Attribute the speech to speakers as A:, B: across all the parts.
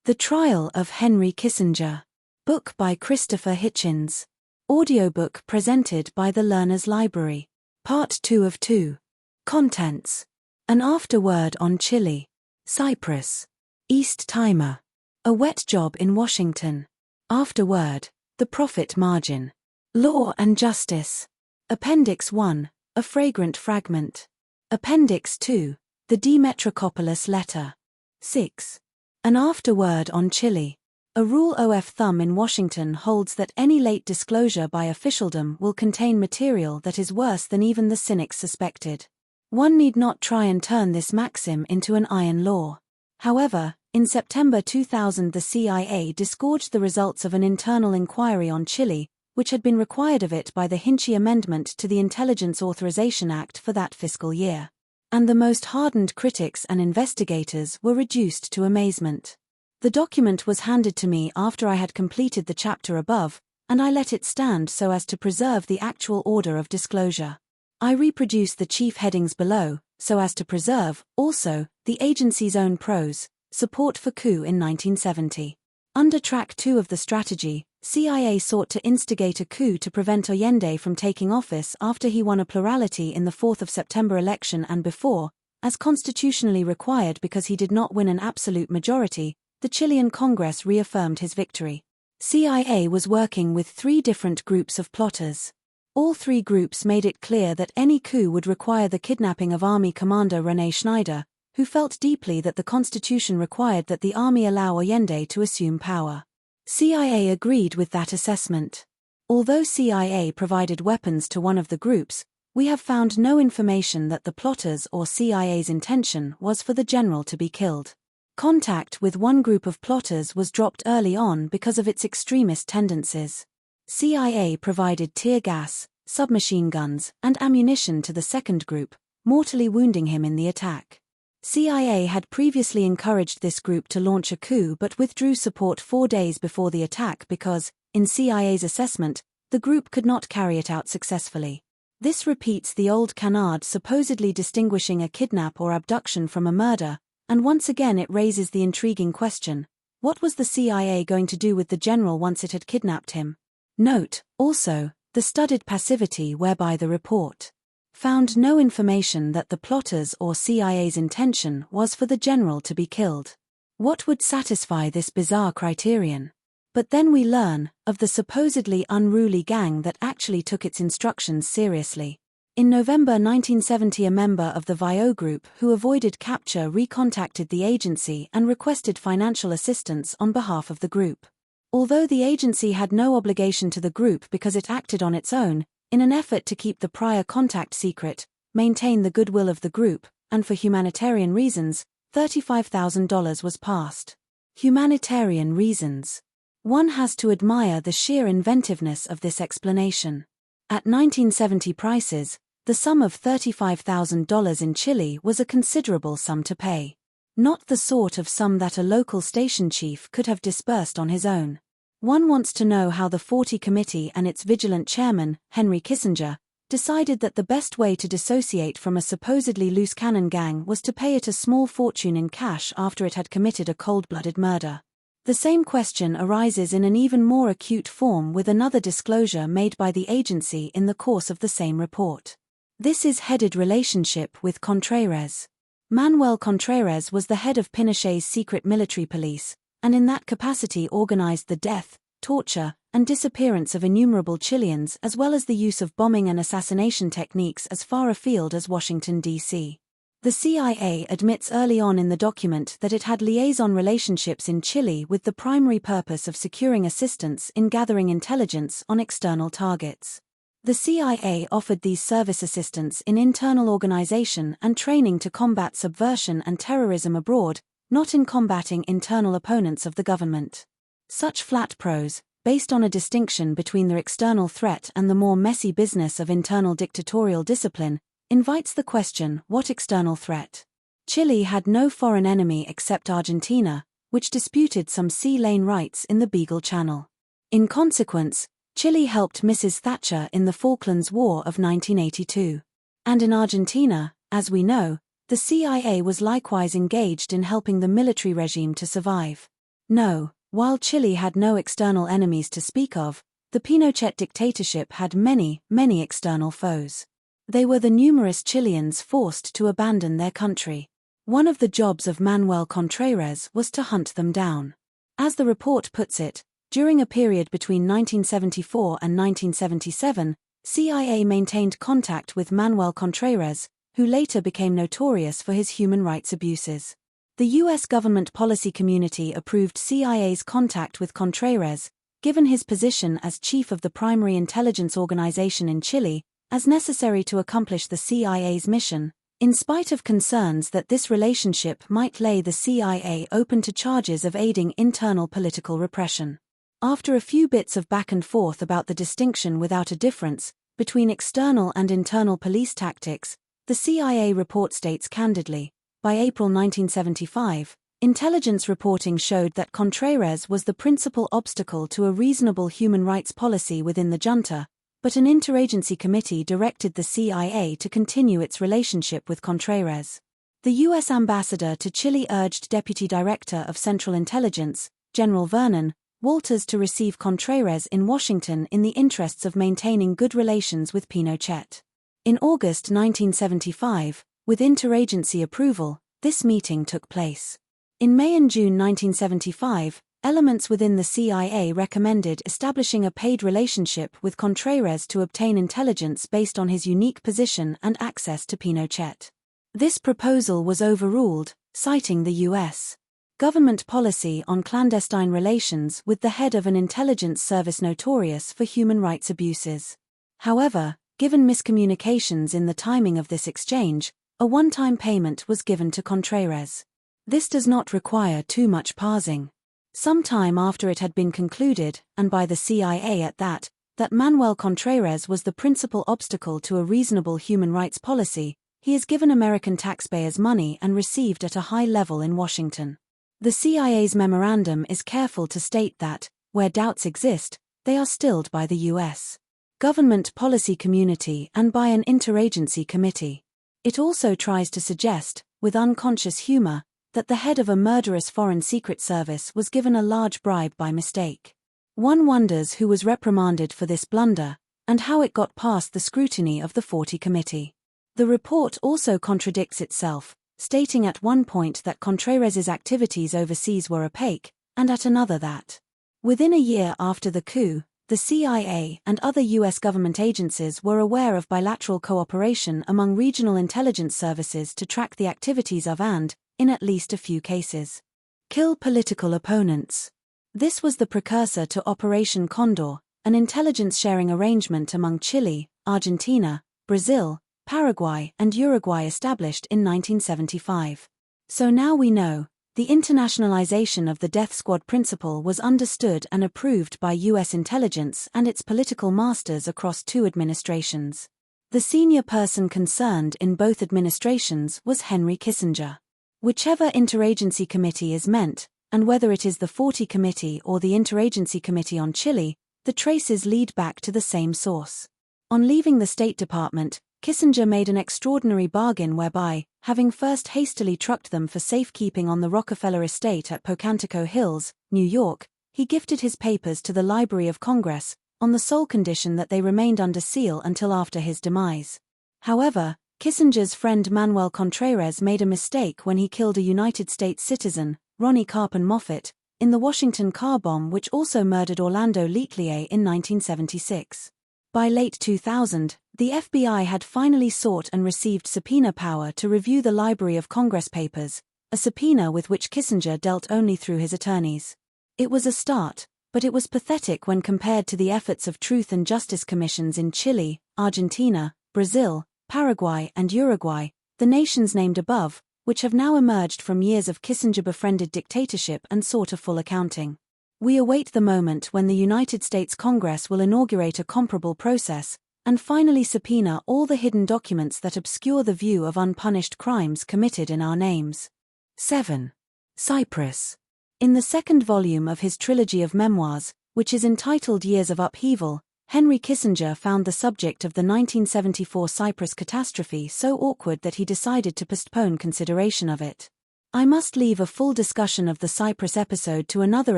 A: The Trial of Henry Kissinger. Book by Christopher Hitchens. Audiobook presented by the Learner's Library. Part 2 of 2. Contents. An afterword on Chile. Cyprus. East Timor. A wet job in Washington. Afterword. The profit margin. Law and Justice. Appendix 1. A fragrant fragment. Appendix 2. The DEMETRACOPOULOS letter. 6. An afterword on Chile. A rule of thumb in Washington holds that any late disclosure by officialdom will contain material that is worse than even the cynics suspected. One need not try and turn this maxim into an iron law. However, in September 2000 the CIA disgorged the results of an internal inquiry on Chile, which had been required of it by the Hinchey Amendment to the Intelligence Authorization Act for that fiscal year. And the most hardened critics and investigators were reduced to amazement. The document was handed to me after I had completed the chapter above, and I let it stand so as to preserve the actual order of disclosure. I reproduce the chief headings below, so as to preserve, also, the agency's own prose: support for coup in 1970. Under Track 2 of the strategy, CIA sought to instigate a coup to prevent Allende from taking office after he won a plurality in the 4th of September election and before, as constitutionally required because he did not win an absolute majority, the Chilean Congress reaffirmed his victory. CIA was working with 3 different groups of plotters. All 3 groups made it clear that any coup would require the kidnapping of Army Commander René Schneider, who felt deeply that the Constitution required that the army allow Allende to assume power. CIA agreed with that assessment. Although CIA provided weapons to one of the groups, we have found no information that the plotters or CIA's intention was for the general to be killed. Contact with one group of plotters was dropped early on because of its extremist tendencies. CIA provided tear gas, submachine guns, and ammunition to the second group, mortally wounding him in the attack. CIA had previously encouraged this group to launch a coup but withdrew support 4 days before the attack because, in CIA's assessment, the group could not carry it out successfully. This repeats the old canard supposedly distinguishing a kidnap or abduction from a murder, and once again it raises the intriguing question: what was the CIA going to do with the general once it had kidnapped him? Note, also, the studied passivity whereby the report found no information that the plotters or CIA's intention was for the general to be killed. What would satisfy this bizarre criterion? But then we learn of the supposedly unruly gang that actually took its instructions seriously. In November 1970, a member of the VIO group who avoided capture recontacted the agency and requested financial assistance on behalf of the group. Although the agency had no obligation to the group because it acted on its own, in an effort to keep the prior contact secret, maintain the goodwill of the group, and for humanitarian reasons, $35,000 was passed. Humanitarian reasons. One has to admire the sheer inventiveness of this explanation. At 1970 prices, the sum of $35,000 in Chile was a considerable sum to pay. Not the sort of sum that a local station chief could have disbursed on his own. One wants to know how the 40 Committee and its vigilant chairman, Henry Kissinger, decided that the best way to dissociate from a supposedly loose cannon gang was to pay it a small fortune in cash after it had committed a cold-blooded murder. The same question arises in an even more acute form with another disclosure made by the agency in the course of the same report. This is headed Relationship with Contreras. Manuel Contreras was the head of Pinochet's secret military police, and in that capacity organized the death, torture, and disappearance of innumerable Chileans as well as the use of bombing and assassination techniques as far afield as Washington, D.C. The CIA admits early on in the document that it had liaison relationships in Chile with the primary purpose of securing assistance in gathering intelligence on external targets. The CIA offered these service assistance in internal organization and training to combat subversion and terrorism abroad, not in combating internal opponents of the government. Such flat prose, based on a distinction between the external threat and the more messy business of internal dictatorial discipline, invites the question: what external threat? Chile had no foreign enemy except Argentina, which disputed some sea lane rights in the Beagle Channel. In consequence, Chile helped Mrs. Thatcher in the Falklands War of 1982. And in Argentina, as we know, the CIA was likewise engaged in helping the military regime to survive. No, while Chile had no external enemies to speak of, the Pinochet dictatorship had many, many external foes. They were the numerous Chileans forced to abandon their country. One of the jobs of Manuel Contreras was to hunt them down. As the report puts it, during a period between 1974 and 1977, CIA maintained contact with Manuel Contreras, who later became notorious for his human rights abuses. The U.S. government policy community approved CIA's contact with Contreras, given his position as chief of the primary intelligence organization in Chile, as necessary to accomplish the CIA's mission, in spite of concerns that this relationship might lay the CIA open to charges of aiding internal political repression. After a few bits of back and forth about the distinction without a difference between external and internal police tactics, the CIA report states candidly, by April 1975, intelligence reporting showed that Contreras was the principal obstacle to a reasonable human rights policy within the junta, but an interagency committee directed the CIA to continue its relationship with Contreras. The U.S. ambassador to Chile urged Deputy Director of Central Intelligence, General Vernon Walters, to receive Contreras in Washington in the interests of maintaining good relations with Pinochet. In August 1975, with interagency approval, this meeting took place. In May and June 1975, elements within the CIA recommended establishing a paid relationship with Contreras to obtain intelligence based on his unique position and access to Pinochet. This proposal was overruled, citing the U.S. government policy on clandestine relations with the head of an intelligence service notorious for human rights abuses. However, given miscommunications in the timing of this exchange, a one-time payment was given to Contreras. This does not require too much parsing. Some time after it had been concluded, and by the CIA at that Manuel Contreras was the principal obstacle to a reasonable human rights policy, he is given American taxpayers' money and received at a high level in Washington. The CIA's memorandum is careful to state that, where doubts exist, they are stilled by the U.S. government policy community and by an interagency committee. It also tries to suggest, with unconscious humor, that the head of a murderous foreign secret service was given a large bribe by mistake. One wonders who was reprimanded for this blunder, and how it got past the scrutiny of the 40 committee. The report also contradicts itself, stating at one point that Contreras's activities overseas were opaque, and at another that, within a year after the coup, the CIA and other U.S. government agencies were aware of bilateral cooperation among regional intelligence services to track the activities of and, in at least a few cases, kill political opponents. This was the precursor to Operation Condor, an intelligence-sharing arrangement among Chile, Argentina, Brazil, Paraguay and Uruguay established in 1975. So now we know, the internationalization of the death squad principle was understood and approved by U.S. intelligence and its political masters across two administrations. The senior person concerned in both administrations was Henry Kissinger. Whichever interagency committee is meant, and whether it is the 40 committee or the interagency committee on Chile, the traces lead back to the same source. On leaving the State Department, Kissinger made an extraordinary bargain whereby, having first hastily trucked them for safekeeping on the Rockefeller estate at Pocantico Hills, New York, he gifted his papers to the Library of Congress, on the sole condition that they remained under seal until after his demise. However, Kissinger's friend Manuel Contreras made a mistake when he killed a United States citizen, Ronnie Carpen Moffett, in the Washington car bomb which also murdered Orlando Letelier in 1976. By late 2000, the FBI had finally sought and received subpoena power to review the Library of Congress papers, a subpoena with which Kissinger dealt only through his attorneys. It was a start, but it was pathetic when compared to the efforts of Truth and Justice Commissions in Chile, Argentina, Brazil, Paraguay and Uruguay, the nations named above, which have now emerged from years of Kissinger-befriended dictatorship and sought a full accounting. We await the moment when the United States Congress will inaugurate a comparable process, and finally subpoena all the hidden documents that obscure the view of unpunished crimes committed in our names. 7. Cyprus. In the second volume of his trilogy of memoirs, which is entitled Years of Upheaval, Henry Kissinger found the subject of the 1974 Cyprus catastrophe so awkward that he decided to postpone consideration of it. I must leave a full discussion of the Cyprus episode to another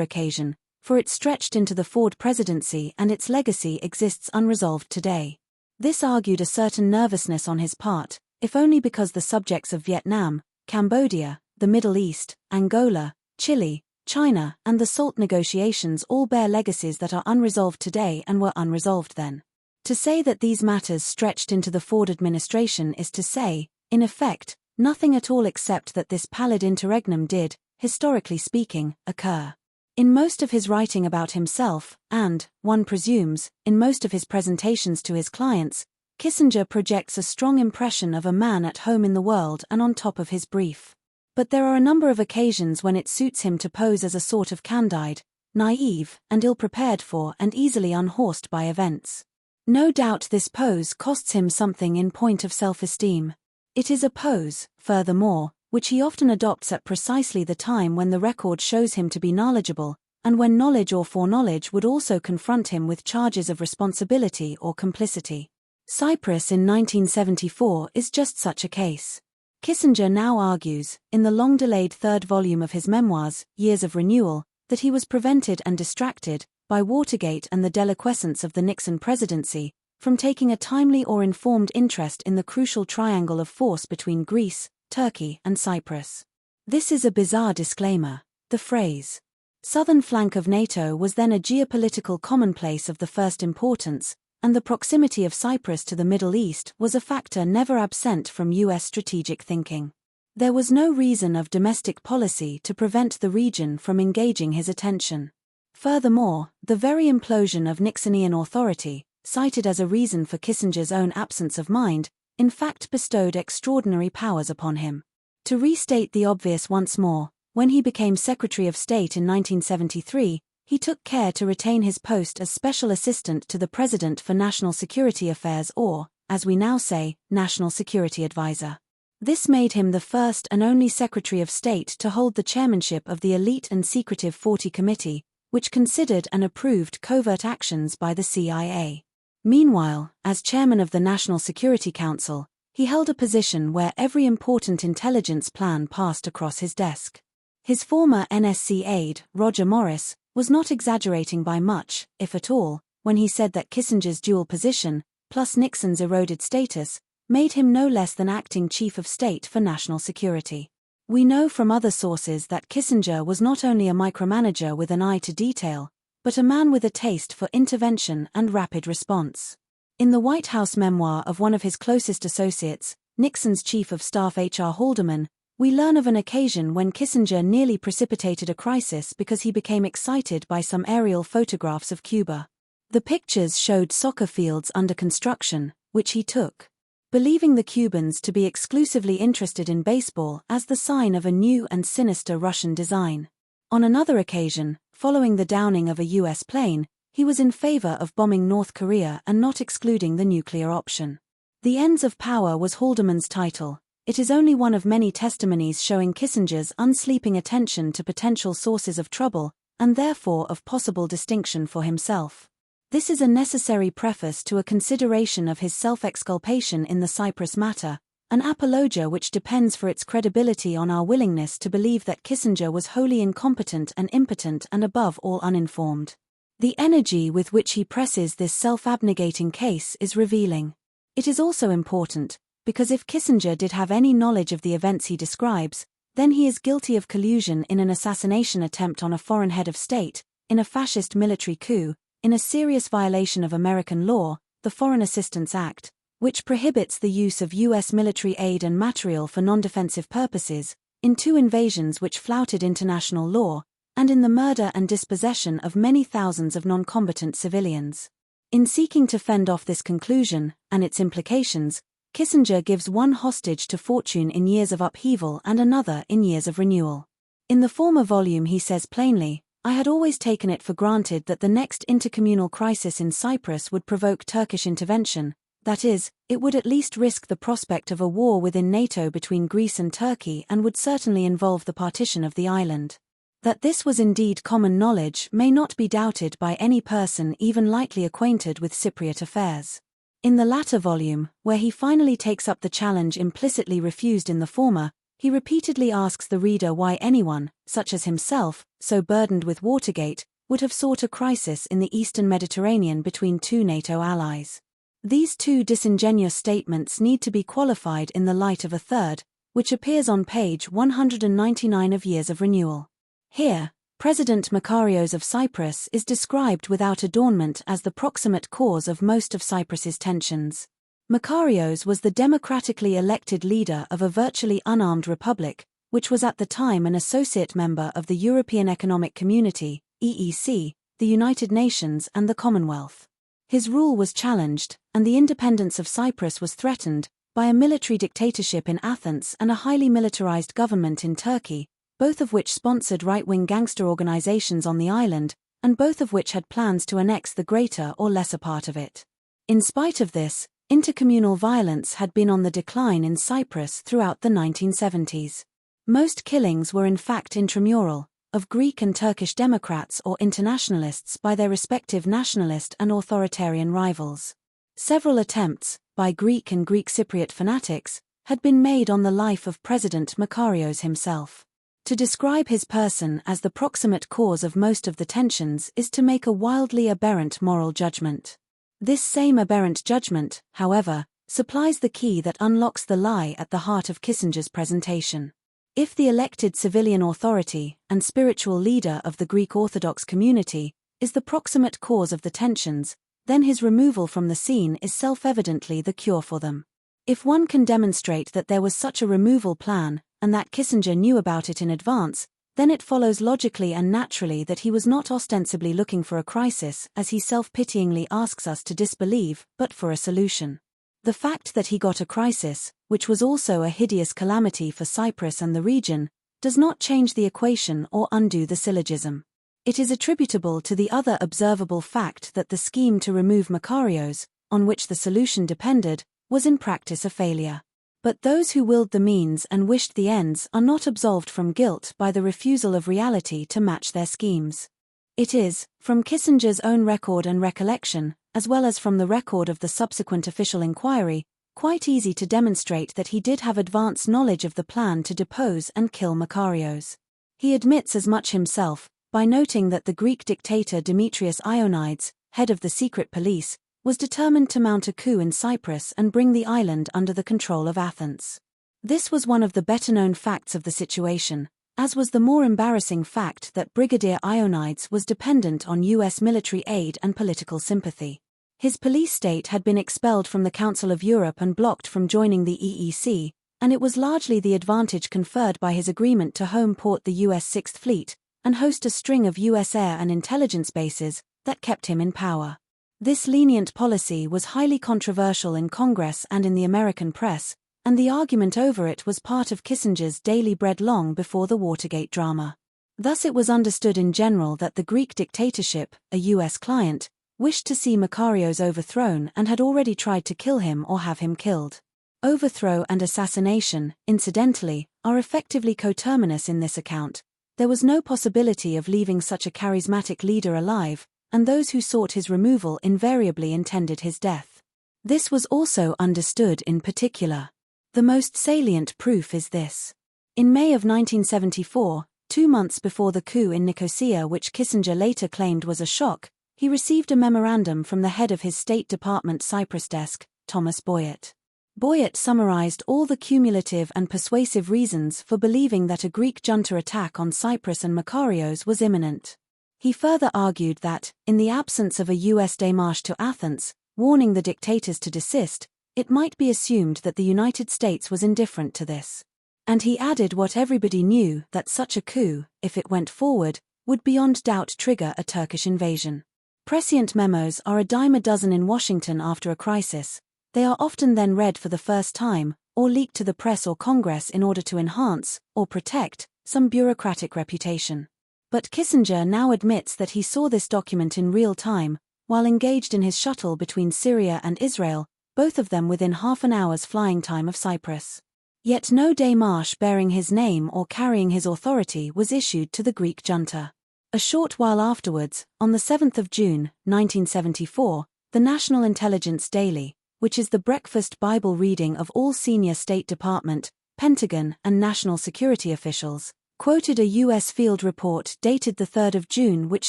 A: occasion, for it stretched into the Ford presidency and its legacy exists unresolved today. This argued a certain nervousness on his part, if only because the subjects of Vietnam, Cambodia, the Middle East, Angola, Chile, China, and the SALT negotiations all bear legacies that are unresolved today and were unresolved then. To say that these matters stretched into the Ford administration is to say, in effect, nothing at all except that this pallid interregnum did, historically speaking, occur. In most of his writing about himself, and, one presumes, in most of his presentations to his clients, Kissinger projects a strong impression of a man at home in the world and on top of his brief. But there are a number of occasions when it suits him to pose as a sort of candide, naive, and ill-prepared for and easily unhorsed by events. No doubt this pose costs him something in point of self-esteem. It is a pose, furthermore, which he often adopts at precisely the time when the record shows him to be knowledgeable, and when knowledge or foreknowledge would also confront him with charges of responsibility or complicity. Cyprus in 1974 is just such a case. Kissinger now argues, in the long-delayed third volume of his memoirs, Years of Renewal, that he was prevented and distracted, by Watergate and the deliquescence of the Nixon presidency, from taking a timely or informed interest in the crucial triangle of force between Greece, Turkey, and Cyprus. This is a bizarre disclaimer. The phrase, southern flank of NATO was then a geopolitical commonplace of the first importance, and the proximity of Cyprus to the Middle East was a factor never absent from U.S. strategic thinking. There was no reason of domestic policy to prevent the region from engaging his attention. Furthermore, the very implosion of Nixonian authority, cited as a reason for Kissinger's own absence of mind, in fact bestowed extraordinary powers upon him. To restate the obvious once more, when he became Secretary of State in 1973, he took care to retain his post as Special Assistant to the President for National Security Affairs or, as we now say, National Security Advisor. This made him the first and only Secretary of State to hold the chairmanship of the elite and secretive 40 Committee, which considered and approved covert actions by the CIA. Meanwhile, as chairman of the National Security Council, he held a position where every important intelligence plan passed across his desk. His former NSC aide, Roger Morris, was not exaggerating by much, if at all, when he said that Kissinger's dual position, plus Nixon's eroded status, made him no less than acting chief of state for national security. We know from other sources that Kissinger was not only a micromanager with an eye to detail, but a man with a taste for intervention and rapid response. In the White House memoir of one of his closest associates, Nixon's Chief of Staff H.R. Haldeman, we learn of an occasion when Kissinger nearly precipitated a crisis because he became excited by some aerial photographs of Cuba. The pictures showed soccer fields under construction, which he took, believing the Cubans to be exclusively interested in baseball as the sign of a new and sinister Russian design. On another occasion, following the downing of a U.S. plane, he was in favor of bombing North Korea and not excluding the nuclear option. The Ends of Power was Haldeman's title. It is only one of many testimonies showing Kissinger's unsleeping attention to potential sources of trouble, and therefore of possible distinction for himself. This is a necessary preface to a consideration of his self-exculpation in the Cyprus matter, an apologia which depends for its credibility on our willingness to believe that Kissinger was wholly incompetent and impotent and above all uninformed. The energy with which he presses this self-abnegating case is revealing. It is also important, because if Kissinger did have any knowledge of the events he describes, then he is guilty of collusion in an assassination attempt on a foreign head of state, in a fascist military coup, in a serious violation of American law, the Foreign Assistance Act, which prohibits the use of U.S. military aid and material for non-defensive purposes, in 2 invasions which flouted international law, and in the murder and dispossession of many thousands of non-combatant civilians. In seeking to fend off this conclusion, and its implications, Kissinger gives one hostage to fortune in Years of Upheaval and another in Years of Renewal. In the former volume he says plainly, I had always taken it for granted that the next intercommunal crisis in Cyprus would provoke Turkish intervention, that is, it would at least risk the prospect of a war within NATO between Greece and Turkey and would certainly involve the partition of the island. That this was indeed common knowledge may not be doubted by any person even lightly acquainted with Cypriot affairs. In the latter volume, where he finally takes up the challenge implicitly refused in the former, He repeatedly asks the reader why anyone, such as himself, so burdened with Watergate, would have sought a crisis in the eastern Mediterranean between two NATO allies. These two disingenuous statements need to be qualified in the light of a third, which appears on page 199 of Years of Renewal. Here, President Makarios of Cyprus is described without adornment as the proximate cause of most of Cyprus's tensions. Makarios was the democratically elected leader of a virtually unarmed republic, which was at the time an associate member of the European Economic Community, EEC, the United Nations and the Commonwealth. His rule was challenged, and the independence of Cyprus was threatened, by a military dictatorship in Athens and a highly militarized government in Turkey, both of which sponsored right-wing gangster organizations on the island, and both of which had plans to annex the greater or lesser part of it. In spite of this, intercommunal violence had been on the decline in Cyprus throughout the 1970s. Most killings were in fact intramural, of Greek and Turkish Democrats or internationalists by their respective nationalist and authoritarian rivals. Several attempts, by Greek and Greek Cypriot fanatics, had been made on the life of President Makarios himself. To describe his person as the proximate cause of most of the tensions is to make a wildly aberrant moral judgment. This same aberrant judgment, however, supplies the key that unlocks the lie at the heart of Kissinger's presentation. If the elected civilian authority and spiritual leader of the Greek Orthodox community is the proximate cause of the tensions, then his removal from the scene is self-evidently the cure for them. If one can demonstrate that there was such a removal plan, and that Kissinger knew about it in advance, then it follows logically and naturally that he was not ostensibly looking for a crisis, as he self-pityingly asks us to disbelieve, but for a solution. The fact that he got a crisis, which was also a hideous calamity for Cyprus and the region, does not change the equation or undo the syllogism. It is attributable to the other observable fact that the scheme to remove Makarios, on which the solution depended, was in practice a failure. But those who willed the means and wished the ends are not absolved from guilt by the refusal of reality to match their schemes. It is, from Kissinger's own record and recollection, as well as from the record of the subsequent official inquiry, quite easy to demonstrate that he did have advance knowledge of the plan to depose and kill Makarios. He admits as much himself, by noting that the Greek dictator Demetrius Ionides, head of the secret police, was determined to mount a coup in Cyprus and bring the island under the control of Athens. This was one of the better-known facts of the situation, as was the more embarrassing fact that Brigadier Ionides was dependent on U.S. military aid and political sympathy. His police state had been expelled from the Council of Europe and blocked from joining the EEC, and it was largely the advantage conferred by his agreement to home port the U.S. Sixth Fleet, and host a string of U.S. air and intelligence bases, that kept him in power. This lenient policy was highly controversial in Congress and in the American press, and the argument over it was part of Kissinger's daily bread long before the Watergate drama. Thus it was understood in general that the Greek dictatorship, a U.S. client, wished to see Makarios overthrown and had already tried to kill him or have him killed. Overthrow and assassination, incidentally, are effectively coterminous in this account. There was no possibility of leaving such a charismatic leader alive, and those who sought his removal invariably intended his death. This was also understood in particular. The most salient proof is this. In May of 1974, 2 months before the coup in Nicosia, which Kissinger later claimed was a shock, he received a memorandum from the head of his State Department Cyprus desk, Thomas Boyett. Boyett summarized all the cumulative and persuasive reasons for believing that a Greek junta attack on Cyprus and Makarios was imminent. He further argued that, in the absence of a U.S. démarche to Athens, warning the dictators to desist, it might be assumed that the United States was indifferent to this. And he added what everybody knew, that such a coup, if it went forward, would beyond doubt trigger a Turkish invasion. Prescient memos are a dime a dozen in Washington after a crisis. They are often then read for the first time, or leaked to the press or Congress in order to enhance, or protect, some bureaucratic reputation. But Kissinger now admits that he saw this document in real time, while engaged in his shuttle between Syria and Israel, both of them within half an hour's flying time of Cyprus. Yet no démarche bearing his name or carrying his authority was issued to the Greek junta. A short while afterwards, on the 7th of June, 1974, the National Intelligence Daily, which is the breakfast Bible reading of all senior State Department, Pentagon, and national security officials, quoted a U.S. field report dated 3 June which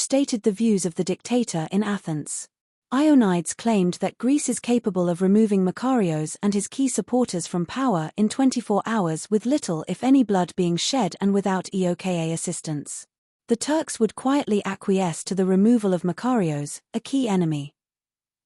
A: stated the views of the dictator in Athens. Ionides claimed that Greece is capable of removing Makarios and his key supporters from power in 24 hours with little if any blood being shed and without EOKA assistance. The Turks would quietly acquiesce to the removal of Makarios, a key enemy.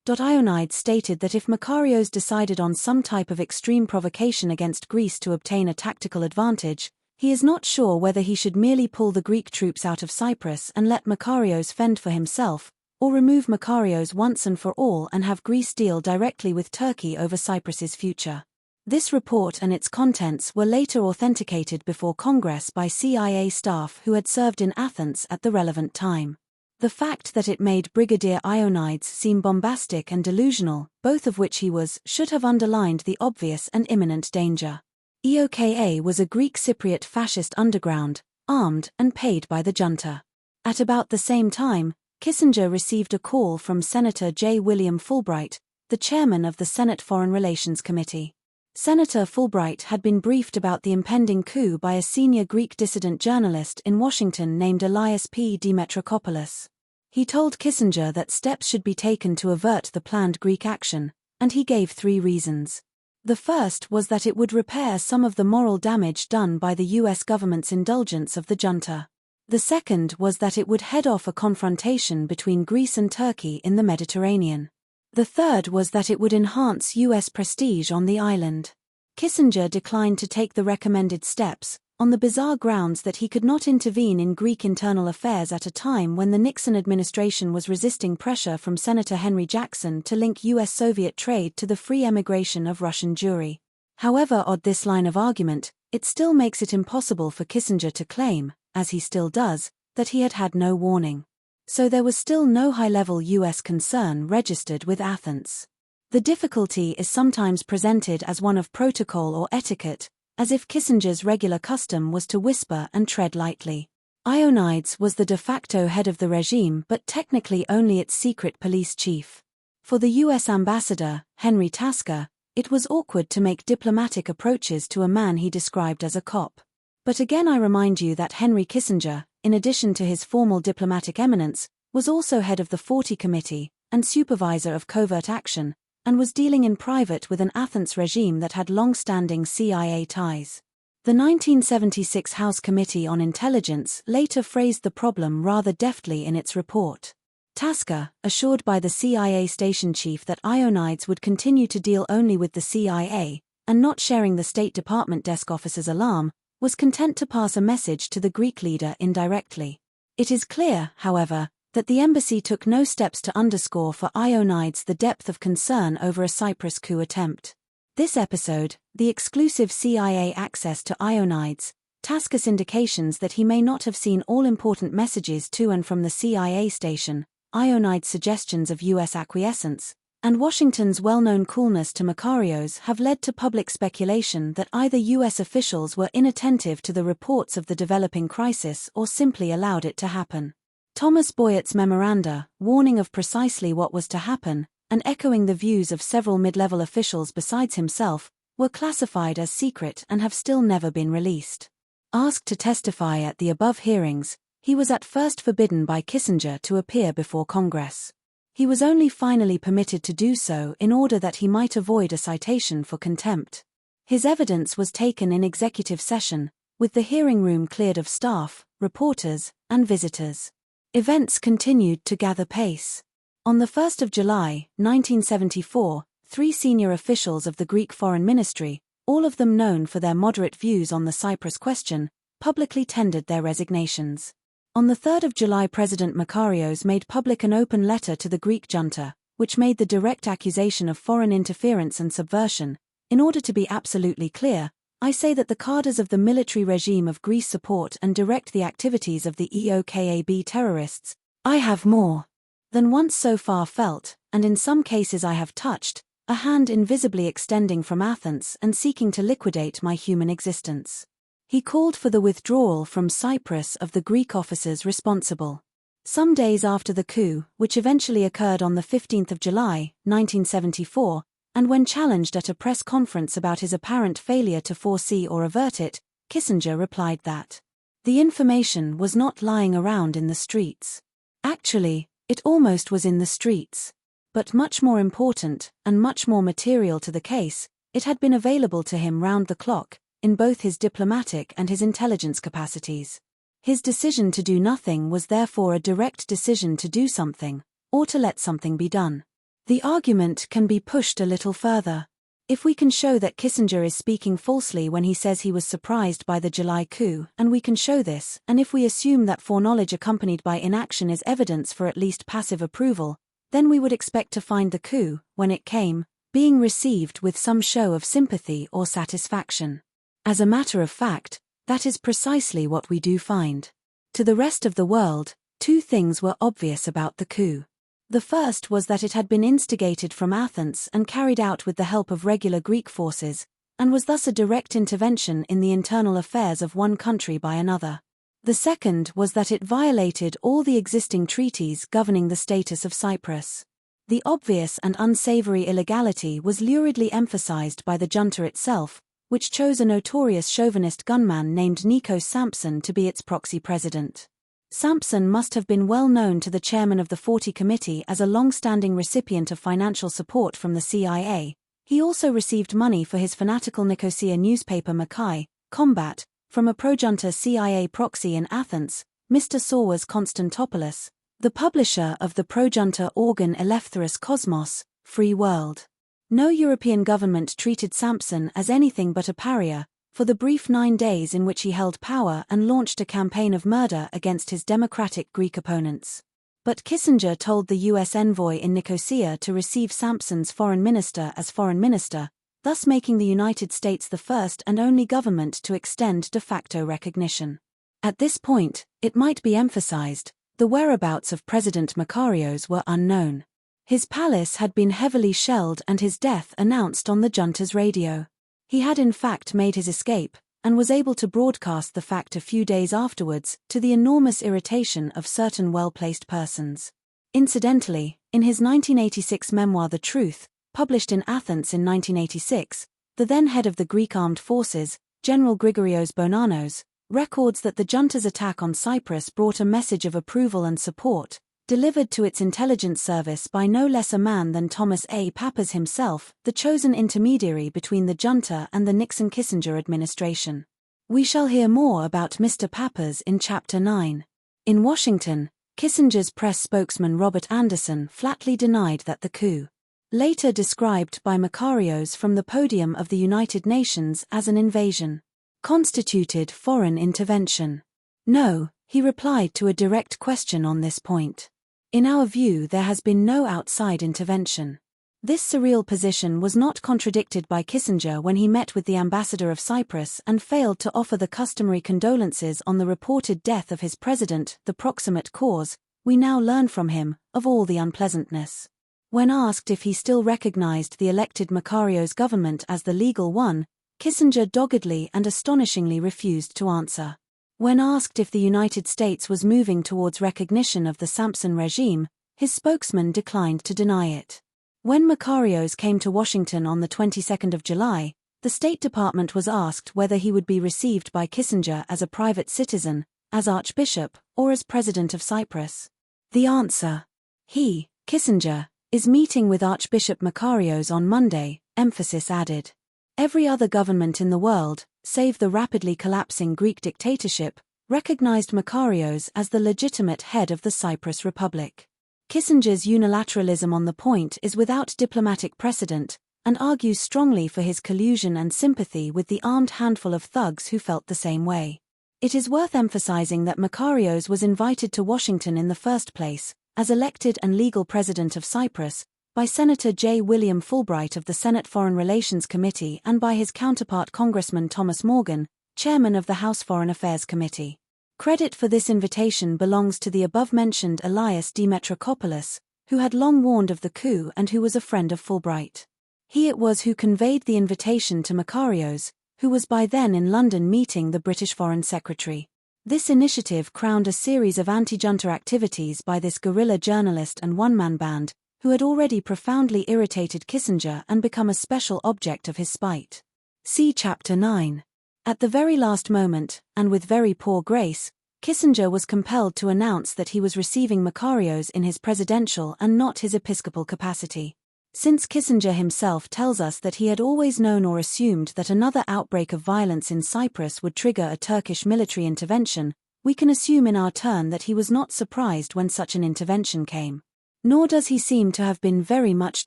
A: Ionides stated that if Makarios decided on some type of extreme provocation against Greece to obtain a tactical advantage, he is not sure whether he should merely pull the Greek troops out of Cyprus and let Makarios fend for himself, or remove Makarios once and for all and have Greece deal directly with Turkey over Cyprus's future. This report and its contents were later authenticated before Congress by CIA staff who had served in Athens at the relevant time. The fact that it made Brigadier Ionides seem bombastic and delusional, both of which he was, should have underlined the obvious and imminent danger. EOKA was a Greek Cypriot fascist underground, armed and paid by the junta. At about the same time, Kissinger received a call from Senator J. William Fulbright, the chairman of the Senate Foreign Relations Committee. Senator Fulbright had been briefed about the impending coup by a senior Greek dissident journalist in Washington named Elias P. Demetrakopoulos. He told Kissinger that steps should be taken to avert the planned Greek action, and he gave 3 reasons. The first was that it would repair some of the moral damage done by the U.S. government's indulgence of the junta. The second was that it would head off a confrontation between Greece and Turkey in the Mediterranean. The third was that it would enhance U.S. prestige on the island. Kissinger declined to take the recommended steps, on the bizarre grounds that he could not intervene in Greek internal affairs at a time when the Nixon administration was resisting pressure from Senator Henry Jackson to link U.S.-Soviet trade to the free emigration of Russian Jewry. However odd this line of argument, it still makes it impossible for Kissinger to claim, as he still does, that he had had no warning. So there was still no high-level U.S. concern registered with Athens. The difficulty is sometimes presented as one of protocol or etiquette, as if Kissinger's regular custom was to whisper and tread lightly. Ionides was the de facto head of the regime but technically only its secret police chief. For the U.S. ambassador, Henry Tasker, it was awkward to make diplomatic approaches to a man he described as a cop. But again I remind you that Henry Kissinger, in addition to his formal diplomatic eminence, was also head of the 40 Committee, and supervisor of covert action, and was dealing in private with an Athens regime that had long-standing CIA ties. The 1976 House Committee on Intelligence later phrased the problem rather deftly in its report. Tasker, assured by the CIA station chief that Ionides would continue to deal only with the CIA, and not sharing the State Department desk officer's alarm, was content to pass a message to the Greek leader indirectly. It is clear, however, that the embassy took no steps to underscore for Ionides the depth of concern over a Cyprus coup attempt. This episode, the exclusive CIA access to Ionides, Tasker's indications that he may not have seen all important messages to and from the CIA station, Ionides' suggestions of U.S. acquiescence, and Washington's well-known coolness to Makarios have led to public speculation that either U.S. officials were inattentive to the reports of the developing crisis or simply allowed it to happen. Thomas Boyett's memoranda, warning of precisely what was to happen, and echoing the views of several mid-level officials besides himself, were classified as secret and have still never been released. Asked to testify at the above hearings, he was at first forbidden by Kissinger to appear before Congress. He was only finally permitted to do so in order that he might avoid a citation for contempt. His evidence was taken in executive session, with the hearing room cleared of staff, reporters, and visitors. Events continued to gather pace. On 1 July, 1974, 3 senior officials of the Greek Foreign Ministry, all of them known for their moderate views on the Cyprus question, publicly tendered their resignations. On 3 July President Makarios made public an open letter to the Greek junta, which made the direct accusation of foreign interference and subversion. In order to be absolutely clear, I say that the cadres of the military regime of Greece support and direct the activities of the EOKAB terrorists. I have more than once so far felt, and in some cases I have touched, a hand invisibly extending from Athens and seeking to liquidate my human existence. He called for the withdrawal from Cyprus of the Greek officers responsible. Some days after the coup, which eventually occurred on 15 July, 1974, and when challenged at a press conference about his apparent failure to foresee or avert it, Kissinger replied that the information was not lying around in the streets. Actually, it almost was in the streets. But much more important, and much more material to the case, it had been available to him round the clock, in both his diplomatic and his intelligence capacities. His decision to do nothing was therefore a direct decision to do something, or to let something be done. The argument can be pushed a little further. If we can show that Kissinger is speaking falsely when he says he was surprised by the July coup, and we can show this, and if we assume that foreknowledge accompanied by inaction is evidence for at least passive approval, then we would expect to find the coup, when it came, being received with some show of sympathy or satisfaction. As a matter of fact, that is precisely what we do find. To the rest of the world, two things were obvious about the coup. The first was that it had been instigated from Athens and carried out with the help of regular Greek forces, and was thus a direct intervention in the internal affairs of one country by another. The second was that it violated all the existing treaties governing the status of Cyprus. The obvious and unsavory illegality was luridly emphasized by the junta itself, which chose a notorious chauvinist gunman named Nikos Sampson to be its proxy president. Sampson must have been well known to the chairman of the 40 Committee as a long-standing recipient of financial support from the CIA. He also received money for his fanatical Nicosia newspaper Makai, Combat, from a pro-junta CIA proxy in Athens, Mr. Soros Konstantopoulos, the publisher of the pro-junta organ Eleftheros Kosmos, Free World. No European government treated Sampson as anything but a pariah, for the brief 9 days in which he held power and launched a campaign of murder against his democratic Greek opponents. But Kissinger told the US envoy in Nicosia to receive Sampson's foreign minister as foreign minister, thus making the United States the first and only government to extend de facto recognition. At this point, it might be emphasized, the whereabouts of President Makarios were unknown. His palace had been heavily shelled and his death announced on the junta's radio. He had in fact made his escape, and was able to broadcast the fact a few days afterwards, to the enormous irritation of certain well-placed persons. Incidentally, in his 1986 memoir The Truth, published in Athens in 1986, the then head of the Greek armed forces, General Grigorios Bonanos, records that the junta's attack on Cyprus brought a message of approval and support, delivered to its intelligence service by no less a man than Thomas A. Pappas himself, the chosen intermediary between the junta and the Nixon-Kissinger administration. We shall hear more about Mr. Pappas in Chapter 9. In Washington, Kissinger's press spokesman Robert Anderson flatly denied that the coup, later described by Makarios from the podium of the United Nations as an invasion, constituted foreign intervention. No, he replied to a direct question on this point. In our view, there has been no outside intervention. This surreal position was not contradicted by Kissinger when he met with the ambassador of Cyprus and failed to offer the customary condolences on the reported death of his president, the proximate cause, we now learn from him, of all the unpleasantness. When asked if he still recognized the elected Makarios government as the legal one, Kissinger doggedly and astonishingly refused to answer. When asked if the United States was moving towards recognition of the Sampson regime, his spokesman declined to deny it. When Makarios came to Washington on the 22nd of July, the State Department was asked whether he would be received by Kissinger as a private citizen, as Archbishop, or as President of Cyprus. The answer: he, Kissinger, is meeting with Archbishop Makarios on Monday, emphasis added. Every other government in the world, save the rapidly collapsing Greek dictatorship, recognized Makarios as the legitimate head of the Cyprus Republic. Kissinger's unilateralism on the point is without diplomatic precedent, and argues strongly for his collusion and sympathy with the armed handful of thugs who felt the same way. It is worth emphasizing that Makarios was invited to Washington in the first place, as elected and legal president of Cyprus, by Senator J. William Fulbright of the Senate Foreign Relations Committee and by his counterpart Congressman Thomas Morgan, chairman of the House Foreign Affairs Committee. Credit for this invitation belongs to the above-mentioned Elias DEMETRACOPOULOS, who had long warned of the coup and who was a friend of Fulbright. He it was who conveyed the invitation to Makarios, who was by then in London meeting the British Foreign Secretary. This initiative crowned a series of anti-junta activities by this guerrilla journalist and one-man band, who had already profoundly irritated Kissinger and become a special object of his spite. See Chapter 9. At the very last moment, and with very poor grace, Kissinger was compelled to announce that he was receiving Makarios in his presidential and not his episcopal capacity. Since Kissinger himself tells us that he had always known or assumed that another outbreak of violence in Cyprus would trigger a Turkish military intervention, we can assume in our turn that he was not surprised when such an intervention came. Nor does he seem to have been very much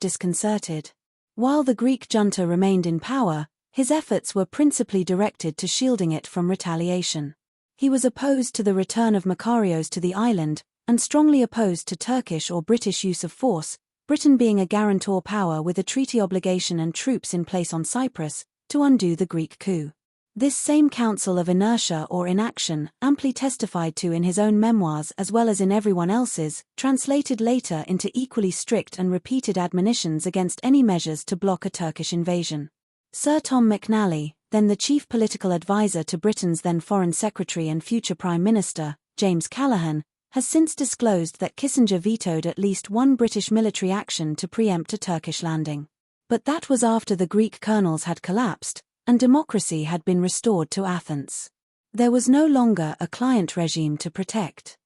A: disconcerted. While the Greek junta remained in power, his efforts were principally directed to shielding it from retaliation. He was opposed to the return of Makarios to the island, and strongly opposed to Turkish or British use of force, Britain being a guarantor power with a treaty obligation and troops in place on Cyprus, to undo the Greek coup. This same counsel of inertia or inaction, amply testified to in his own memoirs as well as in everyone else's, translated later into equally strict and repeated admonitions against any measures to block a Turkish invasion. Sir Tom McNally, then the chief political advisor to Britain's then Foreign Secretary and future Prime Minister, James Callaghan, has since disclosed that Kissinger vetoed at least one British military action to preempt a Turkish landing. But that was after the Greek colonels had collapsed, and democracy had been restored to Athens. There was no longer a client regime to protect.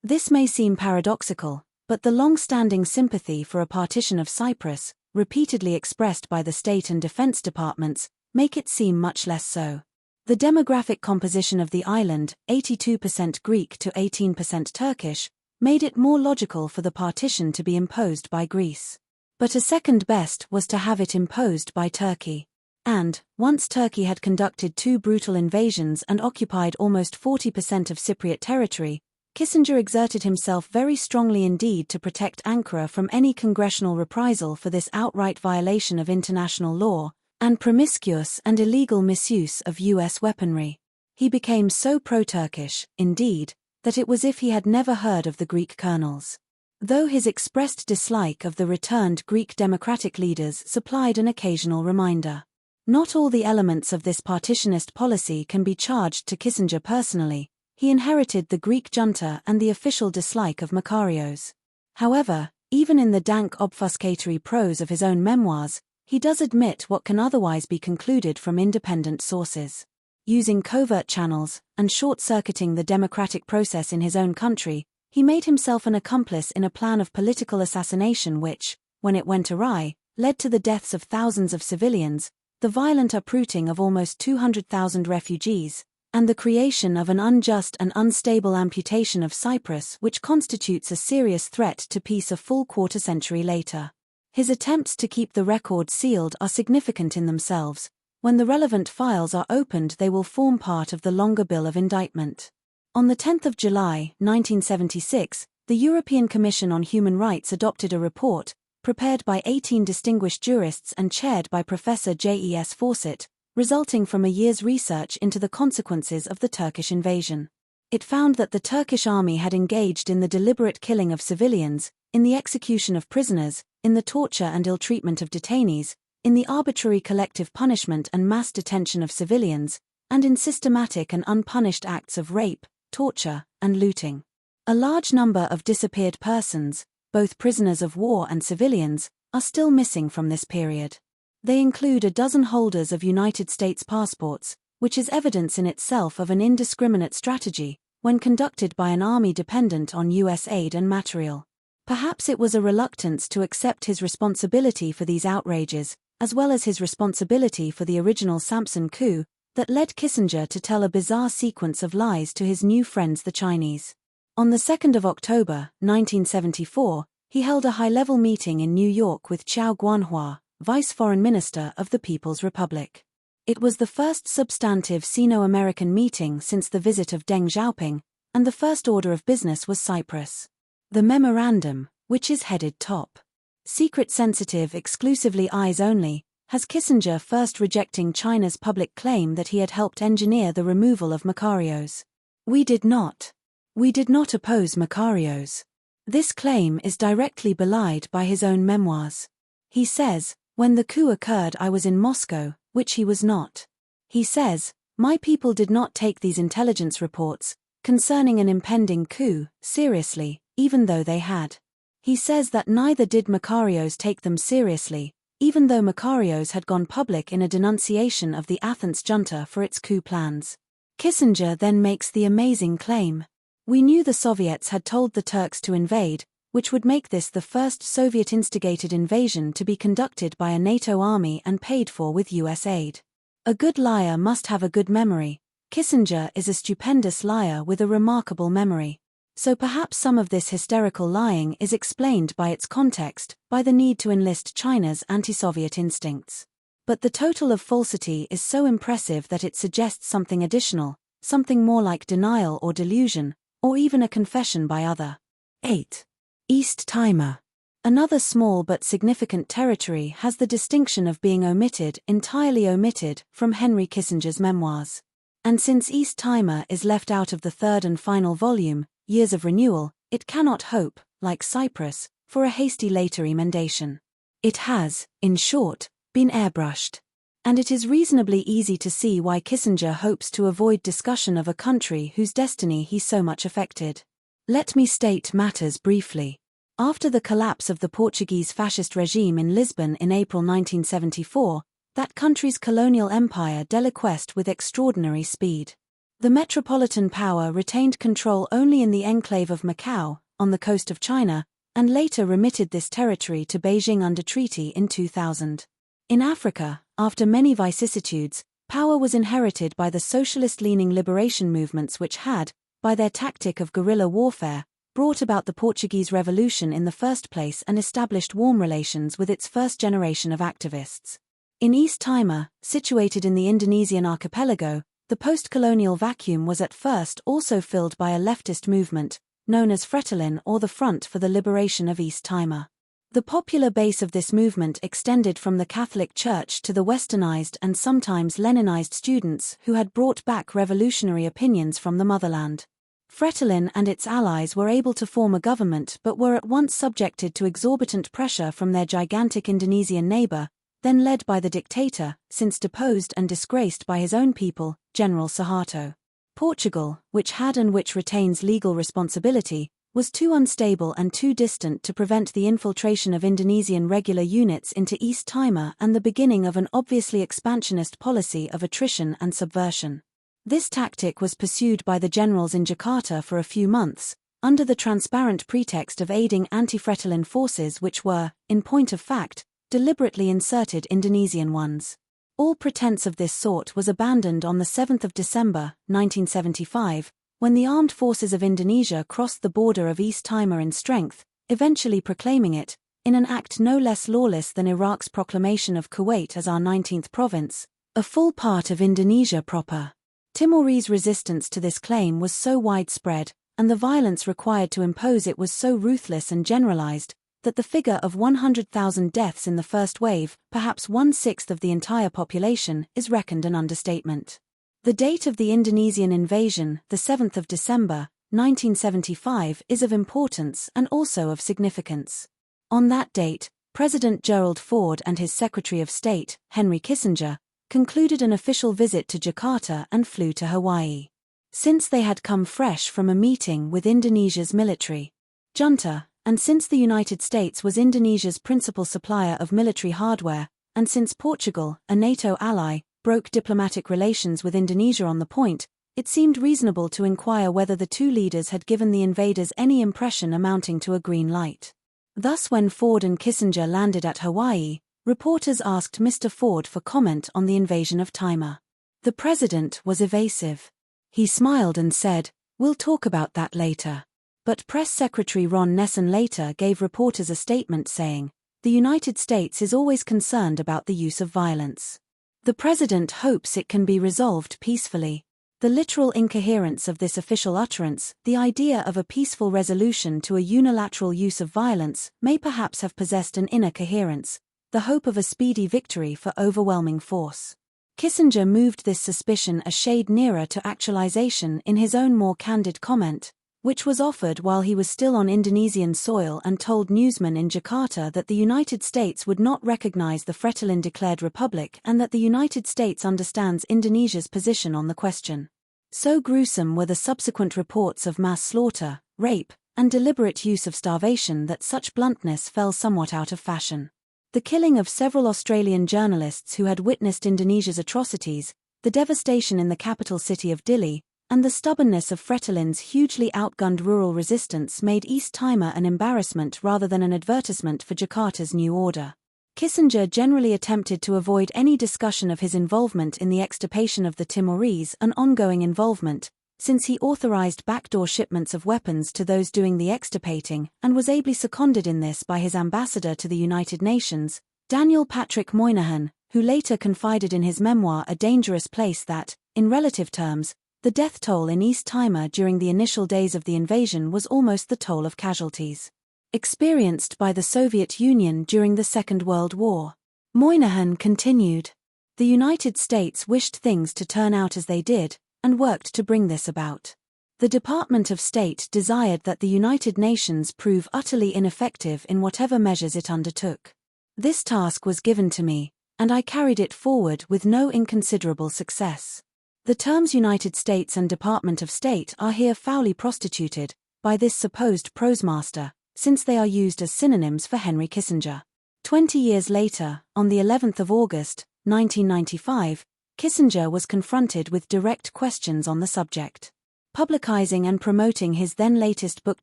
A: This may seem paradoxical, but the long-standing sympathy for a partition of Cyprus, repeatedly expressed by the State and Defense Departments, make it seem much less so. The demographic composition of the island, 82% Greek to 18% Turkish, made it more logical for the partition to be imposed by Greece. But a second best was to have it imposed by Turkey. And, once Turkey had conducted two brutal invasions and occupied almost 40% of Cypriot territory, Kissinger exerted himself very strongly indeed to protect Ankara from any congressional reprisal for this outright violation of international law, and promiscuous and illegal misuse of U.S. weaponry. He became so pro-Turkish, indeed, that it was as if he had never heard of the Greek colonels. Though his expressed dislike of the returned Greek democratic leaders supplied an occasional reminder. Not all the elements of this partitionist policy can be charged to Kissinger personally. He inherited the Greek junta and the official dislike of Makarios. However, even in the dank obfuscatory prose of his own memoirs, he does admit what can otherwise be concluded from independent sources. Using covert channels, and short-circuiting the democratic process in his own country, he made himself an accomplice in a plan of political assassination which, when it went awry, led to the deaths of thousands of civilians, the violent uprooting of almost 200,000 refugees, and the creation of an unjust and unstable amputation of Cyprus which constitutes a serious threat to peace a full quarter-century later. His attempts to keep the record sealed are significant in themselves. When the relevant files are opened they will form part of the longer bill of indictment. On the 10th of July, 1976, the European Commission on Human Rights adopted a report, prepared by 18 distinguished jurists and chaired by Professor J.E.S. Fawcett, resulting from a year's research into the consequences of the Turkish invasion. It found that the Turkish army had engaged in the deliberate killing of civilians, in the execution of prisoners, in the torture and ill-treatment of detainees, in the arbitrary collective punishment and mass detention of civilians, and in systematic and unpunished acts of rape, torture, and looting. A large number of disappeared persons, both prisoners of war and civilians, are still missing from this period. They include a dozen holders of United States passports, which is evidence in itself of an indiscriminate strategy, when conducted by an army dependent on U.S. aid and material. Perhaps it was a reluctance to accept his responsibility for these outrages, as well as his responsibility for the original Samson coup, that led Kissinger to tell a bizarre sequence of lies to his new friends the Chinese. On the 2nd of October, 1974, he held a high-level meeting in New York with Chao Guanhua, Vice Foreign Minister of the People's Republic. It was the first substantive Sino-American meeting since the visit of Deng Xiaoping, and the first order of business was Cyprus. The memorandum, which is headed Top Secret Sensitive Exclusively Eyes Only, has Kissinger first rejecting China's public claim that he had helped engineer the removal of Makarios. We did not oppose Makarios. This claim is directly belied by his own memoirs. He says, when the coup occurred I was in Moscow, which he was not. He says, my people did not take these intelligence reports, concerning an impending coup, seriously, even though they had. He says that neither did Makarios take them seriously, even though Makarios had gone public in a denunciation of the Athens junta for its coup plans. Kissinger then makes the amazing claim. We knew the Soviets had told the Turks to invade, which would make this the first Soviet-instigated invasion to be conducted by a NATO army and paid for with US aid. A good liar must have a good memory. Kissinger is a stupendous liar with a remarkable memory. So perhaps some of this hysterical lying is explained by its context, by the need to enlist China's anti-Soviet instincts. But the total of falsity is so impressive that it suggests something additional, something more like denial or delusion, or even a confession by other. 8. East Timor. Another small but significant territory has the distinction of being entirely omitted, from Henry Kissinger's memoirs. And since East Timor is left out of the third and final volume, Years of Renewal, it cannot hope, like Cyprus, for a hasty later emendation. It has, in short, been airbrushed. And it is reasonably easy to see why Kissinger hopes to avoid discussion of a country whose destiny he so much affected. Let me state matters briefly. After the collapse of the Portuguese fascist regime in Lisbon in April 1974, that country's colonial empire deliquesced with extraordinary speed. The metropolitan power retained control only in the enclave of Macau, on the coast of China, and later remitted this territory to Beijing under treaty in 2000. In Africa, after many vicissitudes, power was inherited by the socialist-leaning liberation movements which had, by their tactic of guerrilla warfare, brought about the Portuguese Revolution in the first place and established warm relations with its first generation of activists. In East Timor, situated in the Indonesian archipelago, the post-colonial vacuum was at first also filled by a leftist movement, known as Fretilin or the Front for the Liberation of East Timor. The popular base of this movement extended from the Catholic Church to the westernized and sometimes Leninized students who had brought back revolutionary opinions from the motherland. Fretilin and its allies were able to form a government but were at once subjected to exorbitant pressure from their gigantic Indonesian neighbor, then led by the dictator, since deposed and disgraced by his own people, General Suharto. Portugal, which had and which retains legal responsibility, was too unstable and too distant to prevent the infiltration of Indonesian regular units into East Timor and the beginning of an obviously expansionist policy of attrition and subversion. This tactic was pursued by the generals in Jakarta for a few months, under the transparent pretext of aiding anti-Fretilin forces which were, in point of fact, deliberately inserted Indonesian ones. All pretense of this sort was abandoned on the 7th of December, 1975, when the armed forces of Indonesia crossed the border of East Timor in strength, eventually proclaiming it, in an act no less lawless than Iraq's proclamation of Kuwait as our 19th province, a full part of Indonesia proper. Timorese resistance to this claim was so widespread, and the violence required to impose it was so ruthless and generalized, that the figure of 100,000 deaths in the first wave, perhaps 1/6 of the entire population, is reckoned an understatement. The date of the Indonesian invasion, the 7th of December, 1975, is of importance and also of significance. On that date, President Gerald Ford and his Secretary of State, Henry Kissinger, concluded an official visit to Jakarta and flew to Hawaii. Since they had come fresh from a meeting with Indonesia's military junta, and since the United States was Indonesia's principal supplier of military hardware, and since Portugal, a NATO ally, broke diplomatic relations with Indonesia on the point, it seemed reasonable to inquire whether the two leaders had given the invaders any impression amounting to a green light. Thus when Ford and Kissinger landed at Hawaii, reporters asked Mr. Ford for comment on the invasion of Timor. The president was evasive. He smiled and said, "We'll talk about that later." But Press Secretary Ron Nesson later gave reporters a statement saying, "The United States is always concerned about the use of violence. The president hopes it can be resolved peacefully." The literal incoherence of this official utterance, the idea of a peaceful resolution to a unilateral use of violence, may perhaps have possessed an inner coherence, the hope of a speedy victory for overwhelming force. Kissinger moved this suspicion a shade nearer to actualization in his own more candid comment, which was offered while he was still on Indonesian soil and told newsmen in Jakarta that the United States would not recognize the Fretilin-declared republic and that the United States understands Indonesia's position on the question. So gruesome were the subsequent reports of mass slaughter, rape, and deliberate use of starvation that such bluntness fell somewhat out of fashion. The killing of several Australian journalists who had witnessed Indonesia's atrocities, the devastation in the capital city of Dili, and the stubbornness of Fretilin's hugely outgunned rural resistance made East Timor an embarrassment rather than an advertisement for Jakarta's new order. Kissinger generally attempted to avoid any discussion of his involvement in the extirpation of the Timorese, an ongoing involvement, since he authorized backdoor shipments of weapons to those doing the extirpating, and was ably seconded in this by his ambassador to the United Nations, Daniel Patrick Moynihan, who later confided in his memoir A Dangerous Place that, in relative terms, the death toll in East Timor during the initial days of the invasion was almost the toll of casualties experienced by the Soviet Union during the Second World War. Moynihan continued, "The United States wished things to turn out as they did, and worked to bring this about. The Department of State desired that the United Nations prove utterly ineffective in whatever measures it undertook. This task was given to me, and I carried it forward with no inconsiderable success." The terms United States and Department of State are here foully prostituted by this supposed prosemaster, since they are used as synonyms for Henry Kissinger. 20 years later, on the 11th of August, 1995, Kissinger was confronted with direct questions on the subject. Publicizing and promoting his then latest book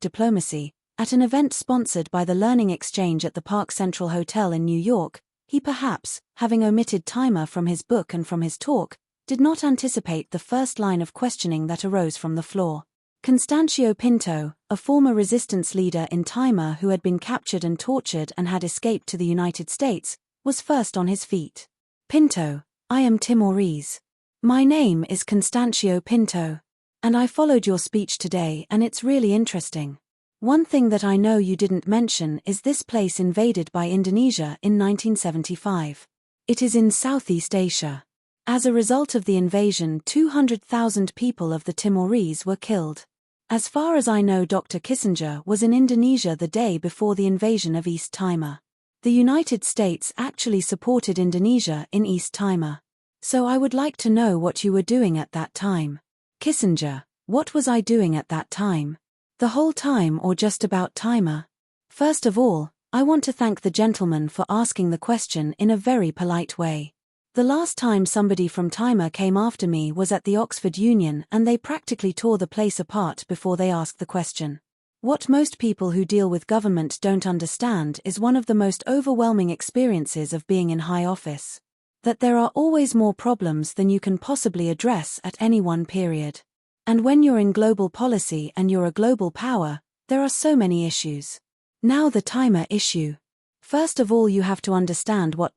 A: Diplomacy, at an event sponsored by the Learning Exchange at the Park Central Hotel in New York, he perhaps, having omitted Timor from his book and from his talk, did not anticipate the first line of questioning that arose from the floor. Constancio Pinto, a former resistance leader in Timor who had been captured and tortured and had escaped to the United States, was first on his feet. "Pinto, I am Timorese. My name is Constancio Pinto. And I followed your speech today and it's really interesting. One thing that I know you didn't mention is this place invaded by Indonesia in 1975. It is in Southeast Asia. As a result of the invasion, 200,000 people of the Timorese were killed. As far as I know, Dr. Kissinger was in Indonesia the day before the invasion of East Timor. The United States actually supported Indonesia in East Timor. So I would like to know what you were doing at that time." Kissinger: "What was I doing at that time? The whole time or just about Timor? First of all, I want to thank the gentleman for asking the question in a very polite way. The last time somebody from Timor came after me was at the Oxford Union and they practically tore the place apart before they asked the question. What most people who deal with government don't understand is one of the most overwhelming experiences of being in high office. That there are always more problems than you can possibly address at any one period. And when you're in global policy and you're a global power, there are so many issues. Now the Timor issue. First of all, you have to understand what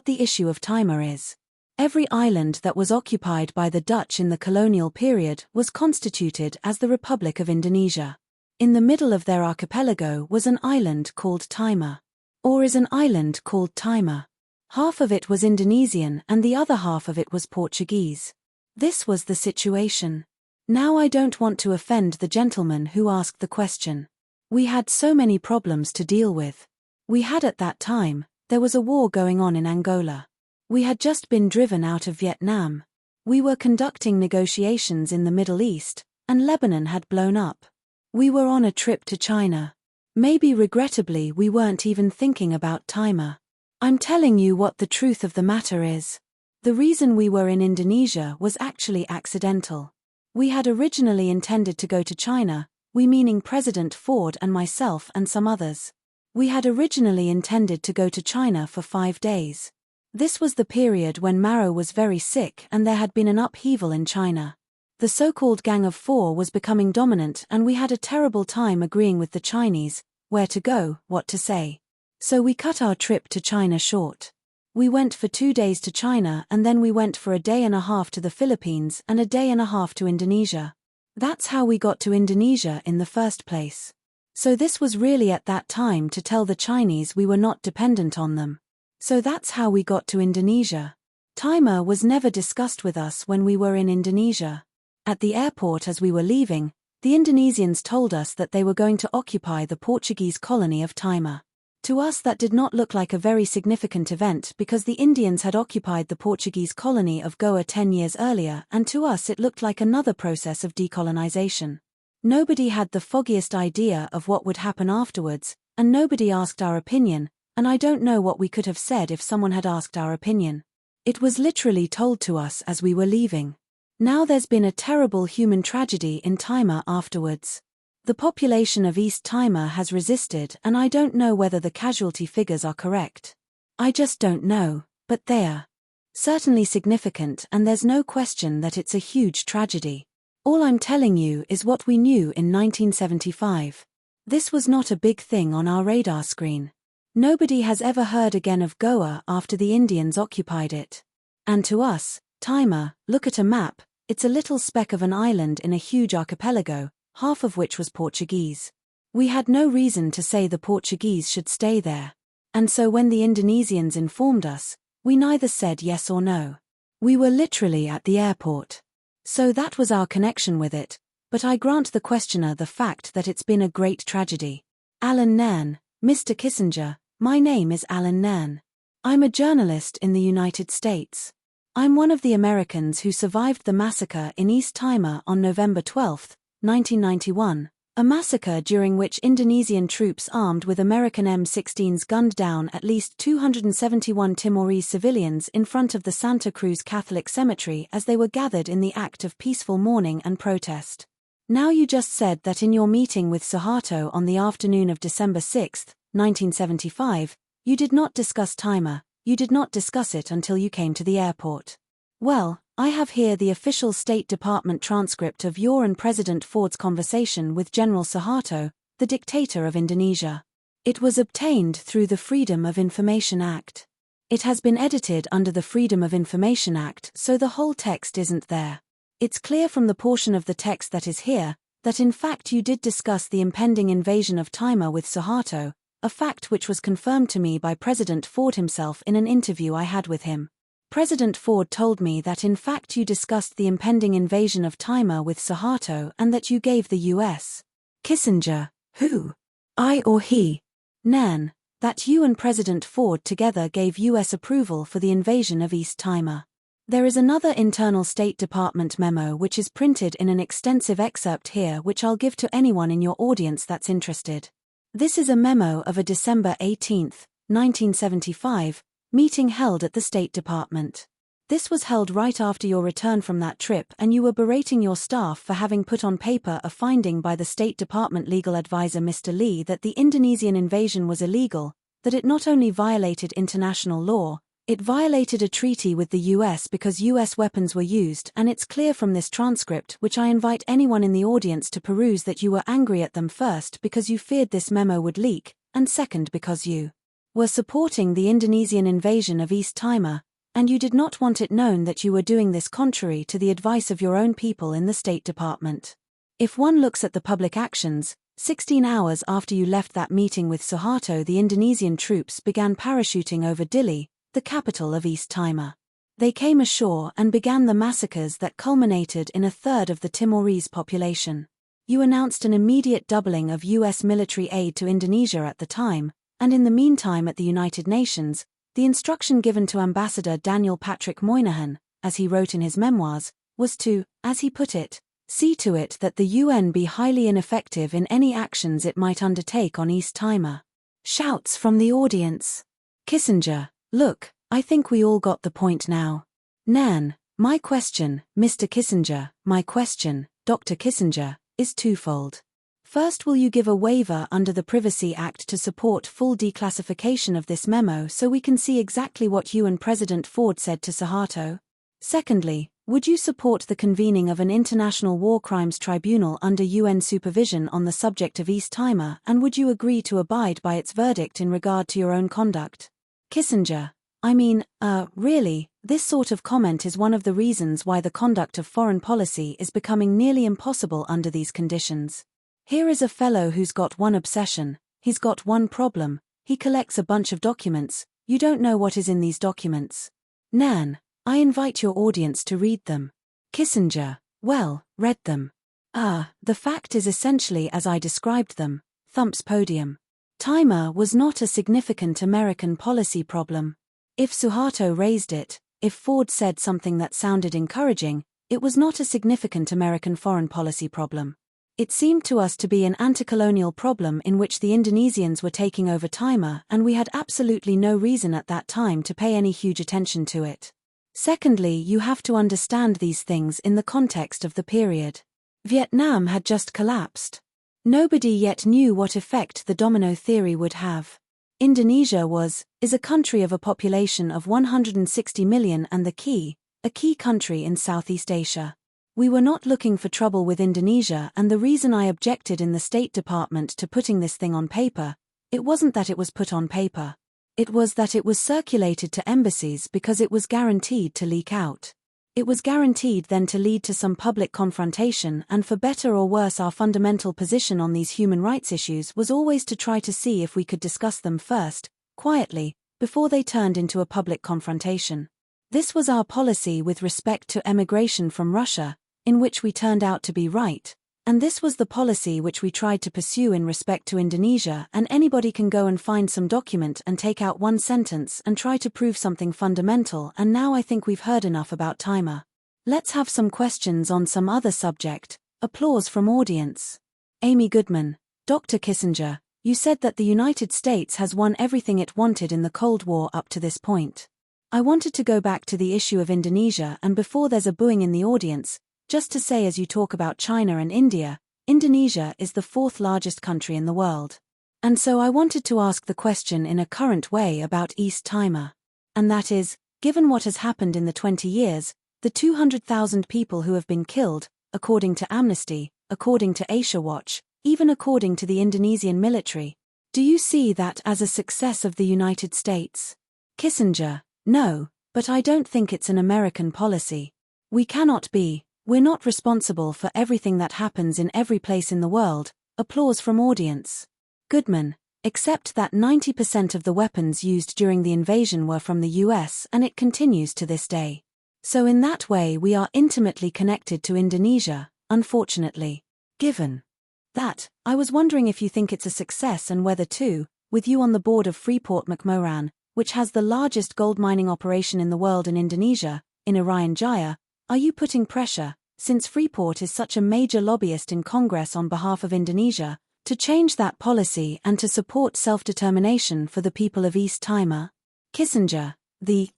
A: the issue of Timor is. Every island that was occupied by the Dutch in the colonial period was constituted as the Republic of Indonesia. In the middle of their archipelago was an island called Timor. Or is an island called Timor. Half of it was Indonesian and the other half of it was Portuguese. This was the situation. Now I don't want to offend the gentleman who asked the question. We had so many problems to deal with. We had at that time, there was a war going on in Angola. We had just been driven out of Vietnam. We were conducting negotiations in the Middle East, and Lebanon had blown up. We were on a trip to China. Maybe regrettably we weren't even thinking about Timor. I'm telling you what the truth of the matter is. The reason we were in Indonesia was actually accidental. We had originally intended to go to China, we meaning President Ford and myself and some others. We had originally intended to go to China for 5 days. This was the period when Mao was very sick and there had been an upheaval in China. The so-called Gang of Four was becoming dominant and we had a terrible time agreeing with the Chinese, where to go, what to say. So we cut our trip to China short. We went for 2 days to China and then we went for a day and a half to the Philippines and a day and a half to Indonesia. That's how we got to Indonesia in the first place. So this was really at that time to tell the Chinese we were not dependent on them. So that's how we got to Indonesia. Timor was never discussed with us when we were in Indonesia. At the airport as we were leaving, the Indonesians told us that they were going to occupy the Portuguese colony of Timor. To us that did not look like a very significant event because the Indians had occupied the Portuguese colony of Goa 10 years earlier, and to us it looked like another process of decolonization. Nobody had the foggiest idea of what would happen afterwards, and nobody asked our opinion, and I don't know what we could have said if someone had asked our opinion. It was literally told to us as we were leaving. Now there's been a terrible human tragedy in Timor afterwards. The population of East Timor has resisted, and I don't know whether the casualty figures are correct. I just don't know, but they are certainly significant, and there's no question that it's a huge tragedy. All I'm telling you is what we knew in 1975. This was not a big thing on our radar screen. Nobody has ever heard again of Goa after the Indians occupied it. And to us, Timor, look at a map, it's a little speck of an island in a huge archipelago, half of which was Portuguese. We had no reason to say the Portuguese should stay there. And so when the Indonesians informed us, we neither said yes or no. We were literally at the airport. So that was our connection with it, but I grant the questioner the fact that it's been a great tragedy. Alan Nairn, Mr. Kissinger, my name is Alan Nairn. I'm a journalist in the United States. I'm one of the Americans who survived the massacre in East Timor on November 12, 1991, a massacre during which Indonesian troops armed with American M16s gunned down at least 271 Timorese civilians in front of the Santa Cruz Catholic Cemetery as they were gathered in the act of peaceful mourning and protest. Now you just said that in your meeting with Suharto on the afternoon of December 6, 1975, you did not discuss Timor, you did not discuss it until you came to the airport. Well, I have here the official State Department transcript of your and President Ford's conversation with General Suharto, the dictator of Indonesia. It was obtained through the Freedom of Information Act. It has been edited under the Freedom of Information Act, so the whole text isn't there. It's clear from the portion of the text that is here, that in fact you did discuss the impending invasion of Timor with Suharto, a fact which was confirmed to me by President Ford himself in an interview I had with him. President Ford told me that in fact you discussed the impending invasion of Timor with Suharto and that you gave the U.S. Kissinger, who? I or he? Nairn, that you and President Ford together gave U.S. approval for the invasion of East Timor. There is another internal State Department memo which is printed in an extensive excerpt here which I'll give to anyone in your audience that's interested. This is a memo of a December 18, 1975, meeting held at the State Department. This was held right after your return from that trip and you were berating your staff for having put on paper a finding by the State Department legal advisor Mr. Lee that the Indonesian invasion was illegal, that it not only violated international law, it violated a treaty with the US because US weapons were used, and it's clear from this transcript, which I invite anyone in the audience to peruse, that you were angry at them first because you feared this memo would leak, and second because you were supporting the Indonesian invasion of East Timor, and you did not want it known that you were doing this contrary to the advice of your own people in the State Department. If one looks at the public actions, 16 hours after you left that meeting with Suharto, the Indonesian troops began parachuting over Dili, the capital of East Timor. They came ashore and began the massacres that culminated in a third of the Timorese population. You announced an immediate doubling of U.S. military aid to Indonesia at the time, and in the meantime at the United Nations, the instruction given to Ambassador Daniel Patrick Moynihan, as he wrote in his memoirs, was to, as he put it, see to it that the UN be highly ineffective in any actions it might undertake on East Timor. Shouts from the audience. Kissinger, look, I think we all got the point now. Nairn, my question, Mr. Kissinger, my question, Dr. Kissinger, is twofold. First, will you give a waiver under the Privacy Act to support full declassification of this memo so we can see exactly what you and President Ford said to Suharto? Secondly, would you support the convening of an international war crimes tribunal under UN supervision on the subject of East Timor, and would you agree to abide by its verdict in regard to your own conduct? Kissinger, really, this sort of comment is one of the reasons why the conduct of foreign policy is becoming nearly impossible under these conditions. Here is a fellow who's got one obsession, he's got one problem, he collects a bunch of documents, you don't know what is in these documents. Nairn, I invite your audience to read them. Kissinger, well, read them. The fact is essentially as I described them, thumps podium. Timor was not a significant American policy problem. If Suharto raised it, if Ford said something that sounded encouraging, it was not a significant American foreign policy problem. It seemed to us to be an anti-colonial problem in which the Indonesians were taking over Timor, and we had absolutely no reason at that time to pay any huge attention to it. Secondly, you have to understand these things in the context of the period. Vietnam had just collapsed. Nobody yet knew what effect the domino theory would have. Indonesia is a country of a population of 160 million and a key country in Southeast Asia. We were not looking for trouble with Indonesia, and the reason I objected in the State Department to putting this thing on paper, it wasn't that it was put on paper. It was that it was circulated to embassies because it was guaranteed to leak out. It was guaranteed then to lead to some public confrontation, and for better or worse our fundamental position on these human rights issues was always to try to see if we could discuss them first, quietly, before they turned into a public confrontation. This was our policy with respect to emigration from Russia, in which we turned out to be right, and this was the policy which we tried to pursue in respect to Indonesia, and anybody can go and find some document and take out one sentence and try to prove something fundamental. And now I think we've heard enough about Timor. Let's have some questions on some other subject. Applause from audience. Amy Goodman. Dr. Kissinger, you said that the United States has won everything it wanted in the Cold War up to this point. I wanted to go back to the issue of Indonesia, and before there's a booing in the audience, just to say, as you talk about China and India, Indonesia is the fourth largest country in the world. And so I wanted to ask the question in a current way about East Timor. And that is, given what has happened in the 20 years, the 200,000 people who have been killed, according to Amnesty, according to Asia Watch, even according to the Indonesian military, do you see that as a success of the United States? Kissinger, no, but I don't think it's an American policy. We're not responsible for everything that happens in every place in the world. Applause from audience. Goodman, except that 90% of the weapons used during the invasion were from the US, and it continues to this day. So in that way we are intimately connected to Indonesia, unfortunately. Given that, I was wondering if you think it's a success, and whether too, with you on the board of Freeport-McMoRan, which has the largest gold mining operation in the world in Indonesia, in Irian Jaya, are you putting pressure, since Freeport is such a major lobbyist in Congress on behalf of Indonesia, to change that policy and to support self-determination for the people of East Timor? Kissinger, the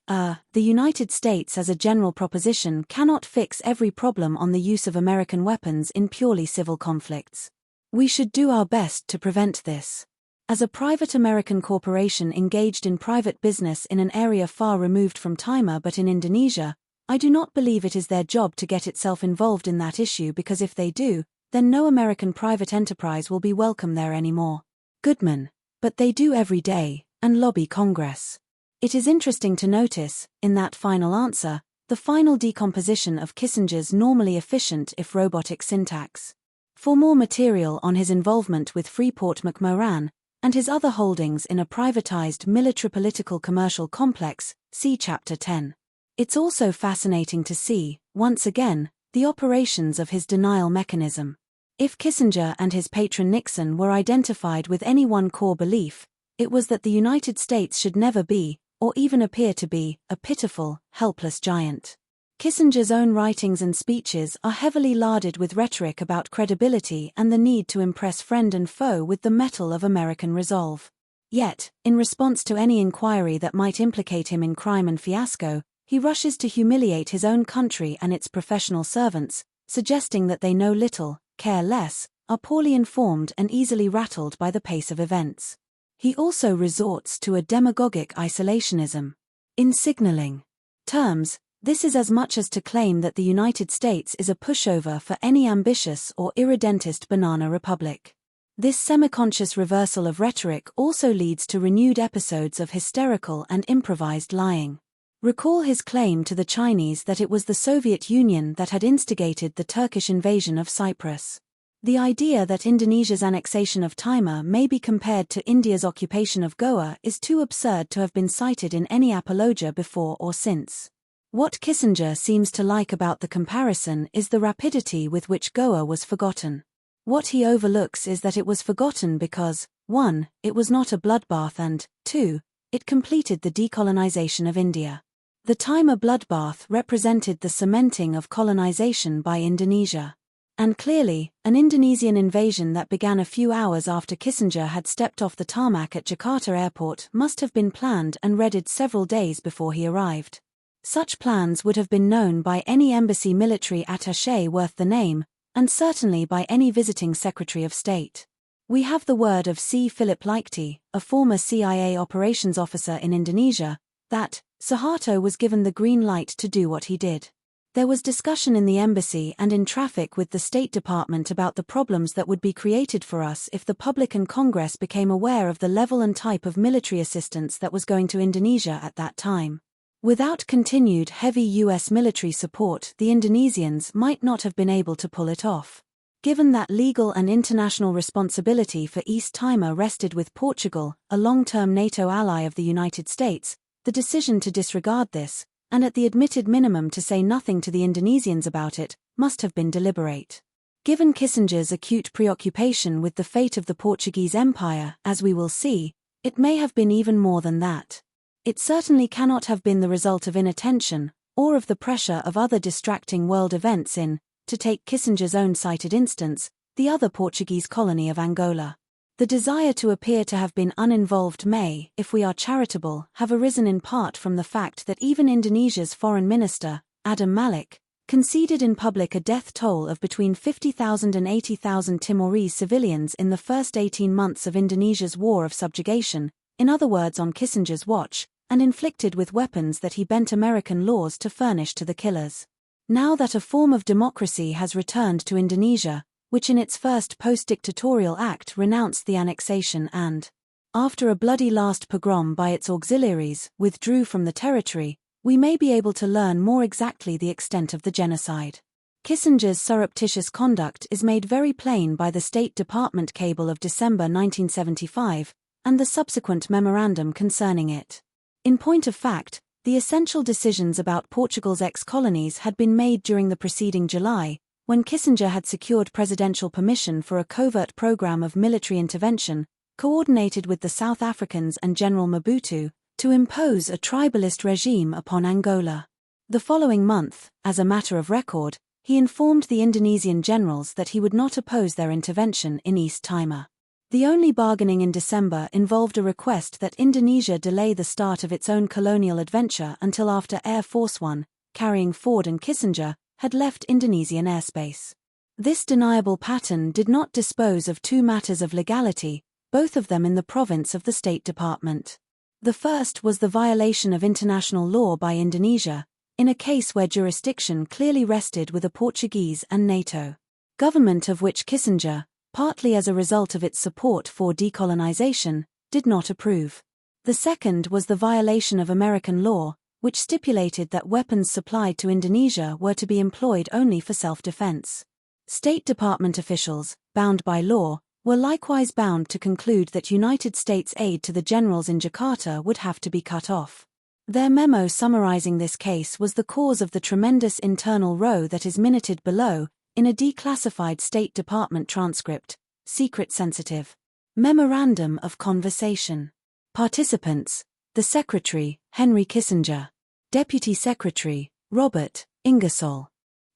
A: United States as a general proposition cannot fix every problem on the use of American weapons in purely civil conflicts. We should do our best to prevent this. As a private American corporation engaged in private business in an area far removed from Timor but in Indonesia, I do not believe it is their job to get itself involved in that issue, because if they do, then no American private enterprise will be welcome there anymore. Goodman, but they do every day, and lobby Congress. It is interesting to notice, in that final answer, the final decomposition of Kissinger's normally efficient if robotic syntax. For more material on his involvement with Freeport-McMoRan, and his other holdings in a privatized military-political commercial complex, see Chapter 10. It's also fascinating to see, once again, the operations of his denial mechanism. If Kissinger and his patron Nixon were identified with any one core belief, it was that the United States should never be, or even appear to be, a pitiful, helpless giant. Kissinger's own writings and speeches are heavily larded with rhetoric about credibility and the need to impress friend and foe with the mettle of American resolve. Yet, in response to any inquiry that might implicate him in crime and fiasco, he rushes to humiliate his own country and its professional servants, suggesting that they know little, care less, are poorly informed and easily rattled by the pace of events. He also resorts to a demagogic isolationism. In signaling terms, this is as much as to claim that the United States is a pushover for any ambitious or irredentist banana republic. This semi-conscious reversal of rhetoric also leads to renewed episodes of hysterical and improvised lying. Recall his claim to the Chinese that it was the Soviet Union that had instigated the Turkish invasion of Cyprus. The idea that Indonesia's annexation of Timor may be compared to India's occupation of Goa is too absurd to have been cited in any apologia before or since. What Kissinger seems to like about the comparison is the rapidity with which Goa was forgotten. What he overlooks is that it was forgotten because, 1, it was not a bloodbath, and 2, it completed the decolonization of India. The Timor bloodbath represented the cementing of colonization by Indonesia. And clearly, an Indonesian invasion that began a few hours after Kissinger had stepped off the tarmac at Jakarta airport must have been planned and readied several days before he arrived. Such plans would have been known by any embassy military attaché worth the name, and certainly by any visiting Secretary of State. We have the word of C. Philip Liechty, a former CIA operations officer in Indonesia, that Suharto was given the green light to do what he did. There was discussion in the embassy and in traffic with the State Department about the problems that would be created for us if the public and Congress became aware of the level and type of military assistance that was going to Indonesia at that time. Without continued heavy U.S. military support, the Indonesians might not have been able to pull it off. Given that legal and international responsibility for East Timor rested with Portugal, a long-term NATO ally of the United States, the decision to disregard this, and at the admitted minimum to say nothing to the Indonesians about it, must have been deliberate. Given Kissinger's acute preoccupation with the fate of the Portuguese Empire, as we will see, it may have been even more than that. It certainly cannot have been the result of inattention, or of the pressure of other distracting world events in, to take Kissinger's own cited instance, the other Portuguese colony of Angola. The desire to appear to have been uninvolved may, if we are charitable, have arisen in part from the fact that even Indonesia's foreign minister, Adam Malik, conceded in public a death toll of between 50,000 and 80,000 Timorese civilians in the first 18 months of Indonesia's war of subjugation, in other words on Kissinger's watch, and inflicted with weapons that he bent American laws to furnish to the killers. Now that a form of democracy has returned to Indonesia, which in its first post-dictatorial act renounced the annexation and, after a bloody last pogrom by its auxiliaries, withdrew from the territory, we may be able to learn more exactly the extent of the genocide. Kissinger's surreptitious conduct is made very plain by the State Department cable of December 1975, and the subsequent memorandum concerning it. In point of fact, the essential decisions about Portugal's ex-colonies had been made during the preceding July, when Kissinger had secured presidential permission for a covert program of military intervention, coordinated with the South Africans and General Mobutu, to impose a tribalist regime upon Angola. The following month, as a matter of record, he informed the Indonesian generals that he would not oppose their intervention in East Timor. The only bargaining in December involved a request that Indonesia delay the start of its own colonial adventure until after Air Force One, carrying Ford and Kissinger, had left Indonesian airspace. This deniable pattern did not dispose of two matters of legality, both of them in the province of the State Department. The first was the violation of international law by Indonesia, in a case where jurisdiction clearly rested with a Portuguese and NATO government of which Kissinger, partly as a result of its support for decolonization, did not approve. The second was the violation of American law, which stipulated that weapons supplied to Indonesia were to be employed only for self-defense. State Department officials, bound by law, were likewise bound to conclude that United States aid to the generals in Jakarta would have to be cut off. Their memo summarizing this case was the cause of the tremendous internal row that is minuted below, in a declassified State Department transcript, secret sensitive. Memorandum of Conversation. Participants: the Secretary, Henry Kissinger. Deputy Secretary, Robert Ingersoll.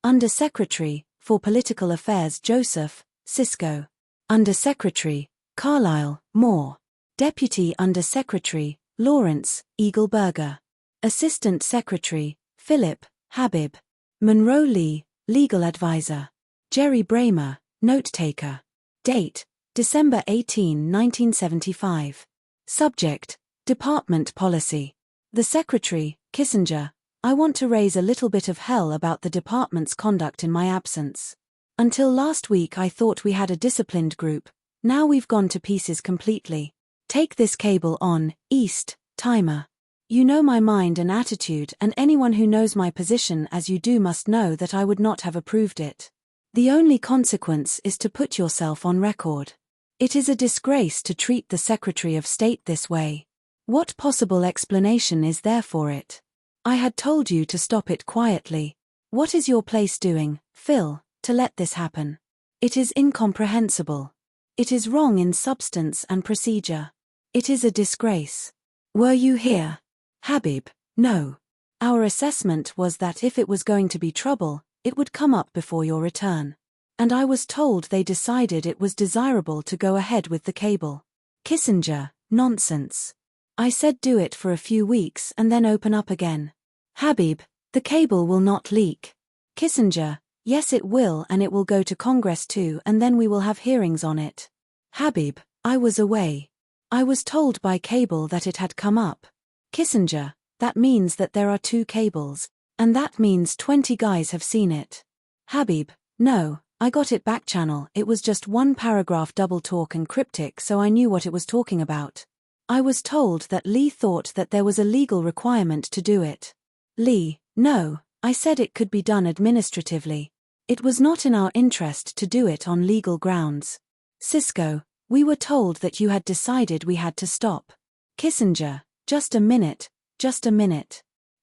A: Under Secretary, for Political Affairs Joseph Cisco. Under Secretary, Carlyle Moore. Deputy Under Secretary, Lawrence Eagleburger. Assistant Secretary, Philip Habib. Monroe Lee, Legal Advisor. Jerry Bramer, Note Taker. Date: December 18, 1975. Subject: Department Policy. The Secretary, Kissinger. I want to raise a little bit of hell about the department's conduct in my absence. Until last week I thought we had a disciplined group, now we've gone to pieces completely. Take this cable on East Timor. You know my mind and attitude, and anyone who knows my position as you do must know that I would not have approved it. The only consequence is to put yourself on record. It is a disgrace to treat the Secretary of State this way. What possible explanation is there for it? I had told you to stop it quietly. What is your place doing, Phil, to let this happen? It is incomprehensible. It is wrong in substance and procedure. It is a disgrace. Were you here? Habib: no. Our assessment was that if it was going to be trouble, it would come up before your return. And I was told they decided it was desirable to go ahead with the cable. Kissinger, nonsense. I said do it for a few weeks and then open up again. Habib, the cable will not leak. Kissinger, yes it will, and it will go to Congress too, and then we will have hearings on it. Habib, I was away. I was told by cable that it had come up. Kissinger, that means that there are 2 cables, and that means 20 guys have seen it. Habib, no, I got it back channel, it was just 1 paragraph double talk and cryptic, so I knew what it was talking about. I was told that Lee thought that there was a legal requirement to do it. Lee, no, I said it could be done administratively. It was not in our interest to do it on legal grounds. Cisco, we were told that you had decided we had to stop. Kissinger, just a minute.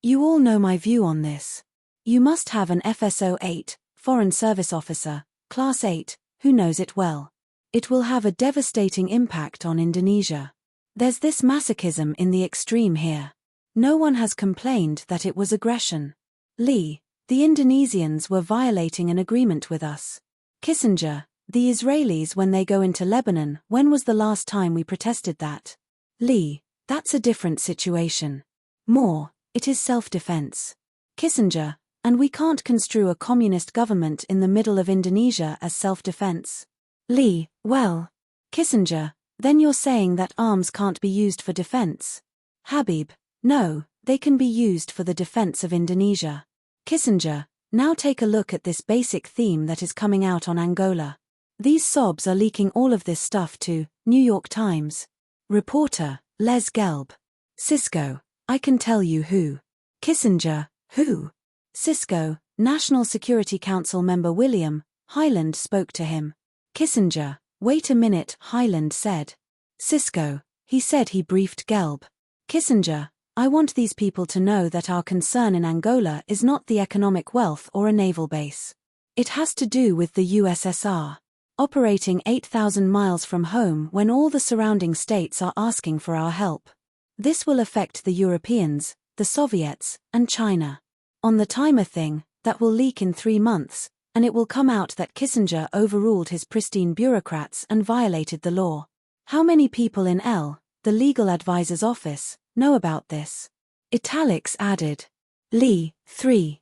A: You all know my view on this. You must have an FSO 8, Foreign Service Officer, Class 8, who knows it well. It will have a devastating impact on Indonesia. There's this masochism in the extreme here. No one has complained that it was aggression. Lee, the Indonesians were violating an agreement with us. Kissinger, the Israelis when they go into Lebanon, when was the last time we protested that? Lee, that's a different situation. Moore, it is self-defense. Kissinger, and we can't construe a communist government in the middle of Indonesia as self-defense. Lee, well. Kissinger, then you're saying that arms can't be used for defense. Habib, no, they can be used for the defense of Indonesia. Kissinger, now take a look at this basic theme that is coming out on Angola. These sobs are leaking all of this stuff to New York Times. Reporter, Les Gelb. Cisco, I can tell you who. Kissinger, who? Cisco, National Security Council member William Hyland spoke to him. Kissinger, wait a minute, Hyland said. Cisco, he said he briefed Gelb. Kissinger, I want these people to know that our concern in Angola is not the economic wealth or a naval base. It has to do with the USSR. Operating 8,000 miles from home when all the surrounding states are asking for our help. This will affect the Europeans, the Soviets, and China. On the timer thing, that will leak in 3 months, and it will come out that Kissinger overruled his pristine bureaucrats and violated the law. How many people in the legal advisor's office, know about this? Italics added. Lee, 3.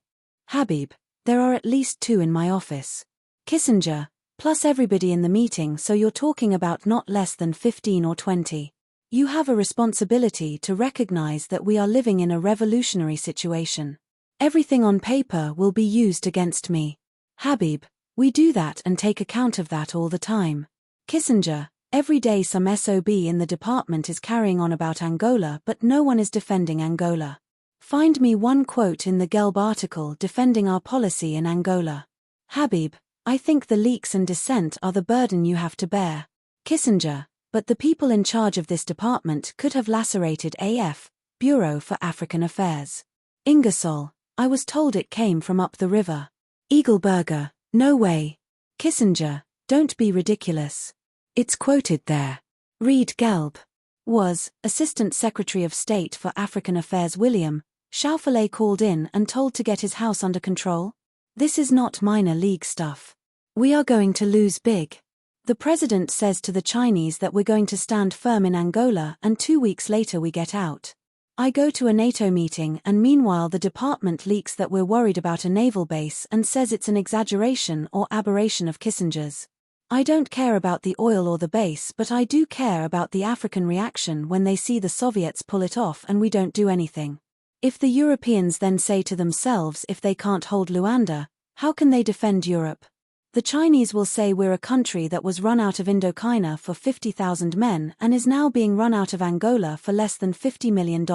A: Habib, there are at least 2 in my office. Kissinger, plus everybody in the meeting, so you're talking about not less than 15 or 20. You have a responsibility to recognize that we are living in a revolutionary situation. Everything on paper will be used against me. Habib, we do that and take account of that all the time. Kissinger, every day some SOB in the department is carrying on about Angola, but no one is defending Angola. Find me one quote in the Gelb article defending our policy in Angola. Habib, I think the leaks and dissent are the burden you have to bear. Kissinger, but the people in charge of this department could have lacerated AF, Bureau for African Affairs. Ingersoll, I was told it came from up the river. Eagleberger, no way. Kissinger, don't be ridiculous. It's quoted there. Read Gelb. Was Assistant Secretary of State for African Affairs William Schauffele called in and told to get his house under control? This is not minor league stuff. We are going to lose big. The president says to the Chinese that we're going to stand firm in Angola, and 2 weeks later we get out. I go to a NATO meeting and meanwhile the department leaks that we're worried about a naval base and says it's an exaggeration or aberration of Kissinger's. I don't care about the oil or the base, but I do care about the African reaction when they see the Soviets pull it off and we don't do anything. If the Europeans then say to themselves if they can't hold Luanda, how can they defend Europe? The Chinese will say we're a country that was run out of Indochina for 50,000 men and is now being run out of Angola for less than $50 million.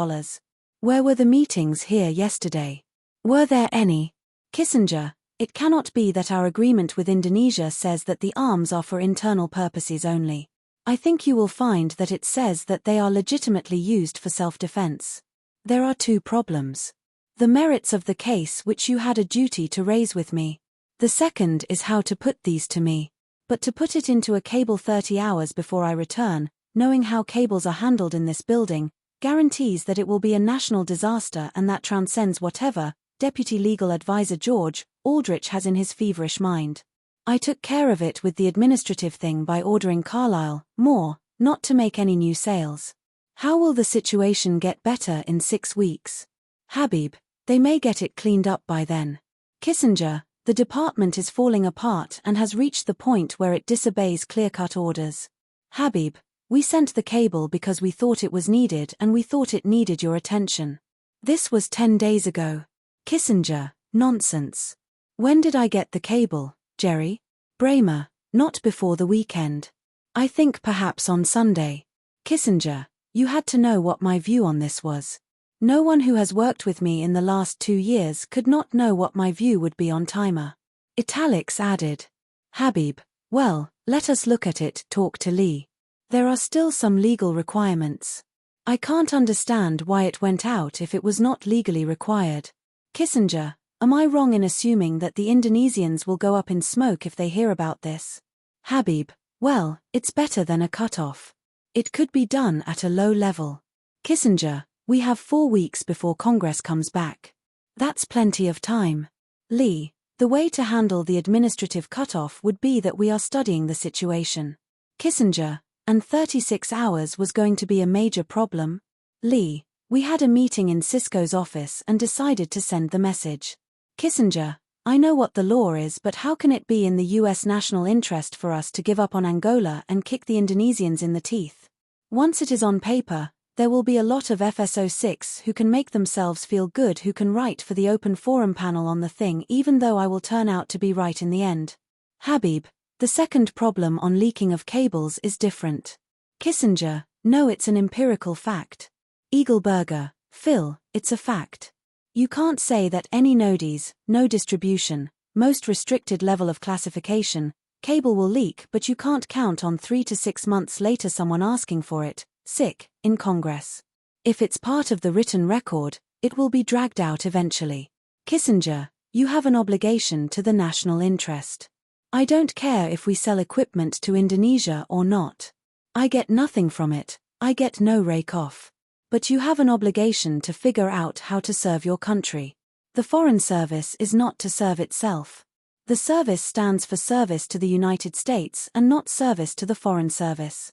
A: Where were the meetings here yesterday? Were there any? Kissinger, it cannot be that our agreement with Indonesia says that the arms are for internal purposes only. I think you will find that it says that they are legitimately used for self-defense. There are 2 problems. The merits of the case which you had a duty to raise with me. The second is how to put these to me. But to put it into a cable 30 hours before I return, knowing how cables are handled in this building, guarantees that it will be a national disaster and that transcends whatever Deputy Legal Advisor George Aldrich has in his feverish mind. I took care of it with the administrative thing by ordering Carlyle more, not to make any new sales. How will the situation get better in 6 weeks? Habib, they may get it cleaned up by then. Kissinger, the department is falling apart and has reached the point where it disobeys clear-cut orders. Habib, we sent the cable because we thought it was needed and we thought it needed your attention. This was 10 days ago. Kissinger, nonsense. When did I get the cable, Jerry? Bramer, not before the weekend. I think perhaps on Sunday. Kissinger, you had to know what my view on this was. No one who has worked with me in the last 2 years could not know what my view would be on Timor. Italics added. Habib, well, let us look at it, talk to Lee. There are still some legal requirements. I can't understand why it went out if it was not legally required. Kissinger, am I wrong in assuming that the Indonesians will go up in smoke if they hear about this? Habib, well, it's better than a cut-off. It could be done at a low level. Kissinger, we have 4 weeks before Congress comes back. That's plenty of time. Lee, the way to handle the administrative cut-off would be that we are studying the situation. Kissinger, and 36 hours was going to be a major problem? Lee, we had a meeting in Cisco's office and decided to send the message. Kissinger, I know what the law is, but how can it be in the US national interest for us to give up on Angola and kick the Indonesians in the teeth? Once it is on paper, there will be a lot of FSO6 who can make themselves feel good, who can write for the open forum panel on the thing, even though I will turn out to be right in the end. Habib, the second problem on leaking of cables is different. Kissinger, no, it's an empirical fact. Eagleberger, Phil, it's a fact. You can't say that any NODIs, no distribution, most restricted level of classification, cable will leak, but you can't count on 3 to 6 months later someone asking for it, sick, in Congress. If it's part of the written record, it will be dragged out eventually. Kissinger, you have an obligation to the national interest. I don't care if we sell equipment to Indonesia or not. I get nothing from it, I get no rake off. But you have an obligation to figure out how to serve your country. The Foreign Service is not to serve itself. The service stands for service to the United States and not service to the Foreign Service.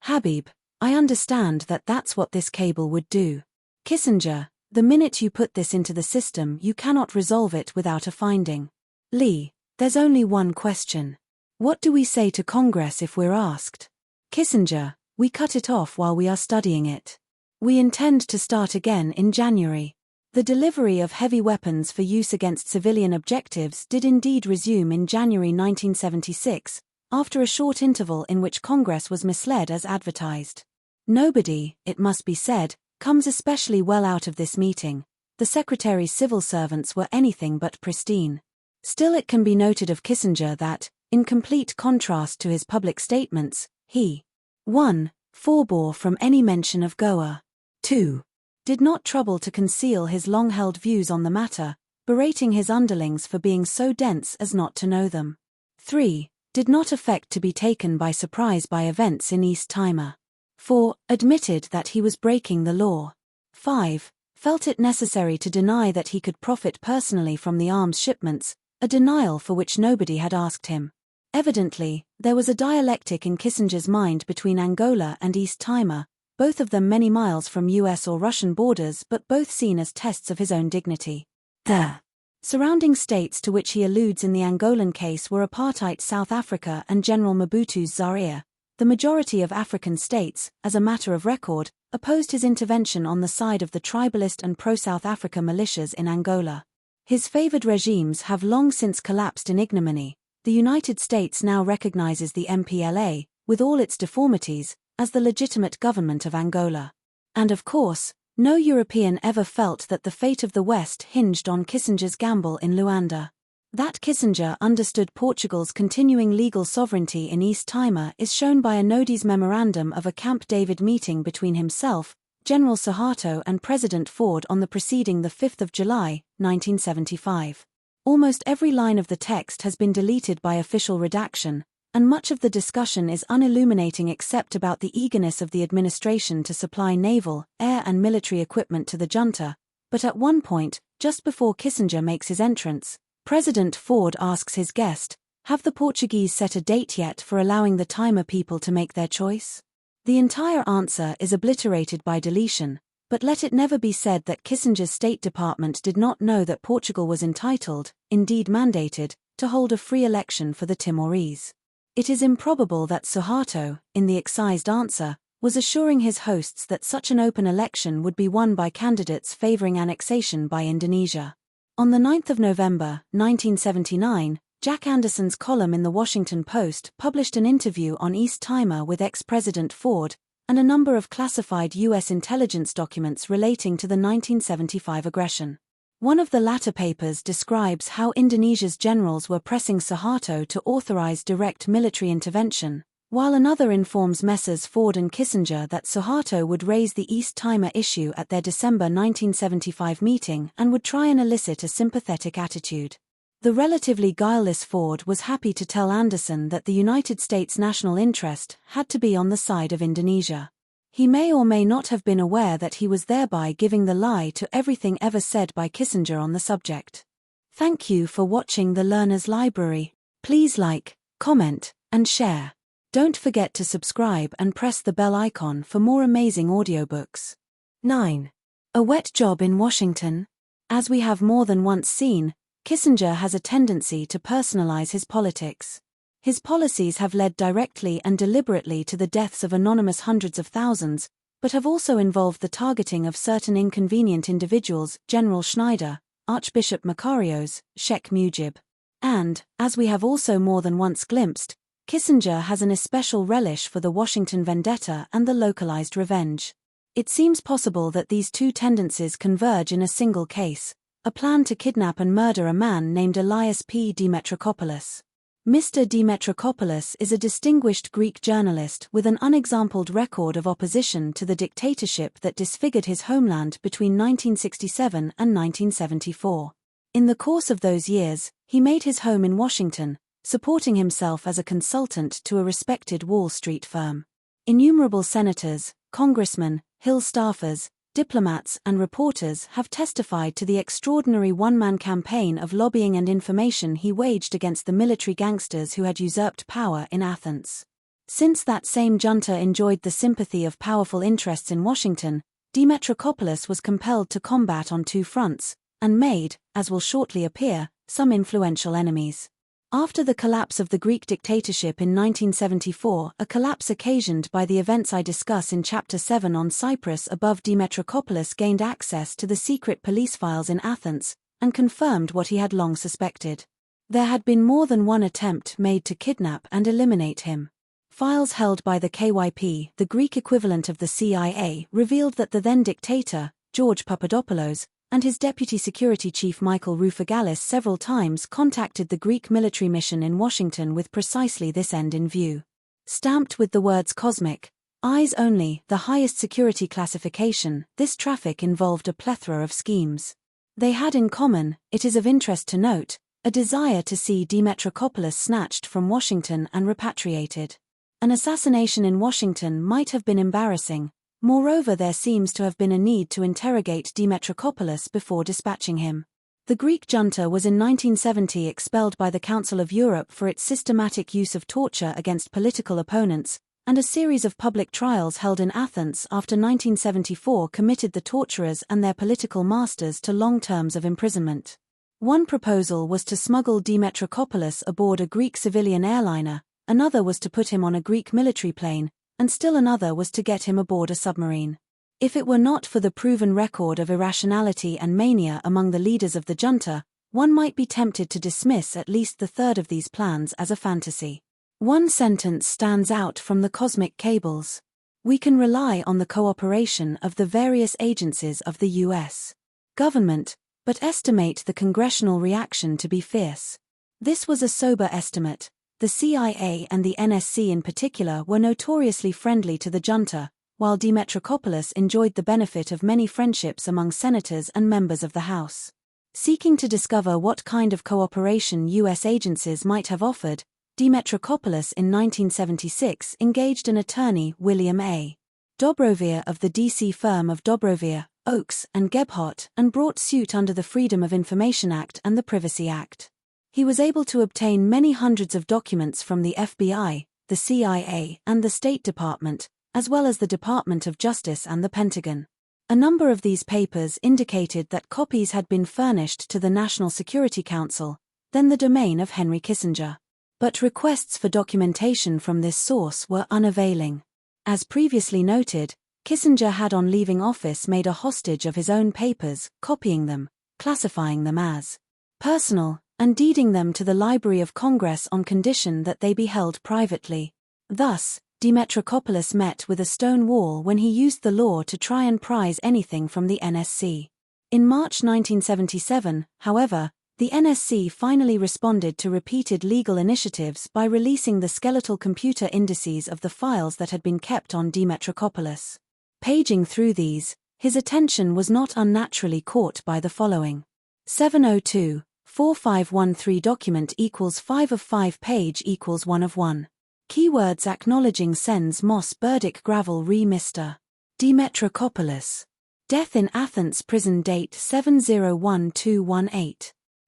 A: Habib, I understand that that's what this cable would do. Kissinger, the minute you put this into the system you cannot resolve it without a finding. Lee, there's only one question. What do we say to Congress if we're asked? Kissinger, we cut it off while we are studying it. We intend to start again in January. The delivery of heavy weapons for use against civilian objectives did indeed resume in January 1976, after a short interval in which Congress was misled as advertised. Nobody, it must be said, comes especially well out of this meeting. The Secretary's civil servants were anything but pristine. Still, it can be noted of Kissinger that, in complete contrast to his public statements, he 1. Forbore from any mention of Goa. 2. Did not trouble to conceal his long-held views on the matter, berating his underlings for being so dense as not to know them. 3. Did not affect to be taken by surprise by events in East Timor. 4. Admitted that he was breaking the law. 5. Felt it necessary to deny that he could profit personally from the arms shipments, a denial for which nobody had asked him. Evidently, there was a dialectic in Kissinger's mind between Angola and East Timor, both of them many miles from US or Russian borders but both seen as tests of his own dignity. The surrounding states to which he alludes in the Angolan case were apartheid South Africa and General Mobutu's Zaire. The majority of African states, as a matter of record, opposed his intervention on the side of the tribalist and pro-South Africa militias in Angola. His favored regimes have long since collapsed in ignominy. The United States now recognizes the MPLA, with all its deformities, as the legitimate government of Angola. And of course, no European ever felt that the fate of the West hinged on Kissinger's gamble in Luanda. That Kissinger understood Portugal's continuing legal sovereignty in East Timor is shown by a Nodi's memorandum of a Camp David meeting between himself, General Suharto and President Ford on the preceding 5 July, 1975. Almost every line of the text has been deleted by official redaction, and much of the discussion is unilluminating except about the eagerness of the administration to supply naval, air and military equipment to the junta. But at one point, just before Kissinger makes his entrance, President Ford asks his guest, Have the Portuguese set a date yet for allowing the Timor people to make their choice? The entire answer is obliterated by deletion, but let it never be said that Kissinger's State Department did not know that Portugal was entitled, indeed mandated, to hold a free election for the Timorese. It is improbable that Suharto, in the excised answer, was assuring his hosts that such an open election would be won by candidates favoring annexation by Indonesia. On 9 November, 1979, Jack Anderson's column in the Washington Post published an interview on East Timor with ex-President Ford, and a number of classified U.S. intelligence documents relating to the 1975 aggression. One of the latter papers describes how Indonesia's generals were pressing Suharto to authorize direct military intervention, while another informs Messrs. Ford and Kissinger that Suharto would raise the East Timor issue at their December 1975 meeting and would try and elicit a sympathetic attitude. The relatively guileless Ford was happy to tell Anderson that the United States' national interest had to be on the side of Indonesia. He may or may not have been aware that he was thereby giving the lie to everything ever said by Kissinger on the subject. Thank you for watching the Learner's Library. Please like, comment, and share. Don't forget to subscribe and press the bell icon for more amazing audiobooks. 9. A wet job in Washington? As we have more than once seen, Kissinger has a tendency to personalize his politics. His policies have led directly and deliberately to the deaths of anonymous hundreds of thousands, but have also involved the targeting of certain inconvenient individuals, General Schneider, Archbishop Makarios, Sheikh Mujib. And, as we have also more than once glimpsed, Kissinger has an especial relish for the Washington vendetta and the localized revenge. It seems possible that these two tendencies converge in a single case, a plan to kidnap and murder a man named Elias P. DEMETRACOPOULOS. Mr. DEMETRACOPOULOS is a distinguished Greek journalist with an unexampled record of opposition to the dictatorship that disfigured his homeland between 1967 and 1974. In the course of those years, he made his home in Washington, supporting himself as a consultant to a respected Wall Street firm. Innumerable senators, congressmen, Hill staffers, diplomats and reporters have testified to the extraordinary one-man campaign of lobbying and information he waged against the military gangsters who had usurped power in Athens. Since that same junta enjoyed the sympathy of powerful interests in Washington, DEMETRACOPOULOS was compelled to combat on two fronts, and made, as will shortly appear, some influential enemies. After the collapse of the Greek dictatorship in 1974, a collapse occasioned by the events I discuss in Chapter 7 on Cyprus above, DEMETRACOPOULOS gained access to the secret police files in Athens, and confirmed what he had long suspected. There had been more than one attempt made to kidnap and eliminate him. Files held by the KYP, the Greek equivalent of the CIA, revealed that the then dictator, George Papadopoulos, and his deputy security chief Michael Roufagallis several times contacted the Greek military mission in Washington with precisely this end in view. Stamped with the words cosmic, eyes only, the highest security classification, this traffic involved a plethora of schemes. They had in common, it is of interest to note, a desire to see DEMETRACOPOULOS snatched from Washington and repatriated. An assassination in Washington might have been embarrassing. Moreover, there seems to have been a need to interrogate DEMETRACOPOULOS before dispatching him. The Greek junta was in 1970 expelled by the Council of Europe for its systematic use of torture against political opponents, and a series of public trials held in Athens after 1974 committed the torturers and their political masters to long terms of imprisonment. One proposal was to smuggle DEMETRACOPOULOS aboard a Greek civilian airliner, another was to put him on a Greek military plane, and still another was to get him aboard a submarine. If it were not for the proven record of irrationality and mania among the leaders of the junta, one might be tempted to dismiss at least the third of these plans as a fantasy. One sentence stands out from the cosmic cables. We can rely on the cooperation of the various agencies of the U.S. government, but estimate the congressional reaction to be fierce. This was a sober estimate. The CIA and the NSC in particular were notoriously friendly to the junta, while DEMETRACOPOULOS enjoyed the benefit of many friendships among senators and members of the House. Seeking to discover what kind of cooperation U.S. agencies might have offered, DEMETRACOPOULOS in 1976 engaged an attorney, William A. Dobrovier of the D.C. firm of Dobrovier, Oakes, and Gebhardt, and brought suit under the Freedom of Information Act and the Privacy Act. He was able to obtain many hundreds of documents from the FBI, the CIA, and the State Department, as well as the Department of Justice and the Pentagon. A number of these papers indicated that copies had been furnished to the National Security Council, then the domain of Henry Kissinger. But requests for documentation from this source were unavailing. As previously noted, Kissinger had on leaving office made a hostage of his own papers, copying them, classifying them as personal, and deeding them to the Library of Congress on condition that they be held privately. Thus, DEMETRACOPOULOS met with a stone wall when he used the law to try and prize anything from the NSC. In March 1977, however, the NSC finally responded to repeated legal initiatives by releasing the skeletal computer indices of the files that had been kept on DEMETRACOPOULOS. Paging through these, his attention was not unnaturally caught by the following. 702.4513 document equals 5 of 5 page equals 1 of 1. Keywords acknowledging Sens Mos Burdick Gravel re Mr. DEMETRACOPOULOS. Death in Athens prison date 701218.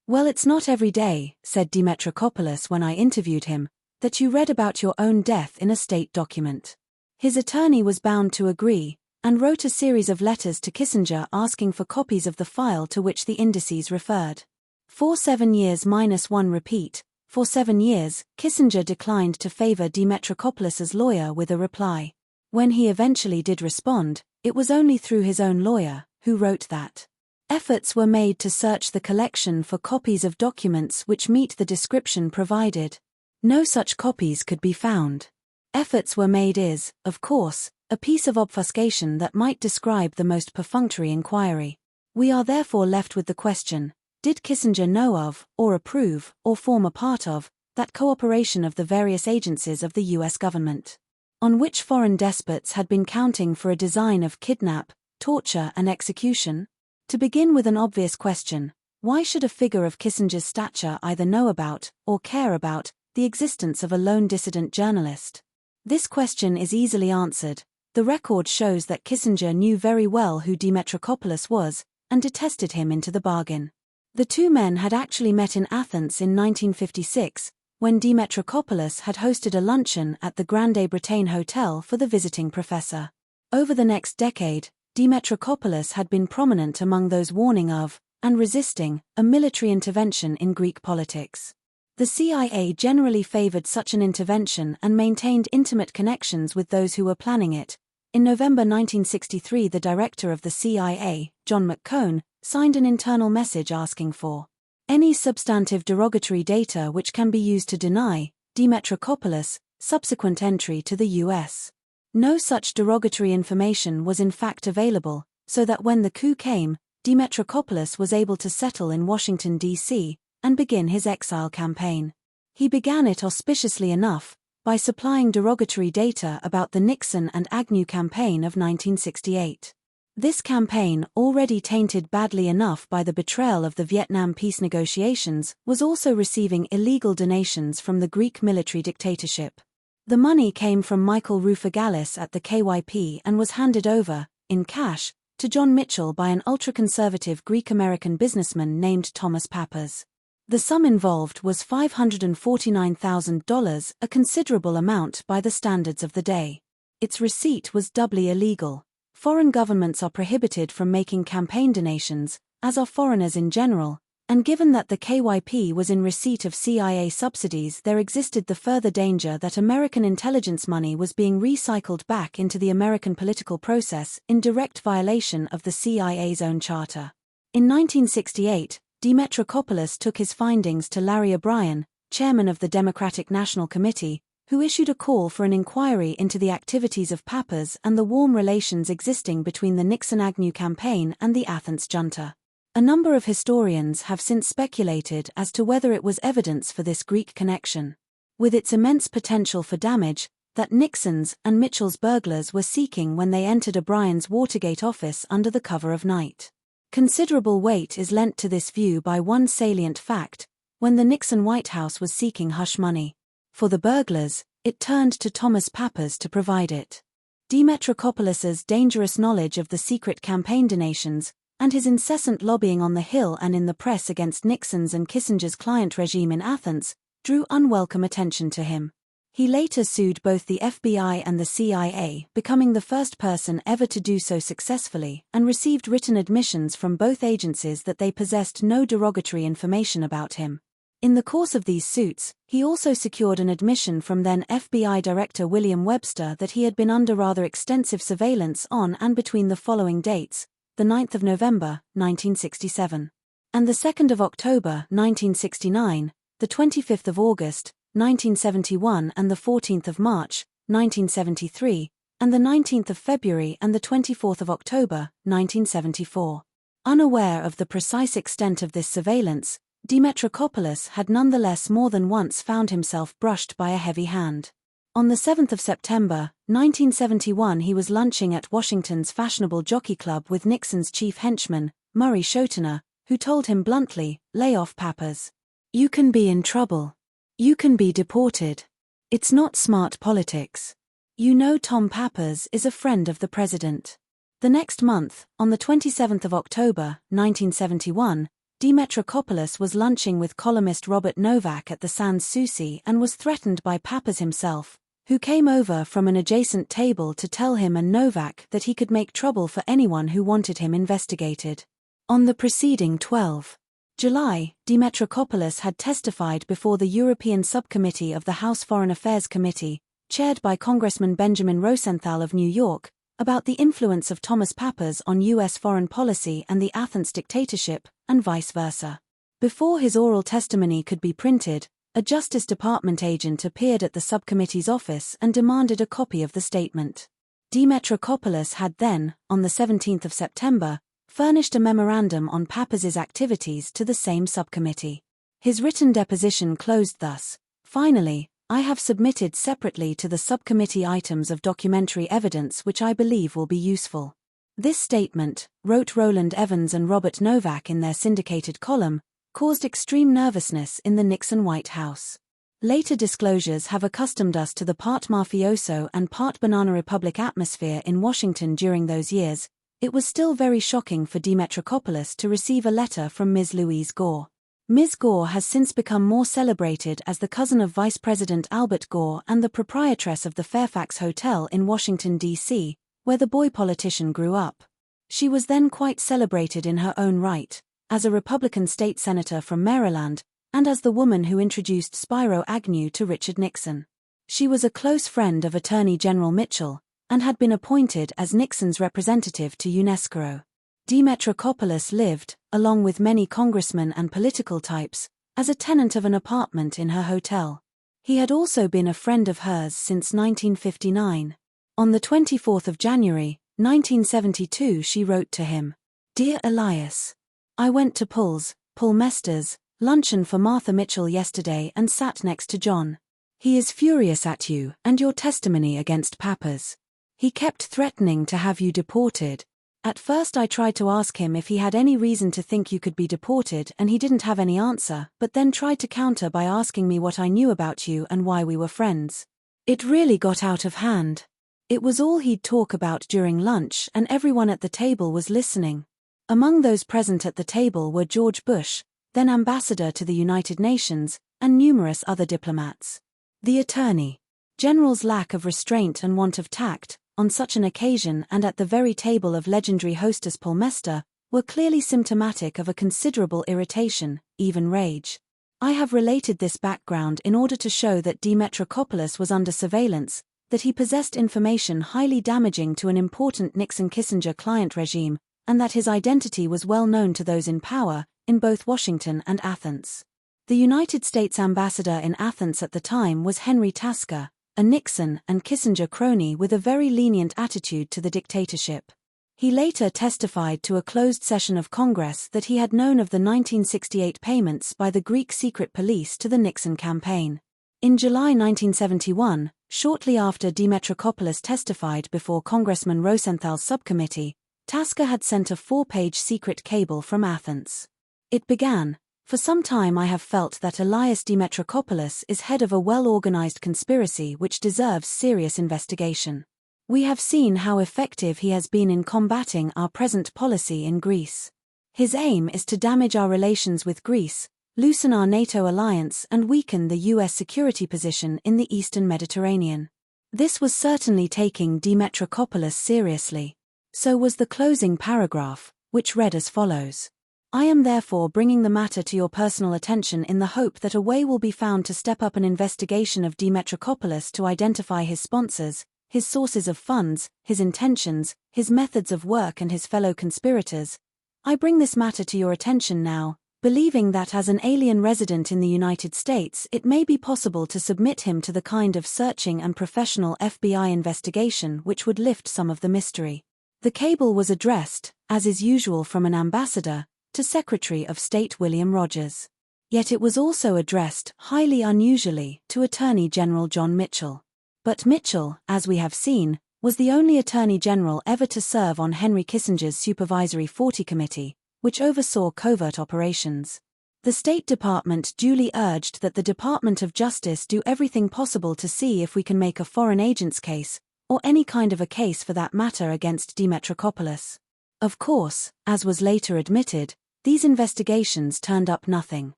A: Well, it's not every day, said DEMETRACOPOULOS when I interviewed him, that you read about your own death in a state document. His attorney was bound to agree, and wrote a series of letters to Kissinger asking for copies of the file to which the indices referred. For 7 years -1 repeat, for 7 years, Kissinger declined to favor DEMETRACOPOULOS's lawyer with a reply. When he eventually did respond, it was only through his own lawyer, who wrote that efforts were made to search the collection for copies of documents which meet the description provided. No such copies could be found. Efforts were made is, of course, a piece of obfuscation that might describe the most perfunctory inquiry. We are therefore left with the question, did Kissinger know of, or approve, or form a part of, that cooperation of the various agencies of the U.S. government? On which foreign despots had been counting for a design of kidnap, torture and execution? To begin with an obvious question, why should a figure of Kissinger's stature either know about, or care about, the existence of a lone dissident journalist? This question is easily answered. The record shows that Kissinger knew very well who DEMETRACOPOULOS was, and detested him into the bargain. The two men had actually met in Athens in 1956, when DEMETRACOPOULOS had hosted a luncheon at the Grande Bretagne Hotel for the visiting professor. Over the next decade, DEMETRACOPOULOS had been prominent among those warning of, and resisting, a military intervention in Greek politics. The CIA generally favored such an intervention and maintained intimate connections with those who were planning it. In November 1963, the director of the CIA, John McCone, signed an internal message asking for any substantive derogatory data which can be used to deny DEMETRACOPOULOS subsequent entry to the U.S. No such derogatory information was in fact available, so that when the coup came, DEMETRACOPOULOS was able to settle in Washington, D.C., and begin his exile campaign. He began it auspiciously enough, by supplying derogatory data about the Nixon and Agnew campaign of 1968. This campaign, already tainted badly enough by the betrayal of the Vietnam peace negotiations, was also receiving illegal donations from the Greek military dictatorship. The money came from Michael Roufagallis at the KYP and was handed over, in cash, to John Mitchell by an ultra-conservative Greek-American businessman named Thomas Pappas. The sum involved was $549,000, a considerable amount by the standards of the day. Its receipt was doubly illegal. Foreign governments are prohibited from making campaign donations, as are foreigners in general, and given that the KYP was in receipt of CIA subsidies, there existed the further danger that American intelligence money was being recycled back into the American political process in direct violation of the CIA's own charter. In 1968, DEMETRACOPOULOS took his findings to Larry O'Brien, chairman of the Democratic National Committee, who issued a call for an inquiry into the activities of Pappas and the warm relations existing between the Nixon-Agnew campaign and the Athens junta. A number of historians have since speculated as to whether it was evidence for this Greek connection, with its immense potential for damage, that Nixon's and Mitchell's burglars were seeking when they entered O'Brien's Watergate office under the cover of night. Considerable weight is lent to this view by one salient fact: when the Nixon White House was seeking hush money for the burglars, it turned to Thomas Pappas to provide it. DEMETRACOPOULOS's dangerous knowledge of the secret campaign donations and his incessant lobbying on the Hill and in the press against Nixon's and Kissinger's client regime in Athens drew unwelcome attention to him. He later sued both the FBI and the CIA, becoming the first person ever to do so successfully, and received written admissions from both agencies that they possessed no derogatory information about him. In the course of these suits, he also secured an admission from then FBI Director William Webster that he had been under rather extensive surveillance on and between the following dates, the 9th of November, 1967, and the 2nd of October, 1969, the 25th of August, 1971 and the 14th of March, 1973, and the 19th of February and the 24th of October, 1974. Unaware of the precise extent of this surveillance, DEMETRACOPOULOS had nonetheless more than once found himself brushed by a heavy hand. On the 7th of September, 1971 he was lunching at Washington's fashionable jockey club with Nixon's chief henchman, Murray Schoetener, who told him bluntly, "Lay off Pappas. You can be in trouble. You can be deported. It's not smart politics. You know Tom Pappas is a friend of the president." The next month, on the 27th of October, 1971, DEMETRACOPOULOS was lunching with columnist Robert Novak at the Sans Souci and was threatened by Pappas himself, who came over from an adjacent table to tell him and Novak that he could make trouble for anyone who wanted him investigated. On the preceding 12th July, DEMETRACOPOULOS had testified before the European Subcommittee of the House Foreign Affairs Committee, chaired by Congressman Benjamin Rosenthal of New York, about the influence of Thomas Pappas on U.S. foreign policy and the Athens dictatorship, and vice versa. Before his oral testimony could be printed, a Justice Department agent appeared at the subcommittee's office and demanded a copy of the statement. DEMETRACOPOULOS had then, on the 17th of September, furnished a memorandum on Pappas's activities to the same subcommittee. His written deposition closed thus: "Finally, I have submitted separately to the subcommittee items of documentary evidence which I believe will be useful." This statement, wrote Roland Evans and Robert Novak in their syndicated column, caused extreme nervousness in the Nixon White House. Later disclosures have accustomed us to the part mafioso and part banana republic atmosphere in Washington during those years. It was still very shocking for DEMETRACOPOULOS to receive a letter from Ms. Louise Gore. Ms. Gore has since become more celebrated as the cousin of Vice President Albert Gore and the proprietress of the Fairfax Hotel in Washington, D.C., where the boy politician grew up. She was then quite celebrated in her own right, as a Republican state senator from Maryland, and as the woman who introduced Spiro Agnew to Richard Nixon. She was a close friend of Attorney General Mitchell, and had been appointed as Nixon's representative to UNESCO. DEMETRACOPOULOS lived, along with many congressmen and political types, as a tenant of an apartment in her hotel. He had also been a friend of hers since 1959. On the 24th of January, 1972 she wrote to him, "Dear Elias, I went to Paul Mester's, luncheon for Martha Mitchell yesterday and sat next to John. He is furious at you and your testimony against Pappas. He kept threatening to have you deported. At first I tried to ask him if he had any reason to think you could be deported and he didn't have any answer, but then tried to counter by asking me what I knew about you and why we were friends. It really got out of hand. It was all he'd talk about during lunch and everyone at the table was listening. Among those present at the table were George Bush, then ambassador to the United Nations, and numerous other diplomats. The Attorney General's lack of restraint and want of tact, on such an occasion and at the very table of legendary hostess Paul Mester, were clearly symptomatic of a considerable irritation, even rage. I have related this background in order to show that DEMETRACOPOULOS was under surveillance, that he possessed information highly damaging to an important Nixon-Kissinger client regime, and that his identity was well known to those in power, in both Washington and Athens. The United States ambassador in Athens at the time was Henry Tasker, a Nixon and Kissinger crony with a very lenient attitude to the dictatorship. He later testified to a closed session of Congress that he had known of the 1968 payments by the Greek secret police to the Nixon campaign. In July 1971, shortly after DEMETRACOPOULOS testified before Congressman Rosenthal's subcommittee, Tasker had sent a 4-page secret cable from Athens. It began, "For some time I have felt that Elias DEMETRACOPOULOS is head of a well-organized conspiracy which deserves serious investigation. We have seen how effective he has been in combating our present policy in Greece. His aim is to damage our relations with Greece, loosen our NATO alliance and weaken the US security position in the Eastern Mediterranean. This was certainly taking DEMETRACOPOULOS seriously. So was the closing paragraph, which read as follows. I am therefore bringing the matter to your personal attention in the hope that a way will be found to step up an investigation of DEMETRACOPOULOS to identify his sponsors, his sources of funds, his intentions, his methods of work and his fellow conspirators. I bring this matter to your attention now, believing that as an alien resident in the United States it may be possible to submit him to the kind of searching and professional FBI investigation which would lift some of the mystery. The cable was addressed, as is usual from an ambassador, to Secretary of State William Rogers. Yet it was also addressed, highly unusually, to Attorney General John Mitchell. But Mitchell, as we have seen, was the only Attorney General ever to serve on Henry Kissinger's Supervisory 40 Committee, which oversaw covert operations. The State Department duly urged that the Department of Justice do everything possible to see if we can make a foreign agent's case, or any kind of a case for that matter against DEMETRACOPOULOS. Of course, as was later admitted, these investigations turned up nothing.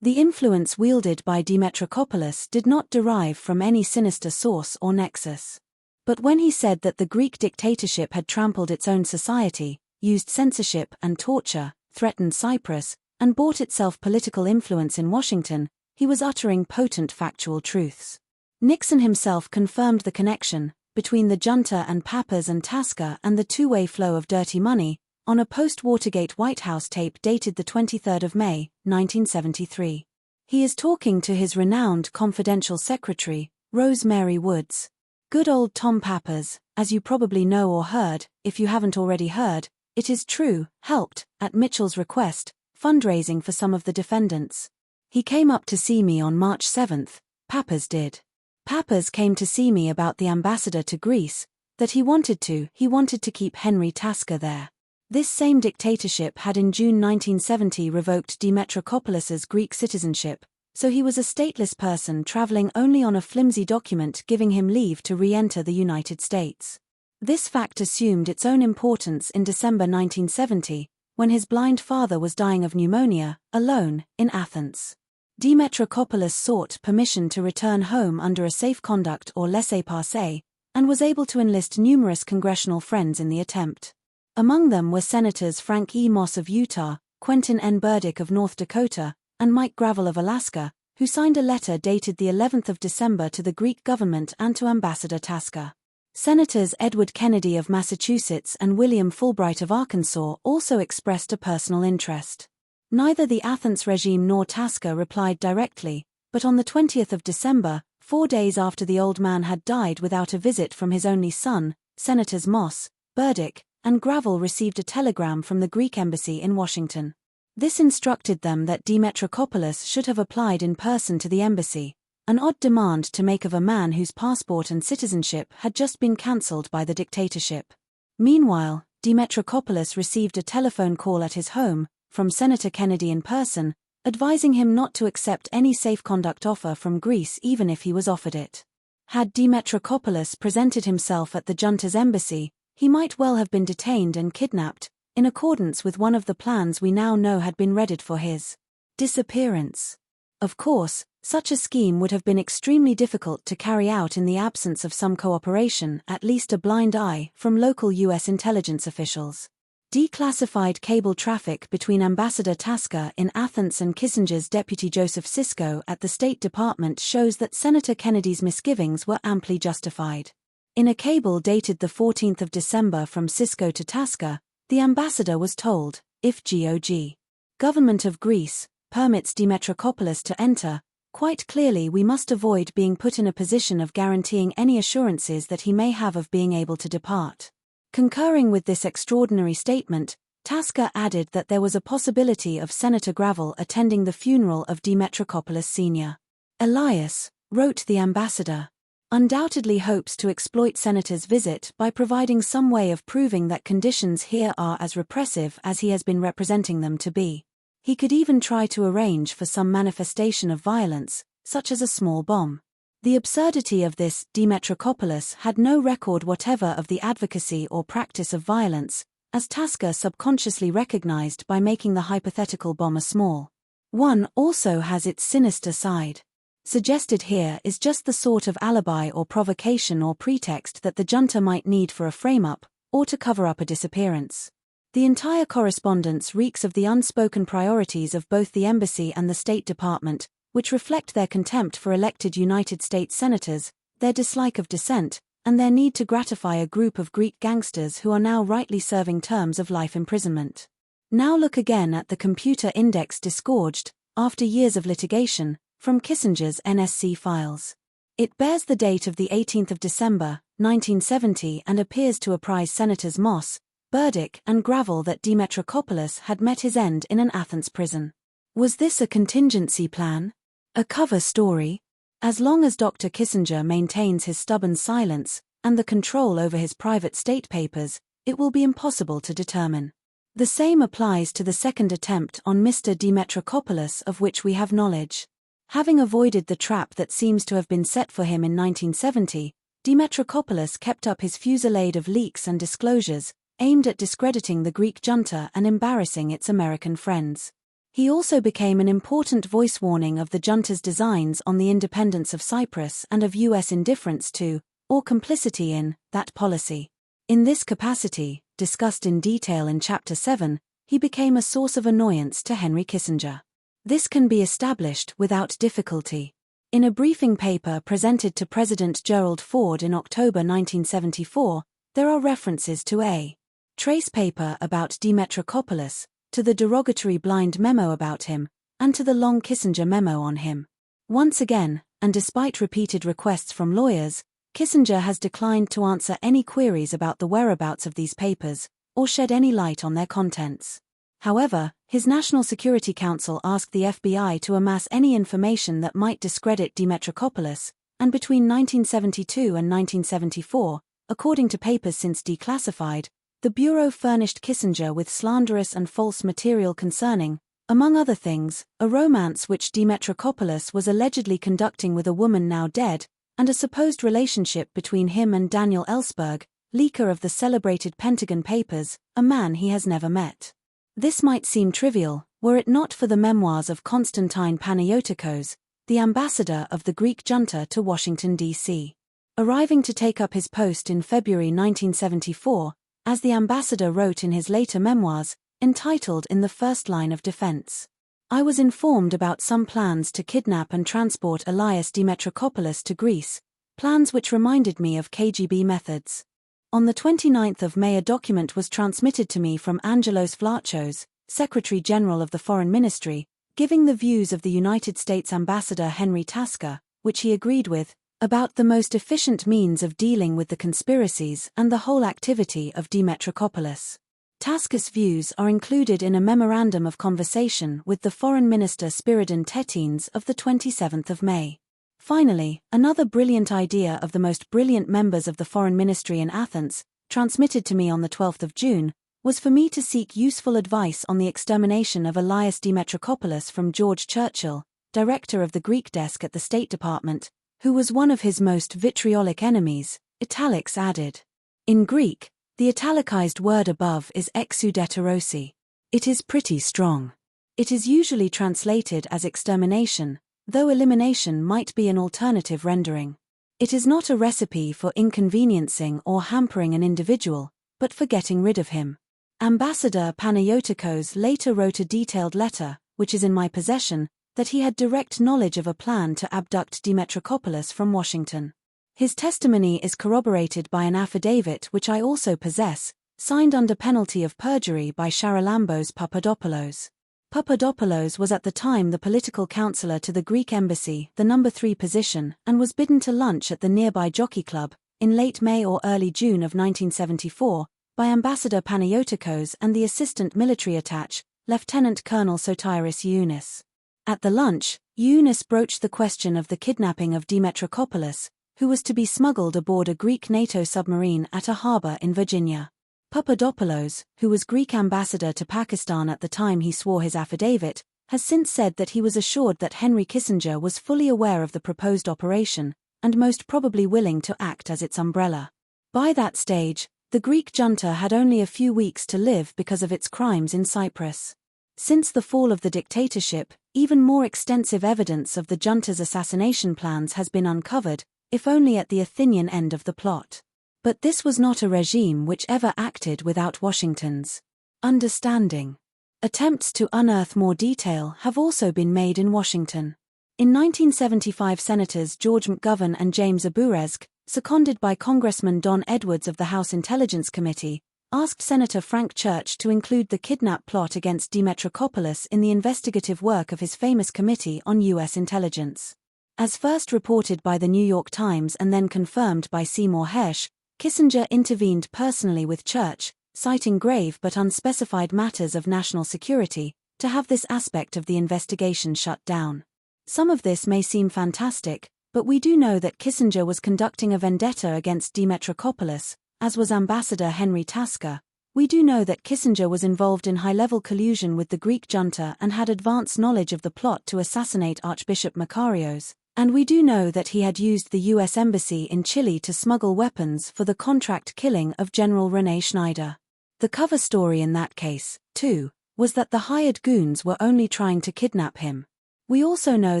A: The influence wielded by DEMETRACOPOULOS did not derive from any sinister source or nexus. But when he said that the Greek dictatorship had trampled its own society, used censorship and torture, threatened Cyprus, and bought itself political influence in Washington, he was uttering potent factual truths. Nixon himself confirmed the connection between the junta and Pappas and Tasker and the two-way flow of dirty money, on a post-Watergate White House tape dated the 23rd of May, 1973. He is talking to his renowned confidential secretary, Rose Mary Woods. Good old Tom Pappas, as you probably know or heard, if you haven't already heard, it is true, helped, at Mitchell's request, fundraising for some of the defendants. He came up to see me on March 7th, Pappas did. Pappas came to see me about the ambassador to Greece, that he wanted to keep Henry Tasker there. This same dictatorship had in June 1970 revoked DEMETRACOPOULOS's Greek citizenship, so he was a stateless person traveling only on a flimsy document giving him leave to re-enter the United States. This fact assumed its own importance in December 1970, when his blind father was dying of pneumonia, alone, in Athens. DEMETRACOPOULOS sought permission to return home under a safe conduct or laissez-passer, and was able to enlist numerous congressional friends in the attempt. Among them were Senators Frank E. Moss of Utah, Quentin N. Burdick of North Dakota, and Mike Gravel of Alaska, who signed a letter dated the 11th of December to the Greek government and to Ambassador Tasker. Senators Edward Kennedy of Massachusetts and William Fulbright of Arkansas also expressed a personal interest. Neither the Athens regime nor Tasker replied directly, but on the 20th of December, 4 days after the old man had died without a visit from his only son, Senators Moss, Burdick, and Gravel received a telegram from the Greek embassy in Washington. This instructed them that DEMETRACOPOULOS should have applied in person to the embassy, an odd demand to make of a man whose passport and citizenship had just been cancelled by the dictatorship. Meanwhile, DEMETRACOPOULOS received a telephone call at his home, from Senator Kennedy in person, advising him not to accept any safe conduct offer from Greece even if he was offered it. Had DEMETRACOPOULOS presented himself at the junta's embassy, he might well have been detained and kidnapped, in accordance with one of the plans we now know had been readied for his disappearance. Of course, such a scheme would have been extremely difficult to carry out in the absence of some cooperation, at least a blind eye, from local U.S. intelligence officials. Declassified cable traffic between Ambassador Tasker in Athens and Kissinger's deputy Joseph Sisko at the State Department shows that Senator Kennedy's misgivings were amply justified. In a cable dated the 14th of December from Sisko to Tasker, the ambassador was told, if GOG. Government of Greece permits DEMETRACOPOULOS to enter, quite clearly we must avoid being put in a position of guaranteeing any assurances that he may have of being able to depart. Concurring with this extraordinary statement, Tasker added that there was a possibility of Senator Gravel attending the funeral of DEMETRACOPOULOS Sr. Elias, wrote the ambassador, undoubtedly hopes to exploit Senator's visit by providing some way of proving that conditions here are as repressive as he has been representing them to be. He could even try to arrange for some manifestation of violence, such as a small bomb. The absurdity of this DEMETRACOPOULOS had no record whatever of the advocacy or practice of violence, as Tasker subconsciously recognized by making the hypothetical bomb a small one also has its sinister side. Suggested here is just the sort of alibi or provocation or pretext that the junta might need for a frame-up, or to cover up a disappearance. The entire correspondence reeks of the unspoken priorities of both the embassy and the State Department, which reflect their contempt for elected United States senators, their dislike of dissent, and their need to gratify a group of Greek gangsters who are now rightly serving terms of life imprisonment. Now look again at the computer index disgorged, after years of litigation, from Kissinger's NSC files. It bears the date of the 18th of December, 1970 and appears to apprise Senators Moss, Burdick and Gravel that DEMETRACOPOULOS had met his end in an Athens prison. Was this a contingency plan? A cover story? As long as Dr. Kissinger maintains his stubborn silence, and the control over his private state papers, it will be impossible to determine. The same applies to the second attempt on Mr. DEMETRACOPOULOS of which we have knowledge. Having avoided the trap that seems to have been set for him in 1970, DEMETRACOPOULOS kept up his fusillade of leaks and disclosures, aimed at discrediting the Greek junta and embarrassing its American friends. He also became an important voice warning of the junta's designs on the independence of Cyprus and of U.S. indifference to, or complicity in, that policy. In this capacity, discussed in detail in Chapter 7, he became a source of annoyance to Henry Kissinger. This can be established without difficulty. In a briefing paper presented to President Gerald Ford in October 1974, there are references to a trace paper about DEMETRACOPOULOS, to the derogatory blind memo about him, and to the long Kissinger memo on him. Once again, and despite repeated requests from lawyers, Kissinger has declined to answer any queries about the whereabouts of these papers, or shed any light on their contents. However, his National Security Council asked the FBI to amass any information that might discredit DEMETRACOPOULOS, and between 1972 and 1974, according to papers since declassified, the Bureau furnished Kissinger with slanderous and false material concerning, among other things, a romance which DEMETRACOPOULOS was allegedly conducting with a woman now dead, and a supposed relationship between him and Daniel Ellsberg, leaker of the celebrated Pentagon Papers, a man he has never met. This might seem trivial, were it not for the memoirs of Constantine Panayiotikos, the ambassador of the Greek junta to Washington, D.C. Arriving to take up his post in February 1974, as the ambassador wrote in his later memoirs, entitled In the First Line of Defense, I was informed about some plans to kidnap and transport Elias DEMETRACOPOULOS to Greece, plans which reminded me of KGB methods. On the 29th of May a document was transmitted to me from Angelos Vlachos, Secretary General of the Foreign Ministry, giving the views of the United States Ambassador Henry Tasker, which he agreed with, about the most efficient means of dealing with the conspiracies and the whole activity of DEMETRACOPOULOS. Tasker's views are included in a memorandum of conversation with the Foreign Minister Spiridon Tetines of the 27th of May. Finally, another brilliant idea of the most brilliant members of the Foreign Ministry in Athens, transmitted to me on the 12th of June, was for me to seek useful advice on the extermination of Elias DEMETRACOPOULOS from George Churchill, director of the Greek desk at the State Department, who was one of his most vitriolic enemies, italics added. In Greek, the italicized word above is exudeterosi. It is pretty strong. It is usually translated as extermination, though elimination might be an alternative rendering. It is not a recipe for inconveniencing or hampering an individual, but for getting rid of him. Ambassador Panayiotikos later wrote a detailed letter, which is in my possession, that he had direct knowledge of a plan to abduct DEMETRACOPOULOS from Washington. His testimony is corroborated by an affidavit which I also possess, signed under penalty of perjury by Charalambos Papadopoulos. Papadopoulos was at the time the political counselor to the Greek embassy, the number 3 position, and was bidden to lunch at the nearby Jockey Club, in late May or early June of 1974, by Ambassador Panayiotikos and the assistant military attaché, Lieutenant Colonel Sotiris Younis. At the lunch, Younis broached the question of the kidnapping of DEMETRACOPOULOS, who was to be smuggled aboard a Greek NATO submarine at a harbor in Virginia. Papadopoulos, who was Greek ambassador to Pakistan at the time he swore his affidavit, has since said that he was assured that Henry Kissinger was fully aware of the proposed operation, and most probably willing to act as its umbrella. By that stage, the Greek junta had only a few weeks to live because of its crimes in Cyprus. Since the fall of the dictatorship, even more extensive evidence of the junta's assassination plans has been uncovered, if only at the Athenian end of the plot. But this was not a regime which ever acted without Washington's understanding. Attempts to unearth more detail have also been made in Washington. In 1975, Senators George McGovern and James Aburezk, seconded by Congressman Don Edwards of the House Intelligence Committee, asked Senator Frank Church to include the kidnap plot against DEMETRACOPOULOS in the investigative work of his famous Committee on U.S. Intelligence. As first reported by the New York Times and then confirmed by Seymour Hersh, Kissinger intervened personally with Church, citing grave but unspecified matters of national security, to have this aspect of the investigation shut down. Some of this may seem fantastic, but we do know that Kissinger was conducting a vendetta against DEMETRACOPOULOS, as was Ambassador Henry Tasker. We do know that Kissinger was involved in high-level collusion with the Greek junta and had advanced knowledge of the plot to assassinate Archbishop Makarios, and we do know that he had used the U.S. Embassy in Chile to smuggle weapons for the contract killing of General René Schneider. The cover story in that case, too, was that the hired goons were only trying to kidnap him. We also know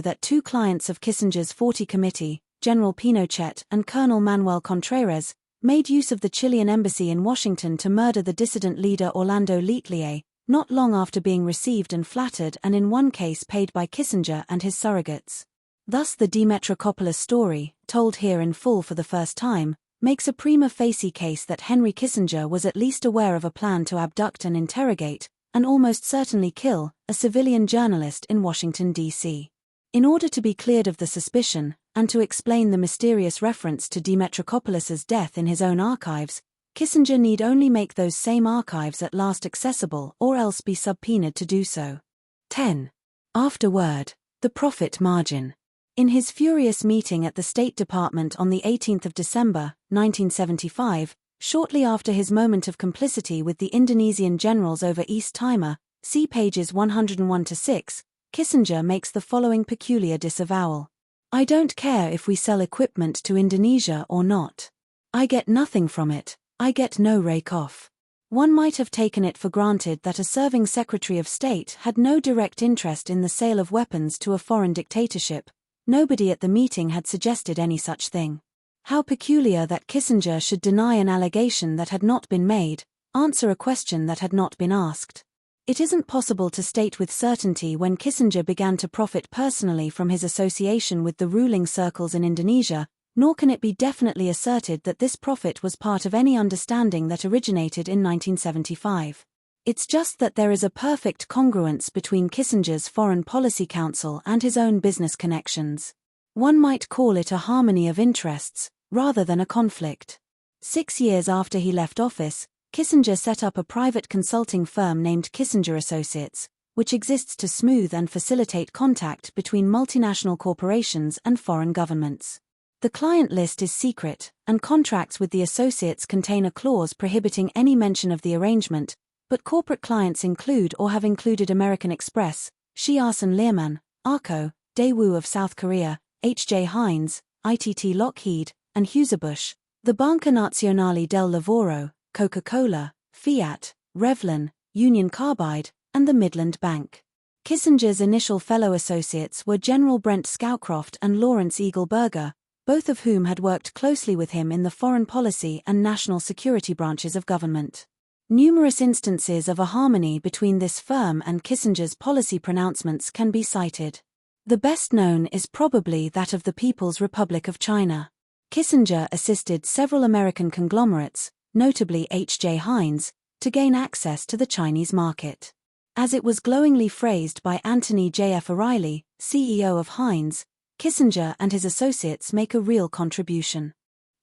A: that two clients of Kissinger's 40 Committee, General Pinochet and Colonel Manuel Contreras, made use of the Chilean embassy in Washington to murder the dissident leader Orlando Letelier, not long after being received and flattered, and in one case paid by Kissinger and his surrogates. Thus the DEMETRACOPOULOS story, told here in full for the first time, makes a prima facie case that Henry Kissinger was at least aware of a plan to abduct and interrogate, and almost certainly kill, a civilian journalist in Washington, D.C. In order to be cleared of the suspicion, and to explain the mysterious reference to DEMETRACOPOULOS's death in his own archives, Kissinger need only make those same archives at last accessible or else be subpoenaed to do so. 10. Afterword, the profit margin. In his furious meeting at the State Department on the 18th of December, 1975, shortly after his moment of complicity with the Indonesian generals over East Timor, see pages 101-6, Kissinger makes the following peculiar disavowal. "I don't care if we sell equipment to Indonesia or not. I get nothing from it, I get no rake off." One might have taken it for granted that a serving Secretary of State had no direct interest in the sale of weapons to a foreign dictatorship. Nobody at the meeting had suggested any such thing. How peculiar that Kissinger should deny an allegation that had not been made, answer a question that had not been asked. It isn't possible to state with certainty when Kissinger began to profit personally from his association with the ruling circles in Indonesia, nor can it be definitely asserted that this profit was part of any understanding that originated in 1975. It's just that there is a perfect congruence between Kissinger's Foreign Policy Council and his own business connections. One might call it a harmony of interests, rather than a conflict. 6 years after he left office, Kissinger set up a private consulting firm named Kissinger Associates, which exists to smooth and facilitate contact between multinational corporations and foreign governments. The client list is secret, and contracts with the associates contain a clause prohibiting any mention of the arrangement, but corporate clients include or have included American Express, Shiasen Learman, Arco, Daewoo of South Korea, H.J. Heinz, ITT Lockheed, and Husebusch, the Banca Nazionale del Lavoro, Coca-Cola, Fiat, Revlon, Union Carbide, and the Midland Bank. Kissinger's initial fellow associates were General Brent Scowcroft and Lawrence Eagleburger, both of whom had worked closely with him in the foreign policy and national security branches of government. Numerous instances of a harmony between this firm and Kissinger's policy pronouncements can be cited. The best known is probably that of the People's Republic of China. Kissinger assisted several American conglomerates, notably H.J. Heinz, to gain access to the Chinese market. As it was glowingly phrased by Anthony J.F. O'Reilly, CEO of Heinz, Kissinger and his associates make a real contribution.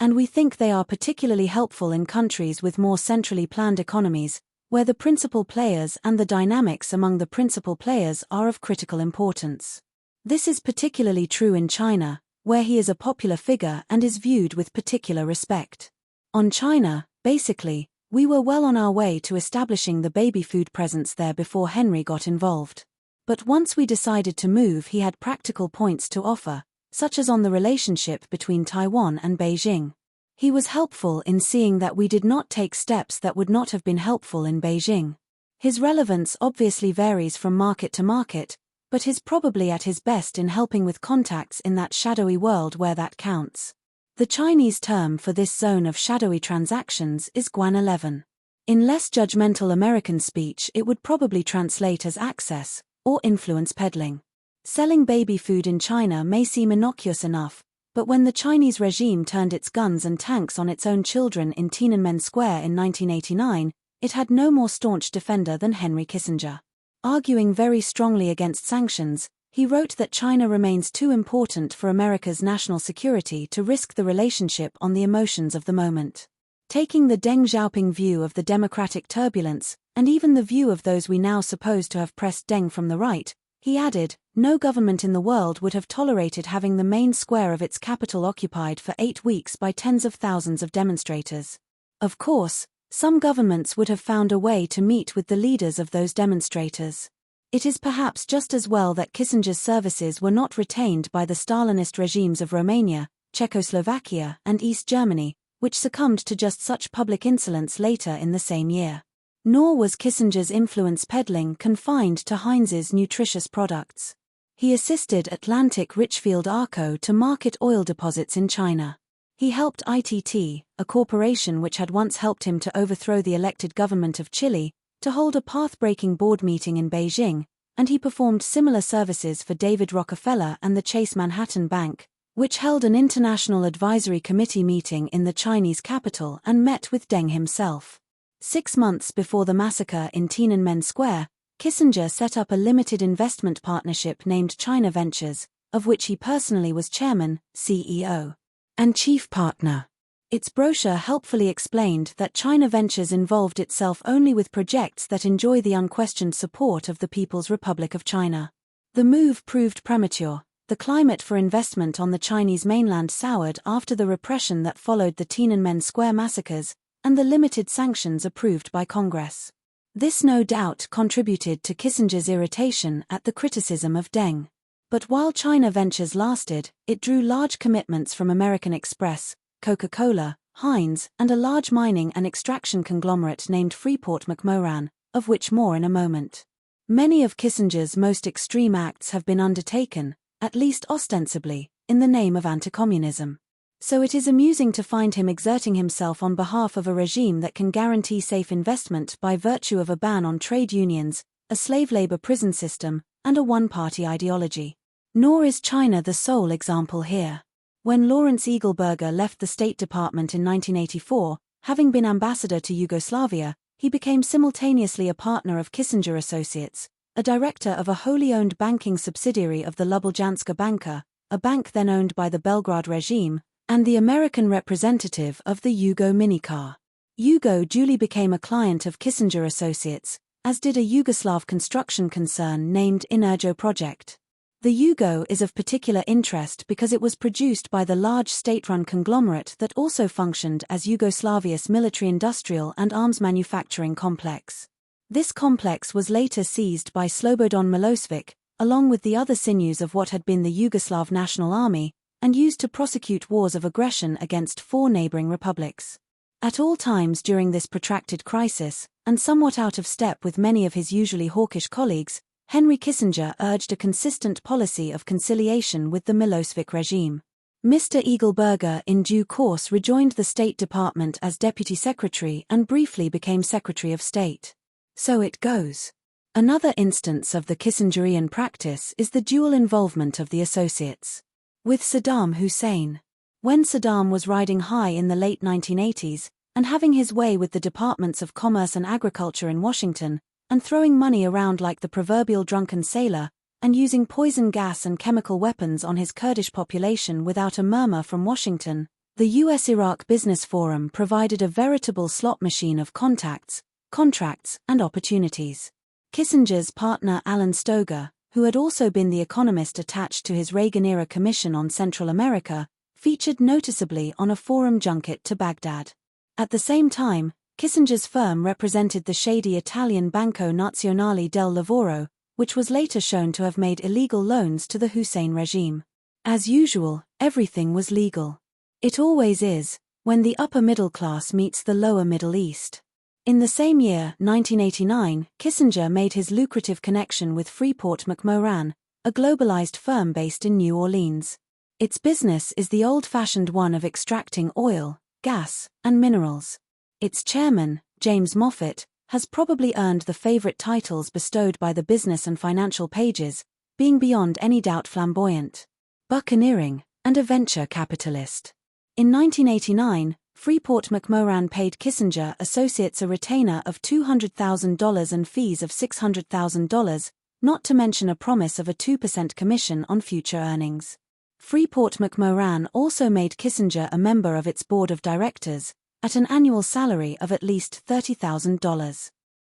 A: And we think they are particularly helpful in countries with more centrally planned economies, where the principal players and the dynamics among the principal players are of critical importance. This is particularly true in China, where he is a popular figure and is viewed with particular respect. On China, basically, we were well on our way to establishing the baby food presence there before Henry got involved. But once we decided to move, he had practical points to offer, such as on the relationship between Taiwan and Beijing. He was helpful in seeing that we did not take steps that would not have been helpful in Beijing. His relevance obviously varies from market to market, but is probably at his best in helping with contacts in that shadowy world where that counts. The Chinese term for this zone of shadowy transactions is Guan 11. In less judgmental American speech, it would probably translate as access or influence peddling. Selling baby food in China may seem innocuous enough, but when the Chinese regime turned its guns and tanks on its own children in Tiananmen Square in 1989, it had no more staunch defender than Henry Kissinger. Arguing very strongly against sanctions, he wrote that China remains too important for America's national security to risk the relationship on the emotions of the moment. Taking the Deng Xiaoping view of the democratic turbulence, and even the view of those we now suppose to have pressed Deng from the right, he added, no government in the world would have tolerated having the main square of its capital occupied for 8 weeks by tens of thousands of demonstrators. Of course, some governments would have found a way to meet with the leaders of those demonstrators. It is perhaps just as well that Kissinger's services were not retained by the Stalinist regimes of Romania, Czechoslovakia, and East Germany, which succumbed to just such public insolence later in the same year. Nor was Kissinger's influence peddling confined to Heinz's nutritious products. He assisted Atlantic Richfield Arco to market oil deposits in China. He helped ITT, a corporation which had once helped him to overthrow the elected government of Chile, to hold a path-breaking board meeting in Beijing, and he performed similar services for David Rockefeller and the Chase Manhattan Bank, which held an international advisory committee meeting in the Chinese capital and met with Deng himself. 6 months before the massacre in Tiananmen Square, Kissinger set up a limited investment partnership named China Ventures, of which he personally was chairman, CEO, and chief partner. Its brochure helpfully explained that China Ventures involved itself only with projects that enjoy the unquestioned support of the People's Republic of China. The move proved premature. The climate for investment on the Chinese mainland soured after the repression that followed the Tiananmen Square massacres, and the limited sanctions approved by Congress. This no doubt contributed to Kissinger's irritation at the criticism of Deng. But while China Ventures lasted, it drew large commitments from American Express, Coca-Cola, Heinz, and a large mining and extraction conglomerate named Freeport-McMoran, of which more in a moment. Many of Kissinger's most extreme acts have been undertaken, at least ostensibly, in the name of anti-communism. So it is amusing to find him exerting himself on behalf of a regime that can guarantee safe investment by virtue of a ban on trade unions, a slave labor prison system, and a one-party ideology. Nor is China the sole example here. When Lawrence Eagleburger left the State Department in 1984, having been ambassador to Yugoslavia, he became simultaneously a partner of Kissinger Associates, a director of a wholly owned banking subsidiary of the Lubeljanska Banka, a bank then owned by the Belgrade regime, and the American representative of the Yugo minicar. Yugo duly became a client of Kissinger Associates, as did a Yugoslav construction concern named Energo Project. The Yugo is of particular interest because it was produced by the large state-run conglomerate that also functioned as Yugoslavia's military-industrial and arms manufacturing complex. This complex was later seized by Slobodan Milosevic, along with the other sinews of what had been the Yugoslav National Army, and used to prosecute wars of aggression against 4 neighboring republics. At all times during this protracted crisis, and somewhat out of step with many of his usually hawkish colleagues, Henry Kissinger urged a consistent policy of conciliation with the Milosevic regime. Mr. Eagleburger in due course rejoined the State Department as Deputy Secretary and briefly became Secretary of State. So it goes. Another instance of the Kissingerian practice is the dual involvement of the associates. With Saddam Hussein. When Saddam was riding high in the late 1980s, and having his way with the Departments of Commerce and Agriculture in Washington, and throwing money around like the proverbial drunken sailor, and using poison gas and chemical weapons on his Kurdish population without a murmur from Washington, the US-Iraq Business Forum provided a veritable slot machine of contacts, contracts, and opportunities. Kissinger's partner Alan Stoger, who had also been the economist attached to his Reagan-era Commission on Central America, featured noticeably on a forum junket to Baghdad. At the same time, Kissinger's firm represented the shady Italian Banco Nazionale del Lavoro, which was later shown to have made illegal loans to the Hussein regime. As usual, everything was legal. It always is, when the upper middle class meets the lower Middle East. In the same year, 1989, Kissinger made his lucrative connection with Freeport-McMoran, a globalized firm based in New Orleans. Its business is the old-fashioned one of extracting oil, gas, and minerals. Its chairman, James Moffett, has probably earned the favorite titles bestowed by the business and financial pages, being beyond any doubt flamboyant, buccaneering, and a venture capitalist. In 1989, Freeport-McMoran paid Kissinger Associates a retainer of $200,000 and fees of $600,000, not to mention a promise of a 2% commission on future earnings. Freeport-McMoran also made Kissinger a member of its board of directors, at an annual salary of at least $30,000.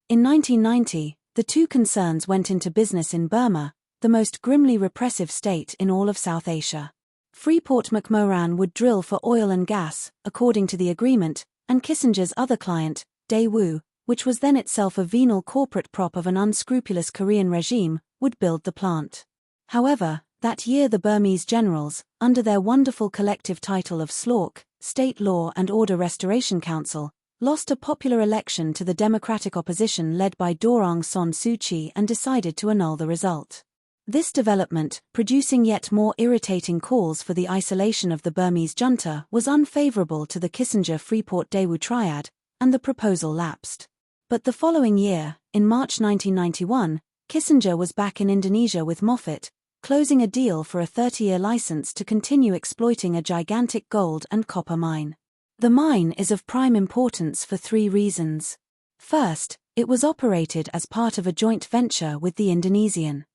A: In 1990, the two concerns went into business in Burma, the most grimly repressive state in all of South Asia. Freeport-McMoran would drill for oil and gas, according to the agreement, and Kissinger's other client, Daewoo, which was then itself a venal corporate prop of an unscrupulous Korean regime, would build the plant. However, that year the Burmese generals, under their wonderful collective title of SLORC, State Law and Order Restoration Council, lost a popular election to the democratic opposition led by Daw Aung San Suu Kyi and decided to annul the result. This development, producing yet more irritating calls for the isolation of the Burmese junta, was unfavorable to the Kissinger-Freeport-Daewoo triad, and the proposal lapsed. But the following year, in March 1991, Kissinger was back in Indonesia with Moffett, closing a deal for a 30-year license to continue exploiting a gigantic gold and copper mine. The mine is of prime importance for three reasons. First, it was operated as part of a joint venture with the Indonesian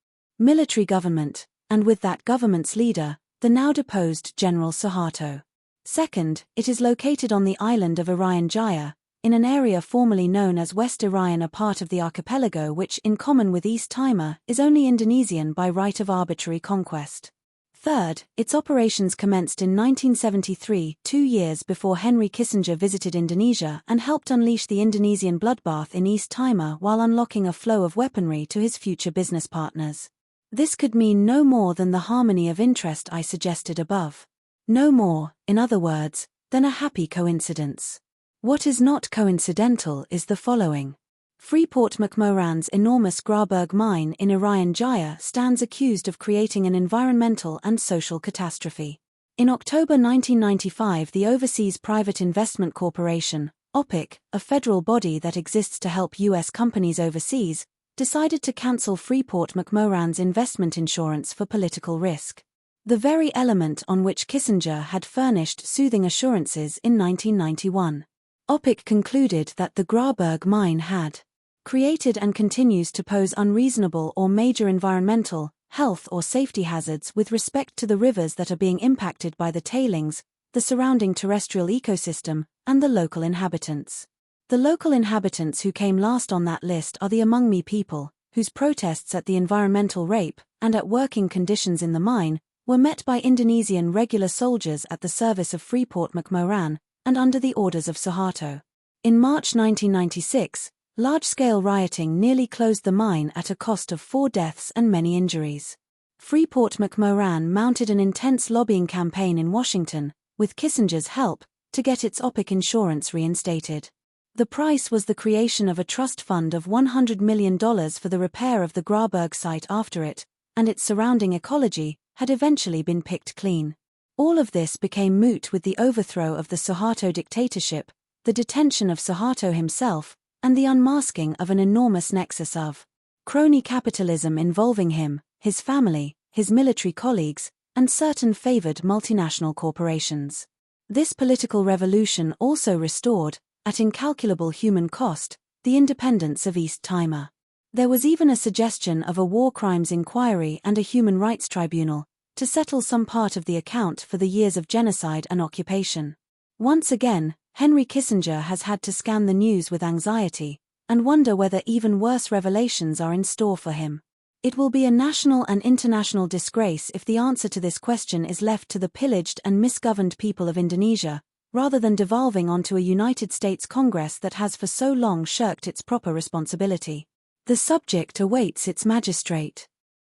A: military government, and with that government's leader, the now deposed General Suharto. Second, it is located on the island of Irian Jaya, in an area formerly known as West Irian, a part of the archipelago which, in common with East Timor, is only Indonesian by right of arbitrary conquest. Third, its operations commenced in 1973, 2 years before Henry Kissinger visited Indonesia and helped unleash the Indonesian bloodbath in East Timor while unlocking a flow of weaponry to his future business partners. This could mean no more than the harmony of interest I suggested above. No more, in other words, than a happy coincidence. What is not coincidental is the following. Freeport-McMoran's enormous Graberg mine in Irian Jaya stands accused of creating an environmental and social catastrophe. In October 1995, the Overseas Private Investment Corporation, OPIC, a federal body that exists to help U.S. companies overseas, decided to cancel Freeport-McMoran's investment insurance for political risk. The very element on which Kissinger had furnished soothing assurances in 1991. OPIC concluded that the Graberg mine had created and continues to pose unreasonable or major environmental, health or safety hazards with respect to the rivers that are being impacted by the tailings, the surrounding terrestrial ecosystem, and the local inhabitants. The local inhabitants who came last on that list are the Among Me people, whose protests at the environmental rape, and at working conditions in the mine, were met by Indonesian regular soldiers at the service of Freeport-McMoran, and under the orders of Suharto. In March 1996, large-scale rioting nearly closed the mine at a cost of 4 deaths and many injuries. Freeport-McMoran mounted an intense lobbying campaign in Washington, with Kissinger's help, to get its OPIC insurance reinstated. The price was the creation of a trust fund of $100 million for the repair of the Graberg site after it, and its surrounding ecology, had eventually been picked clean. All of this became moot with the overthrow of the Suharto dictatorship, the detention of Suharto himself, and the unmasking of an enormous nexus of crony capitalism involving him, his family, his military colleagues, and certain favored multinational corporations. This political revolution also restored, at incalculable human cost, the independence of East Timor. There was even a suggestion of a war crimes inquiry and a human rights tribunal, to settle some part of the account for the years of genocide and occupation. Once again, Henry Kissinger has had to scan the news with anxiety, and wonder whether even worse revelations are in store for him. It will be a national and international disgrace if the answer to this question is left to the pillaged and misgoverned people of Indonesia, rather than devolving onto a United States Congress that has for so long shirked its proper responsibility. The subject awaits its magistrate.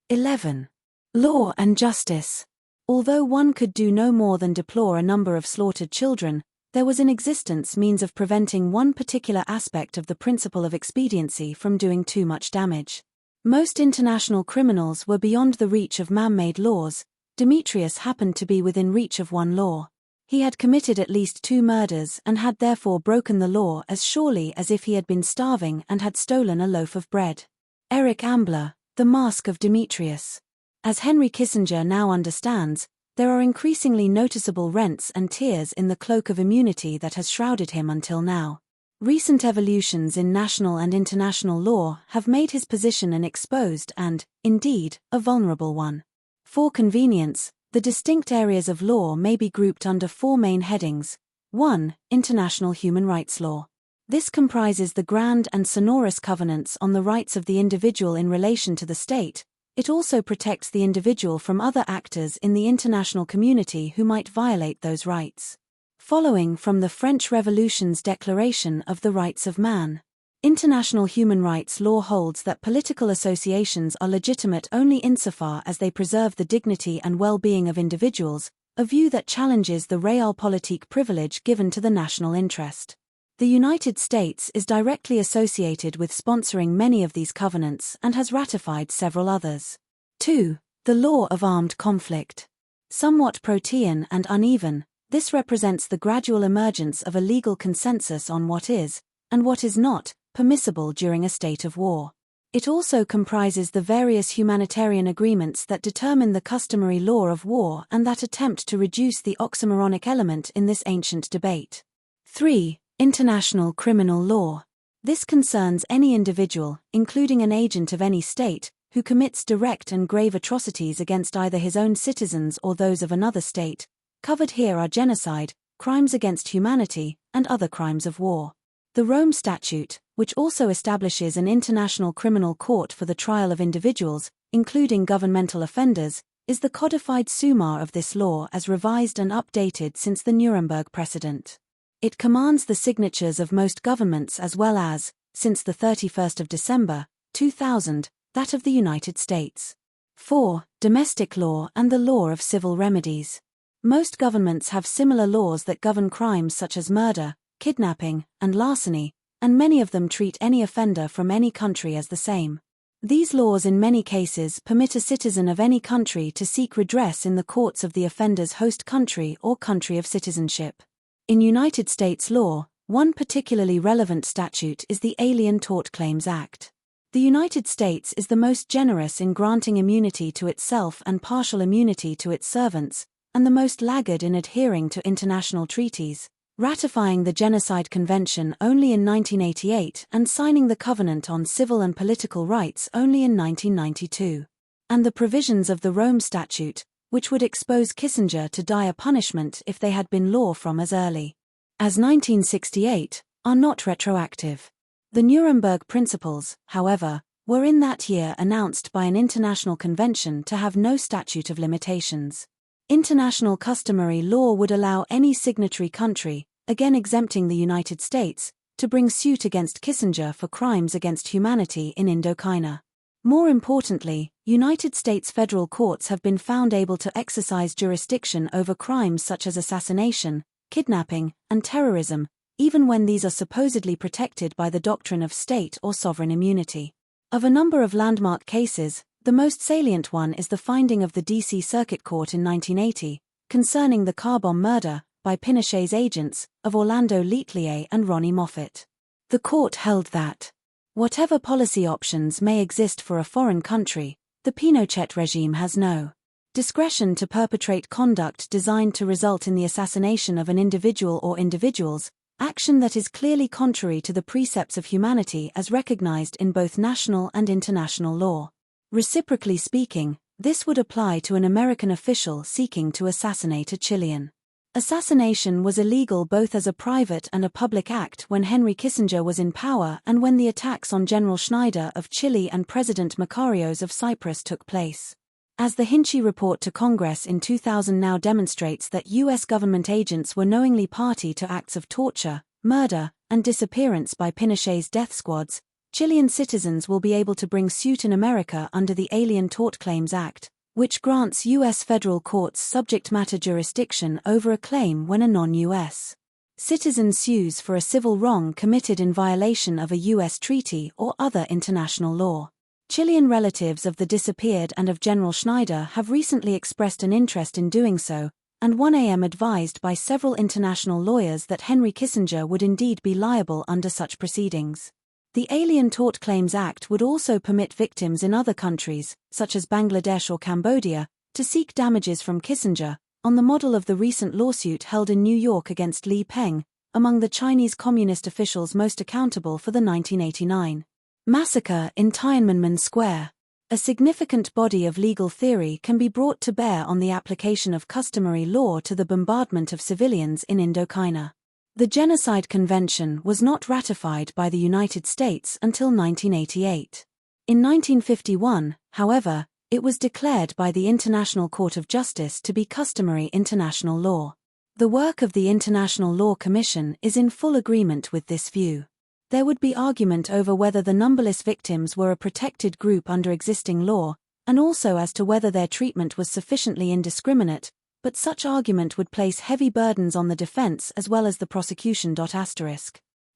A: 11. Law and Justice. Although one could do no more than deplore a number of slaughtered children, there was in existence means of preventing one particular aspect of the principle of expediency from doing too much damage. Most international criminals were beyond the reach of man-made laws. Demetrius happened to be within reach of one law. He had committed at least 2 murders and had therefore broken the law as surely as if he had been starving and had stolen a loaf of bread. Eric Ambler, The Mask of Demetrius. As Henry Kissinger now understands, there are increasingly noticeable rents and tears in the cloak of immunity that has shrouded him until now. Recent evolutions in national and international law have made his position an exposed and, indeed, a vulnerable one. For convenience, the distinct areas of law may be grouped under 4 main headings. 1. International human rights law. This comprises the grand and sonorous covenants on the rights of the individual in relation to the state. It also protects the individual from other actors in the international community who might violate those rights. Following from the French Revolution's Declaration of the Rights of Man. International human rights law holds that political associations are legitimate only insofar as they preserve the dignity and well-being of individuals, a view that challenges the realpolitik privilege given to the national interest. The United States is directly associated with sponsoring many of these covenants and has ratified several others. 2. The law of armed conflict. Somewhat protean and uneven, this represents the gradual emergence of a legal consensus on what is, and what is not, permissible during a state of war. It also comprises the various humanitarian agreements that determine the customary law of war and that attempt to reduce the oxymoronic element in this ancient debate. 3. International criminal law. This concerns any individual, including an agent of any state, who commits direct and grave atrocities against either his own citizens or those of another state. Covered here are genocide, crimes against humanity, and other crimes of war. The Rome Statute, which also establishes an international criminal court for the trial of individuals, including governmental offenders, is the codified summa of this law as revised and updated since the Nuremberg precedent. It commands the signatures of most governments as well as, since the 31st of December, 2000, that of the United States. 4. Domestic law and the law of civil remedies. Most governments have similar laws that govern crimes such as murder, kidnapping, and larceny, and many of them treat any offender from any country as the same. These laws in many cases permit a citizen of any country to seek redress in the courts of the offender's host country or country of citizenship. In United States law, one particularly relevant statute is the Alien Tort Claims Act. The United States is the most generous in granting immunity to itself and partial immunity to its servants, and the most laggard in adhering to international treaties, ratifying the Genocide Convention only in 1988 and signing the Covenant on Civil and Political Rights only in 1992. And the provisions of the Rome Statute, which would expose Kissinger to dire punishment if they had been law from as early as 1968, are not retroactive. The Nuremberg Principles, however, were in that year announced by an international convention to have no statute of limitations. International customary law would allow any signatory country, again exempting the United States, to bring suit against Kissinger for crimes against humanity in Indochina. More importantly, United States federal courts have been found able to exercise jurisdiction over crimes such as assassination, kidnapping, and terrorism, even when these are supposedly protected by the doctrine of state or sovereign immunity. Of a number of landmark cases, the most salient one is the finding of the D.C. Circuit Court in 1980, concerning the car bomb murder, by Pinochet's agents, of Orlando Letelier and Ronnie Moffett. The court held that, whatever policy options may exist for a foreign country, the Pinochet regime has no discretion to perpetrate conduct designed to result in the assassination of an individual or individuals, action that is clearly contrary to the precepts of humanity as recognized in both national and international law. Reciprocally speaking, this would apply to an American official seeking to assassinate a Chilean. Assassination was illegal both as a private and a public act when Henry Kissinger was in power and when the attacks on General Schneider of Chile and President Makarios of Cyprus took place. As the Hinchey report to Congress in 2000 now demonstrates that U.S. government agents were knowingly party to acts of torture, murder, and disappearance by Pinochet's death squads, Chilean citizens will be able to bring suit in America under the Alien Tort Claims Act, which grants U.S. federal courts subject matter jurisdiction over a claim when a non-U.S. citizen sues for a civil wrong committed in violation of a U.S. treaty or other international law. Chilean relatives of the disappeared and of General Schneider have recently expressed an interest in doing so, and 1am advised by several international lawyers that Henry Kissinger would indeed be liable under such proceedings. The Alien Tort Claims Act would also permit victims in other countries, such as Bangladesh or Cambodia, to seek damages from Kissinger, on the model of the recent lawsuit held in New York against Li Peng, among the Chinese communist officials most accountable for the 1989 massacre in Tiananmen Square. A significant body of legal theory can be brought to bear on the application of customary law to the bombardment of civilians in Indochina. The Genocide Convention was not ratified by the United States until 1988. In 1951, however, it was declared by the International Court of Justice to be customary international law. The work of the International Law Commission is in full agreement with this view. There would be argument over whether the numberless victims were a protected group under existing law, and also as to whether their treatment was sufficiently indiscriminate, but such argument would place heavy burdens on the defense as well as the prosecution.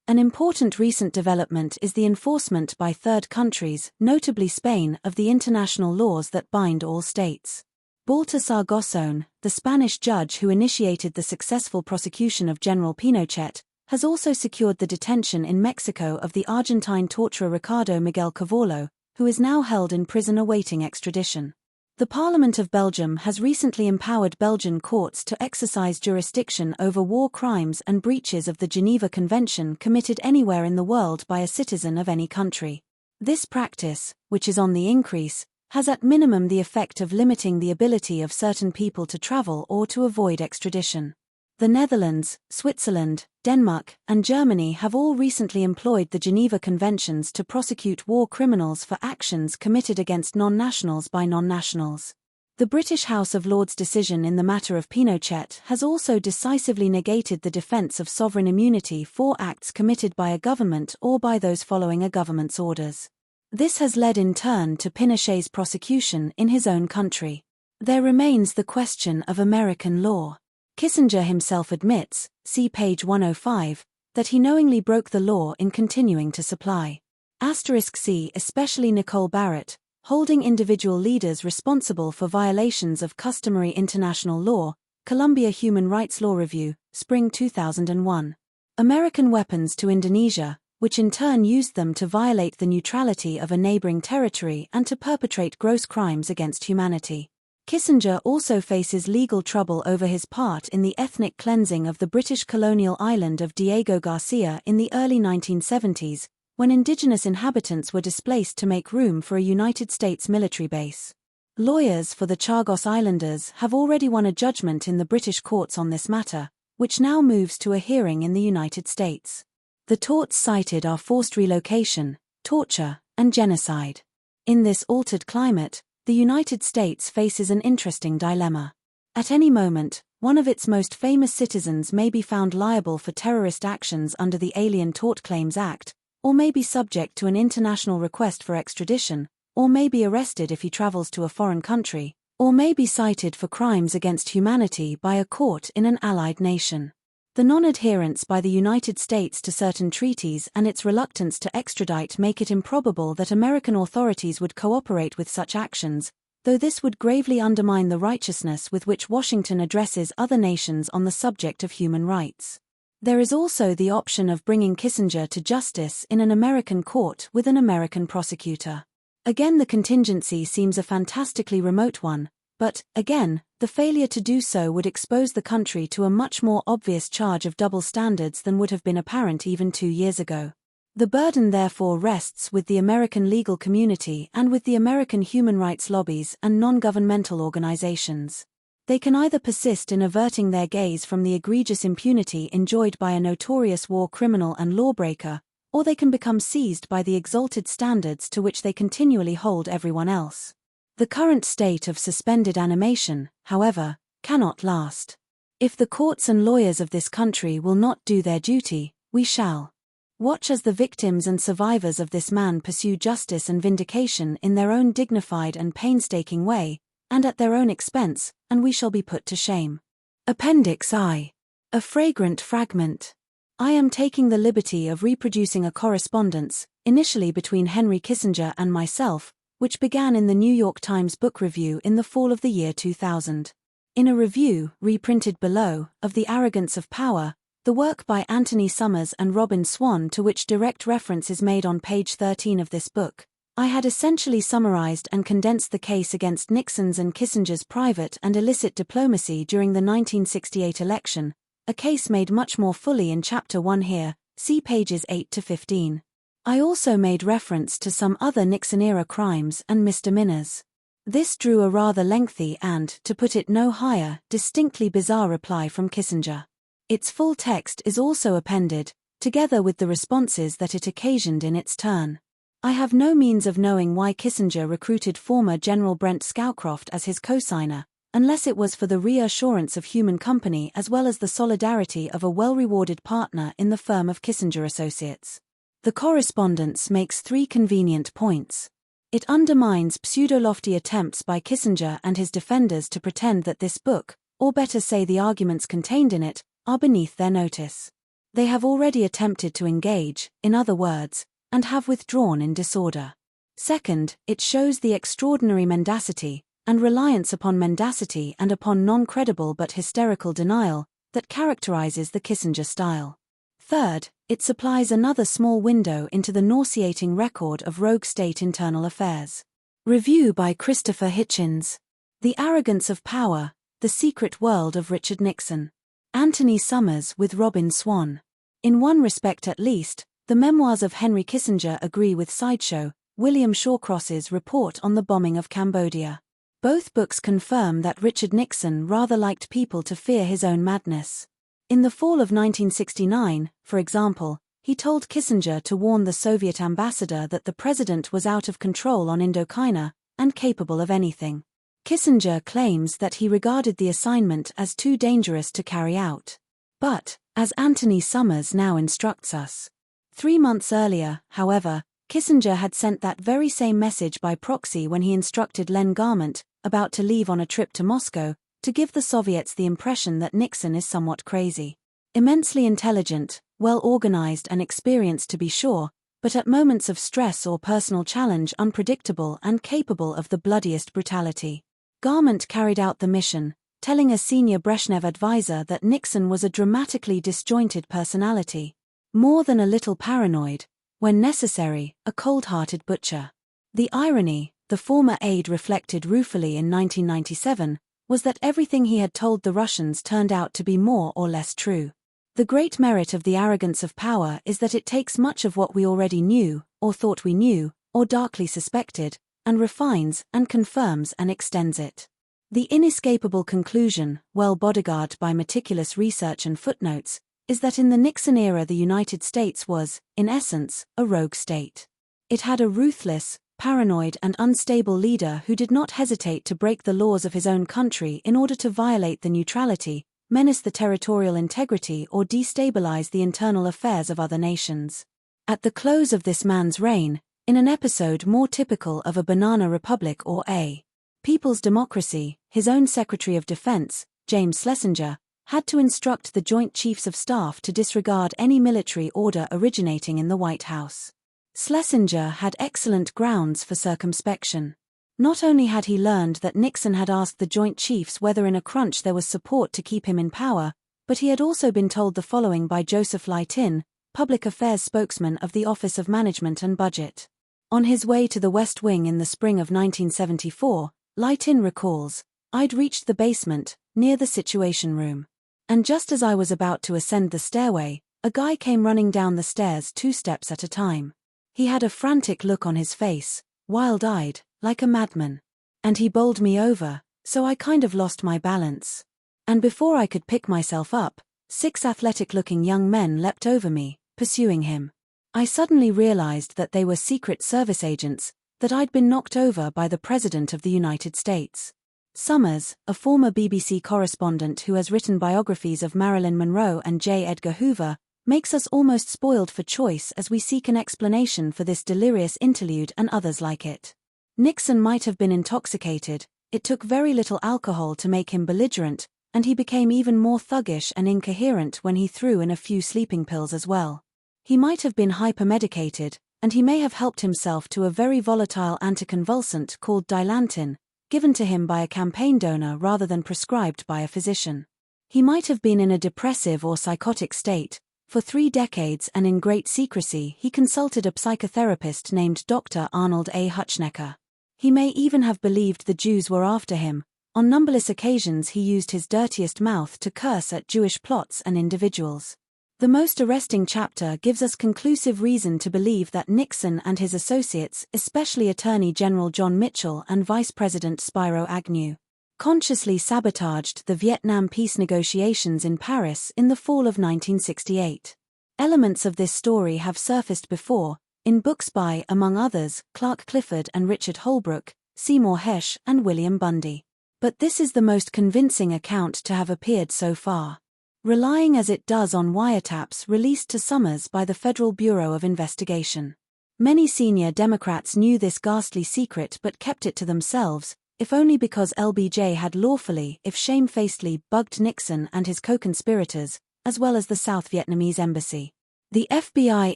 A: An important recent development is the enforcement by third countries, notably Spain, of the international laws that bind all states. Baltasar Garzón, the Spanish judge who initiated the successful prosecution of General Pinochet, has also secured the detention in Mexico of the Argentine torturer Ricardo Miguel Cavallo, who is now held in prison awaiting extradition. The Parliament of Belgium has recently empowered Belgian courts to exercise jurisdiction over war crimes and breaches of the Geneva Convention committed anywhere in the world by a citizen of any country. This practice, which is on the increase, has at minimum the effect of limiting the ability of certain people to travel or to avoid extradition. The Netherlands, Switzerland, Denmark, and Germany have all recently employed the Geneva Conventions to prosecute war criminals for actions committed against non-nationals by non-nationals. The British House of Lords' decision in the matter of Pinochet has also decisively negated the defence of sovereign immunity for acts committed by a government or by those following a government's orders. This has led in turn to Pinochet's prosecution in his own country. There remains the question of American law. Kissinger himself admits, see page 105, that he knowingly broke the law in continuing to supply. *C, especially Nicole Barrett, holding individual leaders responsible for violations of customary international law, Columbia Human Rights Law Review, Spring 2001. American weapons to Indonesia, which in turn used them to violate the neutrality of a neighboring territory and to perpetrate gross crimes against humanity. Kissinger also faces legal trouble over his part in the ethnic cleansing of the British colonial island of Diego Garcia in the early 1970s, when indigenous inhabitants were displaced to make room for a United States military base. Lawyers for the Chagos Islanders have already won a judgment in the British courts on this matter, which now moves to a hearing in the United States. The torts cited are forced relocation, torture, and genocide. In this altered climate, the United States faces an interesting dilemma. At any moment, one of its most famous citizens may be found liable for terrorist actions under the Alien Tort Claims Act, or may be subject to an international request for extradition, or may be arrested if he travels to a foreign country, or may be cited for crimes against humanity by a court in an allied nation. The non-adherence by the United States to certain treaties and its reluctance to extradite make it improbable that American authorities would cooperate with such actions, though this would gravely undermine the righteousness with which Washington addresses other nations on the subject of human rights. There is also the option of bringing Kissinger to justice in an American court with an American prosecutor. Again, the contingency seems a fantastically remote one, but, again, the failure to do so would expose the country to a much more obvious charge of double standards than would have been apparent even 2 years ago. The burden therefore rests with the American legal community and with the American human rights lobbies and non-governmental organizations. They can either persist in averting their gaze from the egregious impunity enjoyed by a notorious war criminal and lawbreaker, or they can become seized by the exalted standards to which they continually hold everyone else. The current state of suspended animation, however, cannot last. If the courts and lawyers of this country will not do their duty, we shall. Watch as the victims and survivors of this man pursue justice and vindication in their own dignified and painstaking way, and at their own expense, and we shall be put to shame. Appendix I. A fragrant fragment. I am taking the liberty of reproducing a correspondence, initially between Henry Kissinger and myself, which began in the New York Times Book Review in the fall of the year 2000. In a review, reprinted below, of The Arrogance of Power, the work by Anthony Summers and Robin Swan, to which direct reference is made on page 13 of this book, I had essentially summarized and condensed the case against Nixon's and Kissinger's private and illicit diplomacy during the 1968 election, a case made much more fully in Chapter 1 here, see pages 8 to 15. I also made reference to some other Nixon-era crimes and misdemeanors. This drew a rather lengthy and, to put it no higher, distinctly bizarre reply from Kissinger. Its full text is also appended, together with the responses that it occasioned in its turn. I have no means of knowing why Kissinger recruited former General Brent Scowcroft as his co-signer, unless it was for the reassurance of human company as well as the solidarity of a well-rewarded partner in the firm of Kissinger Associates. The correspondence makes three convenient points. It undermines pseudo-lofty attempts by Kissinger and his defenders to pretend that this book, or better say the arguments contained in it, are beneath their notice. They have already attempted to engage, in other words, and have withdrawn in disorder. Second, it shows the extraordinary mendacity, and reliance upon mendacity and upon non-credible but hysterical denial, that characterizes the Kissinger style. Third, it supplies another small window into the nauseating record of rogue state internal affairs. Review by Christopher Hitchens. The Arrogance of Power, The Secret World of Richard Nixon. Anthony Summers with Robin Swan. In one respect at least, the memoirs of Henry Kissinger agree with Sideshow, William Shawcross's report on the bombing of Cambodia. Both books confirm that Richard Nixon rather liked people to fear his own madness. In the fall of 1969, for example, he told Kissinger to warn the Soviet ambassador that the president was out of control on Indochina, and capable of anything. Kissinger claims that he regarded the assignment as too dangerous to carry out. But, as Anthony Summers now instructs us, 3 months earlier, however, Kissinger had sent that very same message by proxy when he instructed Len Garment, about to leave on a trip to Moscow, to give the Soviets the impression that Nixon is somewhat crazy. Immensely intelligent, well-organized and experienced to be sure, but at moments of stress or personal challenge unpredictable and capable of the bloodiest brutality. Garment carried out the mission, telling a senior Brezhnev advisor that Nixon was a dramatically disjointed personality. More than a little paranoid, when necessary, a cold-hearted butcher. The irony, the former aide reflected ruefully in 1997, was that everything he had told the Russians turned out to be more or less true. The great merit of The Arrogance of Power is that it takes much of what we already knew, or thought we knew, or darkly suspected, and refines, and confirms and extends it. The inescapable conclusion, well bodyguarded by meticulous research and footnotes, is that in the Nixon era the United States was, in essence, a rogue state. It had a ruthless, paranoid and unstable leader who did not hesitate to break the laws of his own country in order to violate the neutrality, menace the territorial integrity or destabilize the internal affairs of other nations. At the close of this man's reign, in an episode more typical of a banana republic or a people's democracy, his own Secretary of Defense, James Schlesinger, had to instruct the Joint Chiefs of Staff to disregard any military order originating in the White House. Schlesinger had excellent grounds for circumspection. Not only had he learned that Nixon had asked the Joint Chiefs whether in a crunch there was support to keep him in power, but he had also been told the following by Joseph Lightin, public affairs spokesman of the Office of Management and Budget. On his way to the West Wing in the spring of 1974, Lightin recalls, "I'd reached the basement, near the Situation Room. And just as I was about to ascend the stairway, a guy came running down the stairs 2 steps at a time. He had a frantic look on his face, wild-eyed, like a madman. And he bowled me over, so I kind of lost my balance. And before I could pick myself up, 6 athletic-looking young men leapt over me, pursuing him. I suddenly realized that they were Secret Service agents, that I'd been knocked over by the President of the United States." Summers, a former BBC correspondent who has written biographies of Marilyn Monroe and J. Edgar Hoover, makes us almost spoiled for choice as we seek an explanation for this delirious interlude and others like it. Nixon might have been intoxicated, It took very little alcohol to make him belligerent, and he became even more thuggish and incoherent when he threw in a few sleeping pills as well. He might have been hypermedicated, and he may have helped himself to a very volatile anticonvulsant called Dilantin, given to him by a campaign donor rather than prescribed by a physician. He might have been in a depressive or psychotic state. For 3 decades and in great secrecy he consulted a psychotherapist named Dr. Arnold A. Hutschnecker. He may even have believed the Jews were after him. On numberless occasions he used his dirtiest mouth to curse at Jewish plots and individuals. The most arresting chapter gives us conclusive reason to believe that Nixon and his associates, especially Attorney General John Mitchell and Vice President Spiro Agnew, consciously sabotaged the Vietnam peace negotiations in Paris in the fall of 1968. Elements of this story have surfaced before, in books by, among others, Clark Clifford and Richard Holbrooke, Seymour Hersh and William Bundy. But this is the most convincing account to have appeared so far, relying as it does on wiretaps released to Summers by the Federal Bureau of Investigation. Many senior Democrats knew this ghastly secret but kept it to themselves, if only because LBJ had lawfully, if shamefacedly, bugged Nixon and his co-conspirators, as well as the South Vietnamese embassy. The FBI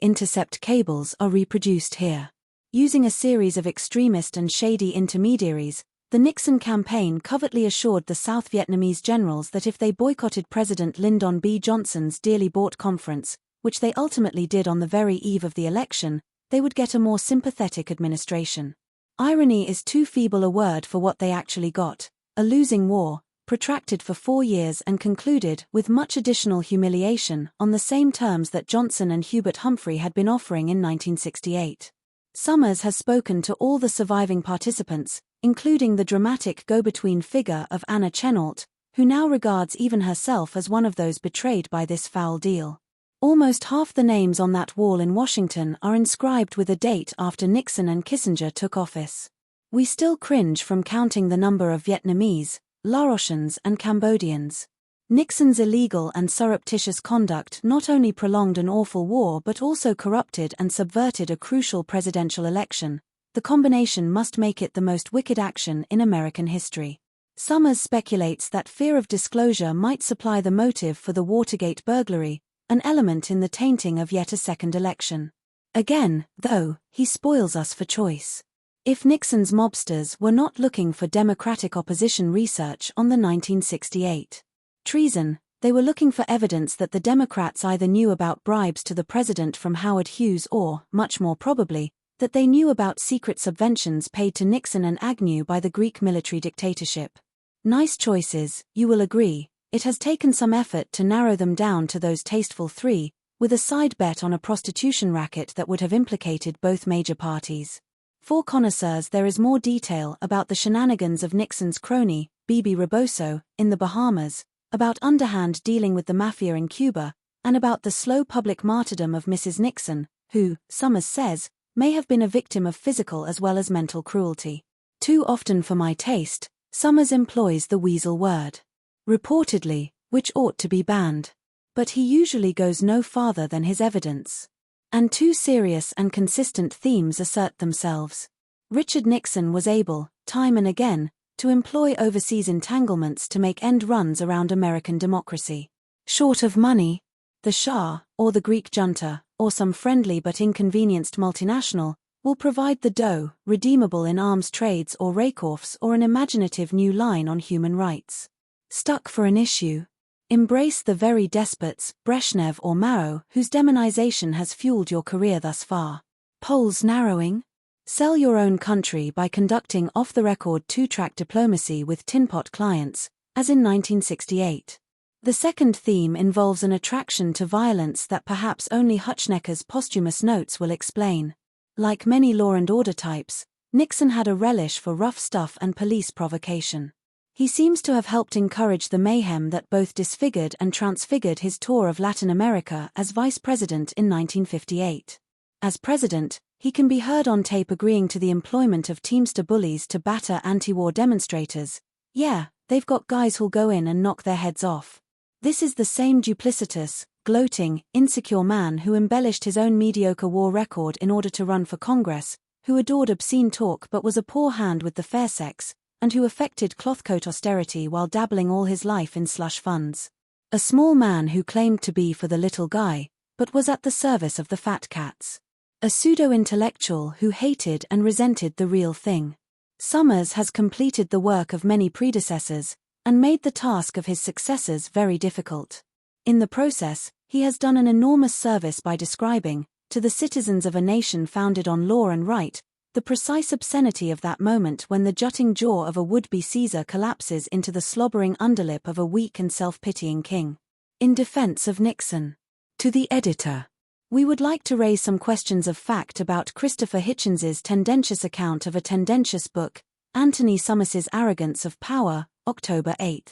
A: intercept cables are reproduced here. Using a series of extremist and shady intermediaries, the Nixon campaign covertly assured the South Vietnamese generals that if they boycotted President Lyndon B. Johnson's dearly bought conference, which they ultimately did on the very eve of the election, they would get a more sympathetic administration. Irony is too feeble a word for what they actually got: a losing war, protracted for 4 years and concluded, with much additional humiliation, on the same terms that Johnson and Hubert Humphrey had been offering in 1968. Summers has spoken to all the surviving participants, including the dramatic go-between figure of Anna Chennault, who now regards even herself as one of those betrayed by this foul deal. Almost half the names on that wall in Washington are inscribed with a date after Nixon and Kissinger took office. We still cringe from counting the number of Vietnamese, Laotians and Cambodians. Nixon's illegal and surreptitious conduct not only prolonged an awful war but also corrupted and subverted a crucial presidential election. The combination must make it the most wicked action in American history. Summers speculates that fear of disclosure might supply the motive for the Watergate burglary, an element in the tainting of yet a second election. Again, though, he spoils us for choice. If Nixon's mobsters were not looking for Democratic opposition research on the 1968 treason, they were looking for evidence that the Democrats either knew about bribes to the president from Howard Hughes or, much more probably, that they knew about secret subventions paid to Nixon and Agnew by the Greek military dictatorship. Nice choices, you will agree. It has taken some effort to narrow them down to those tasteful 3, with a side bet on a prostitution racket that would have implicated both major parties. For connoisseurs, there is more detail about the shenanigans of Nixon's crony, Bebe Rebozo, in the Bahamas, about underhand dealing with the mafia in Cuba, and about the slow public martyrdom of Mrs. Nixon, who, Summers says, may have been a victim of physical as well as mental cruelty. Too often for my taste, Summers employs the weasel word. Reportedly, which ought to be banned. But he usually goes no farther than his evidence. And 2 serious and consistent themes assert themselves. Richard Nixon was able, time and again, to employ overseas entanglements to make end runs around American democracy. Short of money, the Shah, or the Greek junta, or some friendly but inconvenienced multinational, will provide the dough, redeemable in arms trades or rakeoffs or an imaginative new line on human rights. Stuck for an issue? Embrace the very despots, Brezhnev or Mao, whose demonization has fueled your career thus far. Polls narrowing? Sell your own country by conducting off-the-record 2-track diplomacy with tinpot clients, as in 1968. The second theme involves an attraction to violence that perhaps only Hutschnecker's posthumous notes will explain. Like many law and order types, Nixon had a relish for rough stuff and police provocation. He seems to have helped encourage the mayhem that both disfigured and transfigured his tour of Latin America as vice president in 1958. As president, he can be heard on tape agreeing to the employment of Teamster bullies to batter anti-war demonstrators. Yeah, they've got guys who'll go in and knock their heads off. This is the same duplicitous, gloating, insecure man who embellished his own mediocre war record in order to run for Congress, who adored obscene talk but was a poor hand with the fair sex, and who affected clothcoat austerity while dabbling all his life in slush funds. A small man who claimed to be for the little guy, but was at the service of the fat cats. A pseudo-intellectual who hated and resented the real thing. Summers has completed the work of many predecessors, and made the task of his successors very difficult. In the process, he has done an enormous service by describing, to the citizens of a nation founded on law and right, the precise obscenity of that moment when the jutting jaw of a would-be Caesar collapses into the slobbering underlip of a weak and self-pitying king. In defense of Nixon. To the editor. We would like to raise some questions of fact about Christopher Hitchens's tendentious account of a tendentious book, Anthony Summers's Arrogance of Power, October 8.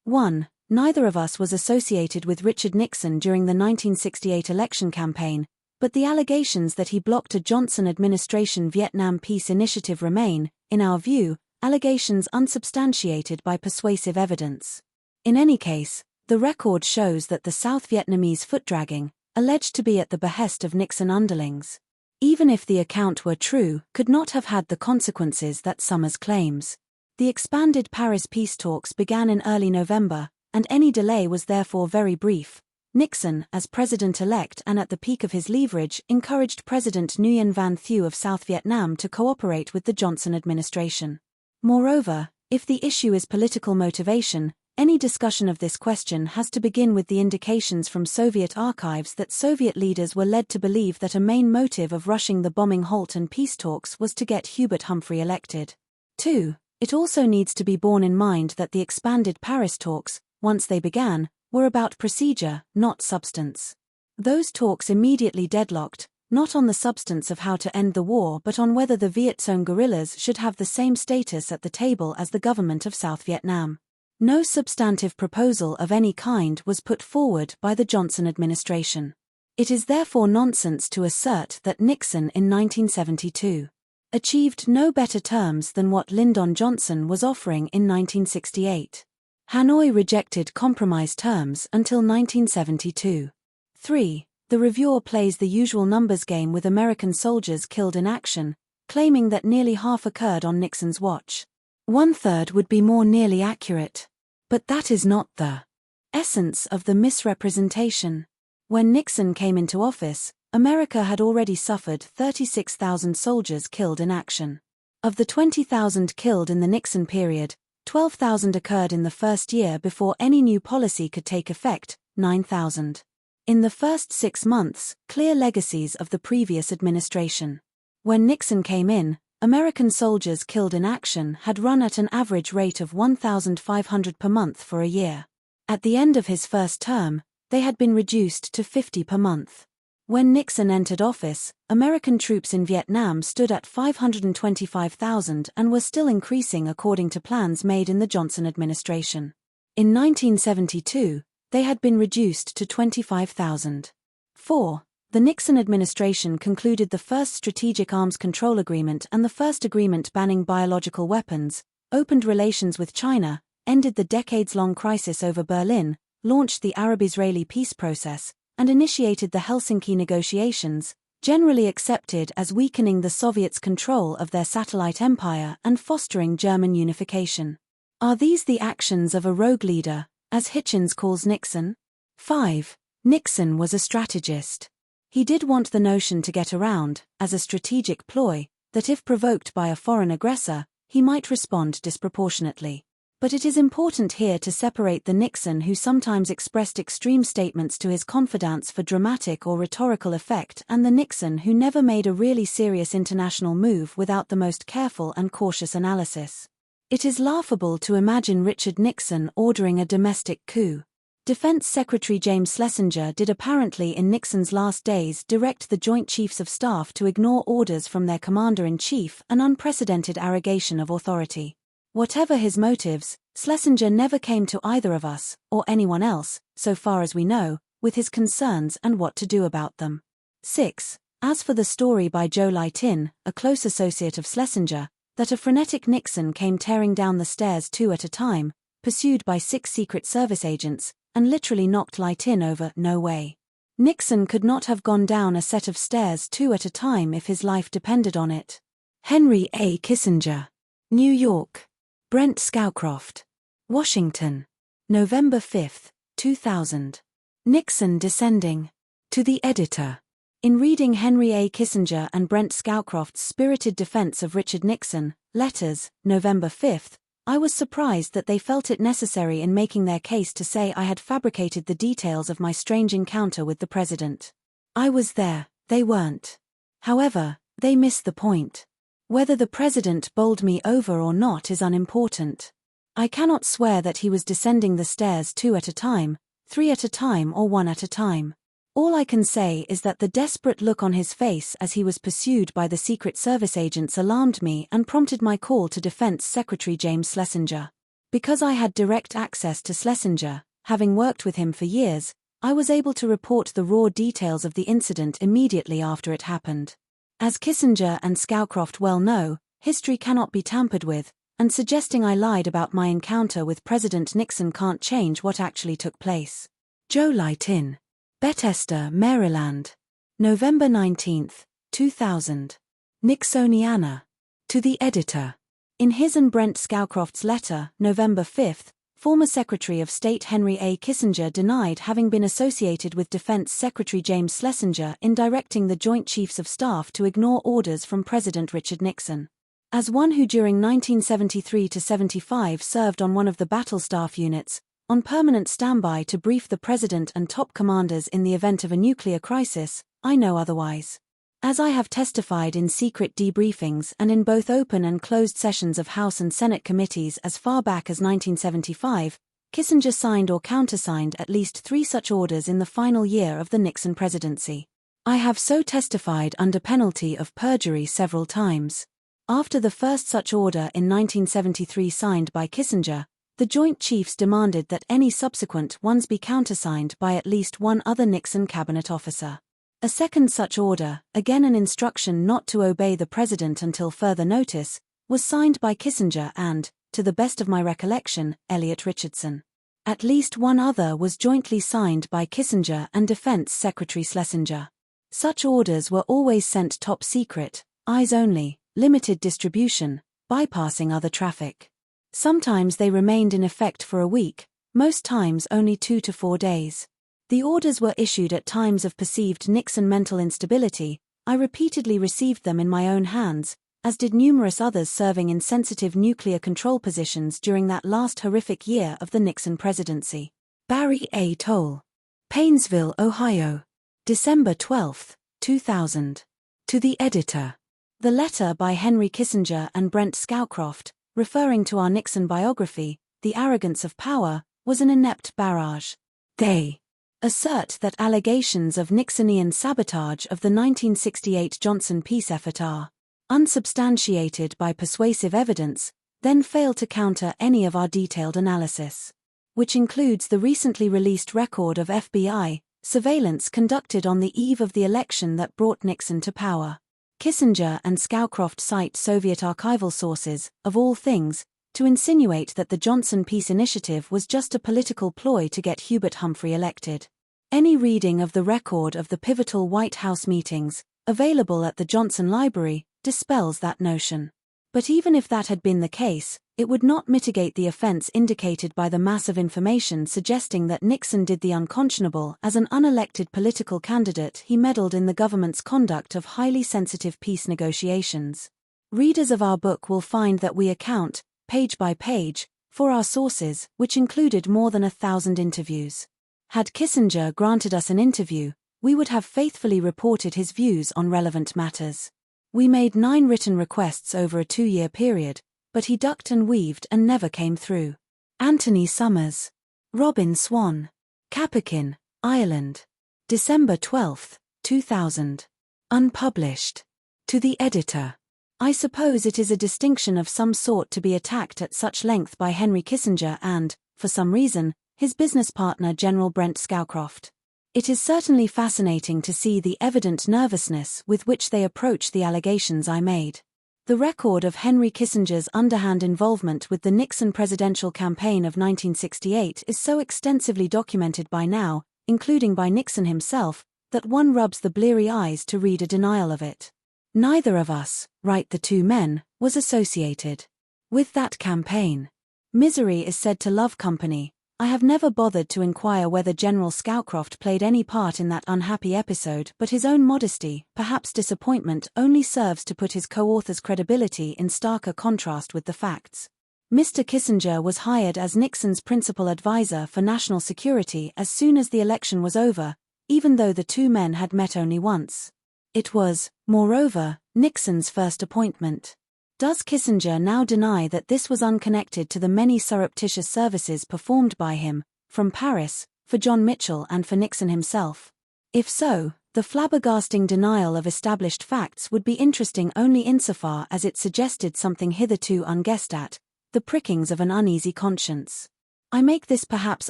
A: 1. Neither of us was associated with Richard Nixon during the 1968 election campaign, but the allegations that he blocked a Johnson administration Vietnam peace initiative remain, in our view, allegations unsubstantiated by persuasive evidence. In any case, the record shows that the South Vietnamese foot-dragging, alleged to be at the behest of Nixon underlings, even if the account were true, could not have had the consequences that Summers claims. The expanded Paris peace talks began in early November, and any delay was therefore very brief. Nixon, as president-elect and at the peak of his leverage, encouraged President Nguyen Van Thieu of South Vietnam to cooperate with the Johnson administration. Moreover, if the issue is political motivation, any discussion of this question has to begin with the indications from Soviet archives that Soviet leaders were led to believe that a main motive of rushing the bombing halt and peace talks was to get Hubert Humphrey elected. 2. It also needs to be borne in mind that the expanded Paris talks, once they began, were about procedure, not substance. Those talks immediately deadlocked, not on the substance of how to end the war but on whether the Viet Cong guerrillas should have the same status at the table as the government of South Vietnam. No substantive proposal of any kind was put forward by the Johnson administration. It is therefore nonsense to assert that Nixon in 1972 achieved no better terms than what Lyndon Johnson was offering in 1968. Hanoi rejected compromise terms until 1972. 3. The reviewer plays the usual numbers game with American soldiers killed in action, claiming that nearly half occurred on Nixon's watch. 1/3 would be more nearly accurate. But that is not the essence of the misrepresentation. When Nixon came into office, America had already suffered 36,000 soldiers killed in action. Of the 20,000 killed in the Nixon period, 12,000 occurred in the first year before any new policy could take effect, 9,000. In the first 6 months, clear legacies of the previous administration. When Nixon came in, American soldiers killed in action had run at an average rate of 1,500 per month for a year. At the end of his first term, they had been reduced to 50 per month. When Nixon entered office, American troops in Vietnam stood at 525,000 and were still increasing according to plans made in the Johnson administration. In 1972, they had been reduced to 25,000. 4. The Nixon administration concluded the first Strategic Arms Control Agreement and the first agreement banning biological weapons, opened relations with China, ended the decades-long crisis over Berlin, launched the Arab-Israeli peace process, and initiated the Helsinki negotiations, generally accepted as weakening the Soviets' control of their satellite empire and fostering German unification. Are these the actions of a rogue leader, as Hitchens calls Nixon? 5. Nixon was a strategist. He did want the notion to get around, as a strategic ploy, that if provoked by a foreign aggressor, he might respond disproportionately. But it is important here to separate the Nixon who sometimes expressed extreme statements to his confidants for dramatic or rhetorical effect and the Nixon who never made a really serious international move without the most careful and cautious analysis. It is laughable to imagine Richard Nixon ordering a domestic coup. Defense Secretary James Schlesinger did apparently in Nixon's last days direct the Joint Chiefs of Staff to ignore orders from their Commander-in-Chief, an unprecedented arrogation of authority. Whatever his motives, Schlesinger never came to either of us, or anyone else, so far as we know, with his concerns and what to do about them. 6. As for the story by Joe Lightin, a close associate of Schlesinger, that a frenetic Nixon came tearing down the stairs 2 at a time, pursued by 6 Secret Service agents, and literally knocked Lightin over, no way. Nixon could not have gone down a set of stairs 2 at a time if his life depended on it. Henry A. Kissinger. New York. Brent Scowcroft. Washington. November 5, 2000. Nixon descending. To the editor. In reading Henry A. Kissinger and Brent Scowcroft's spirited defense of Richard Nixon, Letters, November 5, I was surprised that they felt it necessary in making their case to say I had fabricated the details of my strange encounter with the president. I was there, they weren't. However, they missed the point. Whether the president bowled me over or not is unimportant. I cannot swear that he was descending the stairs 2 at a time, 3 at a time or 1 at a time. All I can say is that the desperate look on his face as he was pursued by the Secret Service agents alarmed me and prompted my call to Defense Secretary James Schlesinger. Because I had direct access to Schlesinger, having worked with him for years, I was able to report the raw details of the incident immediately after it happened. As Kissinger and Scowcroft well know, history cannot be tampered with, and suggesting I lied about my encounter with President Nixon can't change what actually took place. Joe Lightin. Bethesda, Maryland. November 19, 2000. Nixoniana. To the editor. In his and Brent Scowcroft's letter, November 5, former Secretary of State Henry A. Kissinger denied having been associated with Defense Secretary James Schlesinger in directing the Joint Chiefs of Staff to ignore orders from President Richard Nixon. As one who during 1973-75 served on one of the battle staff units, on permanent standby to brief the President and top commanders in the event of a nuclear crisis, I know otherwise. As I have testified in secret debriefings and in both open and closed sessions of House and Senate committees as far back as 1975, Kissinger signed or countersigned at least 3 such orders in the final year of the Nixon presidency. I have so testified under penalty of perjury several times. After the first such order in 1973 signed by Kissinger, the Joint Chiefs demanded that any subsequent ones be countersigned by at least one other Nixon cabinet officer. A second such order, again an instruction not to obey the president until further notice, was signed by Kissinger and, to the best of my recollection, Elliot Richardson. At least one other was jointly signed by Kissinger and Defense Secretary Schlesinger. Such orders were always sent top secret, eyes only, limited distribution, bypassing other traffic. Sometimes they remained in effect for a week, most times only 2 to 4 days. The orders were issued at times of perceived Nixon mental instability. I repeatedly received them in my own hands, as did numerous others serving in sensitive nuclear control positions during that last horrific year of the Nixon presidency. Barry A. Toll. Painesville, Ohio. December 12, 2000. To the editor. The letter by Henry Kissinger and Brent Scowcroft, referring to our Nixon biography, The Arrogance of Power, was an inept barrage. They assert that allegations of Nixonian sabotage of the 1968 Johnson peace effort are unsubstantiated by persuasive evidence, then fail to counter any of our detailed analysis, which includes the recently released record of FBI surveillance conducted on the eve of the election that brought Nixon to power. Kissinger and Scowcroft cite Soviet archival sources, of all things, to insinuate that the Johnson Peace Initiative was just a political ploy to get Hubert Humphrey elected. Any reading of the record of the pivotal White House meetings, available at the Johnson Library, dispels that notion. But even if that had been the case, it would not mitigate the offense indicated by the mass of information suggesting that Nixon did the unconscionable. As an unelected political candidate, he meddled in the government's conduct of highly sensitive peace negotiations. Readers of our book will find that we account, page by page, for our sources, which included more than 1,000 interviews. Had Kissinger granted us an interview, we would have faithfully reported his views on relevant matters. We made 9 written requests over a 2-year period, but he ducked and weaved and never came through. Anthony Summers. Robin Swan. Capuchin, Ireland. December 12, 2000. Unpublished. To the editor. I suppose it is a distinction of some sort to be attacked at such length by Henry Kissinger and, for some reason, his business partner General Brent Scowcroft. It is certainly fascinating to see the evident nervousness with which they approach the allegations I made. The record of Henry Kissinger's underhand involvement with the Nixon presidential campaign of 1968 is so extensively documented by now, including by Nixon himself, that one rubs the bleary eyes to read a denial of it. Neither of us, write the 2 men, was associated. With that campaign, misery is said to love company. I have never bothered to inquire whether General Scowcroft played any part in that unhappy episode, but his own modesty, perhaps disappointment, only serves to put his co-author's credibility in starker contrast with the facts. Mr. Kissinger was hired as Nixon's principal advisor for national security as soon as the election was over, even though the two men had met only once. It was, moreover, Nixon's first appointment. Does Kissinger now deny that this was unconnected to the many surreptitious services performed by him, from Paris, for John Mitchell and for Nixon himself? If so, the flabbergasting denial of established facts would be interesting only insofar as it suggested something hitherto unguessed at, the prickings of an uneasy conscience. I make this perhaps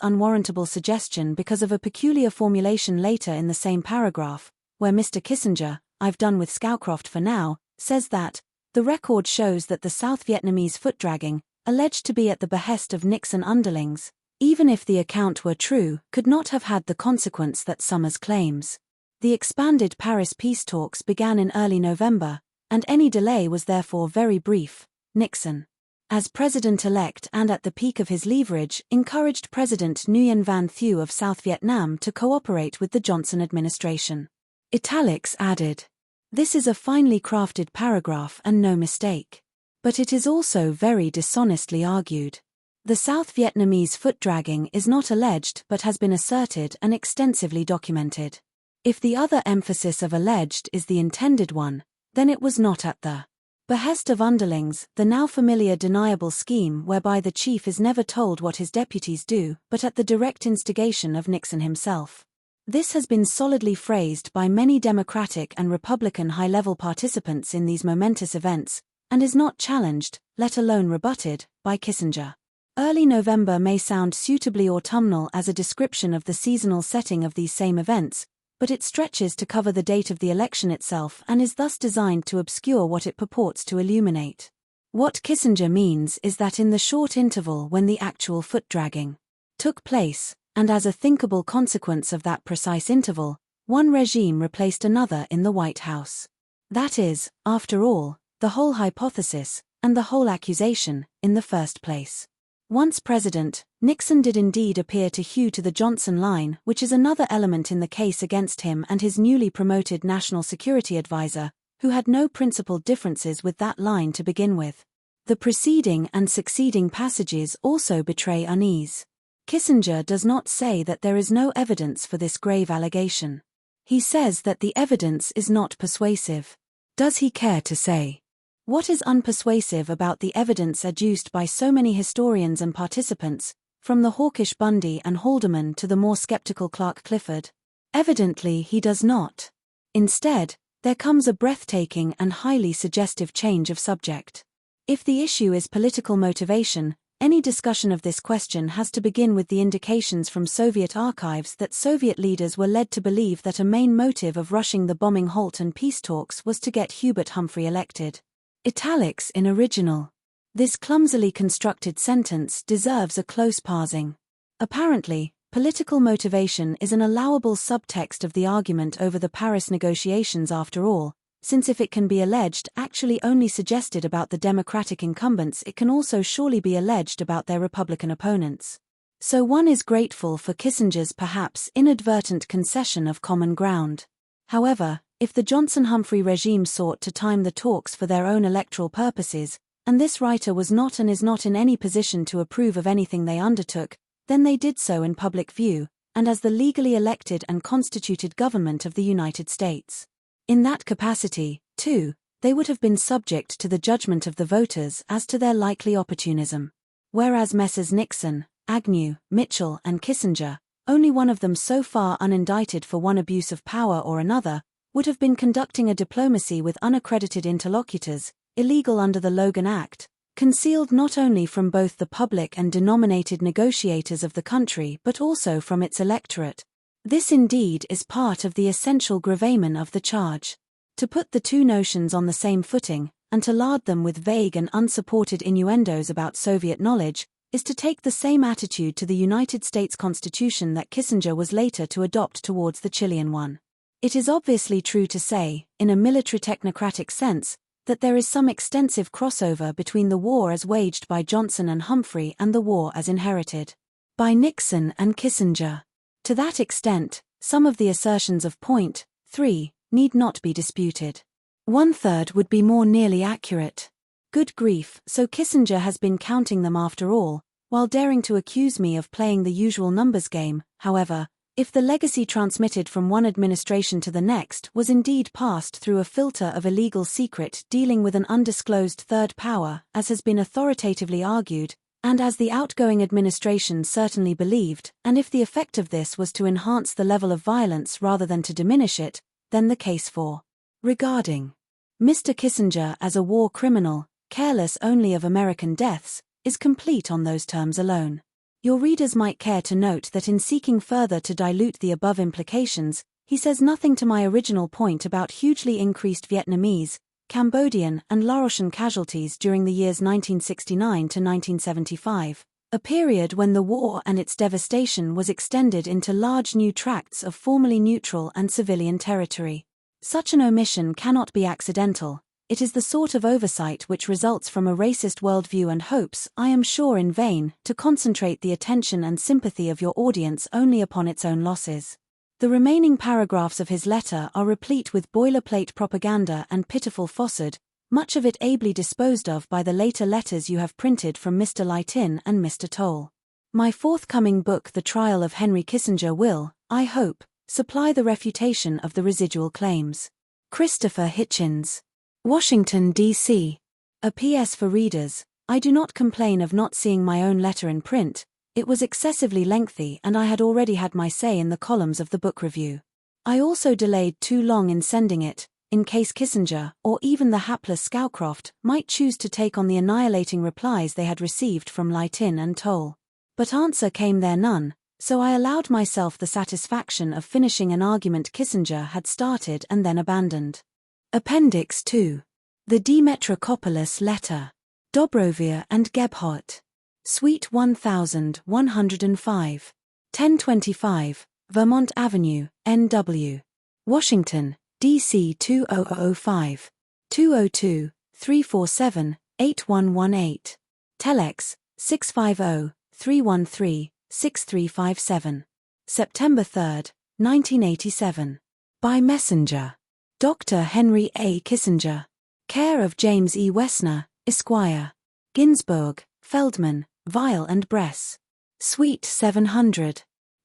A: unwarrantable suggestion because of a peculiar formulation later in the same paragraph, where Mr. Kissinger, I've done with Scowcroft for now, says that the record shows that the South Vietnamese foot-dragging, alleged to be at the behest of Nixon underlings, even if the account were true, could not have had the consequence that Summers claims. The expanded Paris peace talks began in early November, and any delay was therefore very brief. Nixon, as president-elect and at the peak of his leverage, encouraged President Nguyen Van Thieu of South Vietnam to cooperate with the Johnson administration. Italics added. This is a finely crafted paragraph and no mistake. But it is also very dishonestly argued. The South Vietnamese foot-dragging is not alleged but has been asserted and extensively documented. If the other emphasis of alleged is the intended one, then it was not at the behest of underlings, the now familiar deniable scheme whereby the chief is never told what his deputies do, but at the direct instigation of Nixon himself. This has been solidly phrased by many Democratic and Republican high-level participants in these momentous events, and is not challenged, let alone rebutted, by Kissinger. Early November may sound suitably autumnal as a description of the seasonal setting of these same events, but it stretches to cover the date of the election itself and is thus designed to obscure what it purports to illuminate. What Kissinger means is that in the short interval when the actual foot-dragging took place, and as a thinkable consequence of that precise interval, one regime replaced another in the White House. That is, after all, the whole hypothesis, and the whole accusation, in the first place. Once president, Nixon did indeed appear to hew to the Johnson line, which is another element in the case against him and his newly promoted national security advisor, who had no principal differences with that line to begin with. The preceding and succeeding passages also betray unease. Kissinger does not say that there is no evidence for this grave allegation. He says that the evidence is not persuasive. Does he care to say what is unpersuasive about the evidence adduced by so many historians and participants, from the hawkish Bundy and Haldeman to the more skeptical Clark Clifford? Evidently he does not. Instead, there comes a breathtaking and highly suggestive change of subject. If the issue is political motivation, any discussion of this question has to begin with the indications from Soviet archives that Soviet leaders were led to believe that a main motive of rushing the bombing halt and peace talks was to get Hubert Humphrey elected. Italics in original. This clumsily constructed sentence deserves a close parsing. Apparently, political motivation is an allowable subtext of the argument over the Paris negotiations after all, since if it can be alleged actually only suggested about the Democratic incumbents, it can also surely be alleged about their Republican opponents. So one is grateful for Kissinger's perhaps inadvertent concession of common ground. However, if the Johnson-Humphrey regime sought to time the talks for their own electoral purposes, and this writer was not and is not in any position to approve of anything they undertook, then they did so in public view, and as the legally elected and constituted government of the United States. In that capacity, too, they would have been subject to the judgment of the voters as to their likely opportunism. Whereas Messrs. Nixon, Agnew, Mitchell, and Kissinger, only one of them so far unindicted for one abuse of power or another, would have been conducting a diplomacy with unaccredited interlocutors, illegal under the Logan Act, concealed not only from both the public and denominated negotiators of the country but also from its electorate. This indeed is part of the essential gravamen of the charge. To put the two notions on the same footing, and to lard them with vague and unsupported innuendos about Soviet knowledge, is to take the same attitude to the United States Constitution that Kissinger was later to adopt towards the Chilean one. It is obviously true to say, in a military technocratic sense, that there is some extensive crossover between the war as waged by Johnson and Humphrey and the war as inherited by Nixon and Kissinger. To that extent, some of the assertions of point 3 need not be disputed. 1/3 would be more nearly accurate. Good grief, so Kissinger has been counting them after all, while daring to accuse me of playing the usual numbers game. However, if the legacy transmitted from one administration to the next was indeed passed through a filter of illegal secret dealing with an undisclosed third power, as has been authoritatively argued, and as the outgoing administration certainly believed, and if the effect of this was to enhance the level of violence rather than to diminish it, then the case for regarding Mr. Kissinger as a war criminal, careless only of American deaths, is complete on those terms alone. Your readers might care to note that in seeking further to dilute the above implications, he says nothing to my original point about hugely increased Vietnamese, Cambodian and Laotian casualties during the years 1969 to 1975, a period when the war and its devastation was extended into large new tracts of formerly neutral and civilian territory. Such an omission cannot be accidental. It is the sort of oversight which results from a racist worldview and hopes, I am sure in vain, to concentrate the attention and sympathy of your audience only upon its own losses. The remaining paragraphs of his letter are replete with boilerplate propaganda and pitiful falsehood, much of it ably disposed of by the later letters you have printed from Mr. Leighton and Mr. Toll. My forthcoming book The Trial of Henry Kissinger will, I hope, supply the refutation of the residual claims. Christopher Hitchens. Washington, D.C. A P.S. for readers, I do not complain of not seeing my own letter in print. It was excessively lengthy and I had already had my say in the columns of the book review. I also delayed too long in sending it, in case Kissinger, or even the hapless Scowcroft, might choose to take on the annihilating replies they had received from Leighton and Toll. But answer came there none, so I allowed myself the satisfaction of finishing an argument Kissinger had started and then abandoned. Appendix 2. The DEMETRACOPOULOS Letter. Dobrovier and Gebhardt. Suite 1105. 1025, Vermont Avenue, N.W. Washington, D.C. 20005. 202-347-8118. Telex, 650-313-6357. September 3, 1987. By messenger. Dr. Henry A. Kissinger. Care of James E. Wessner, Esquire. Ginsburg, Feldman, Weil and Bress. Suite 700.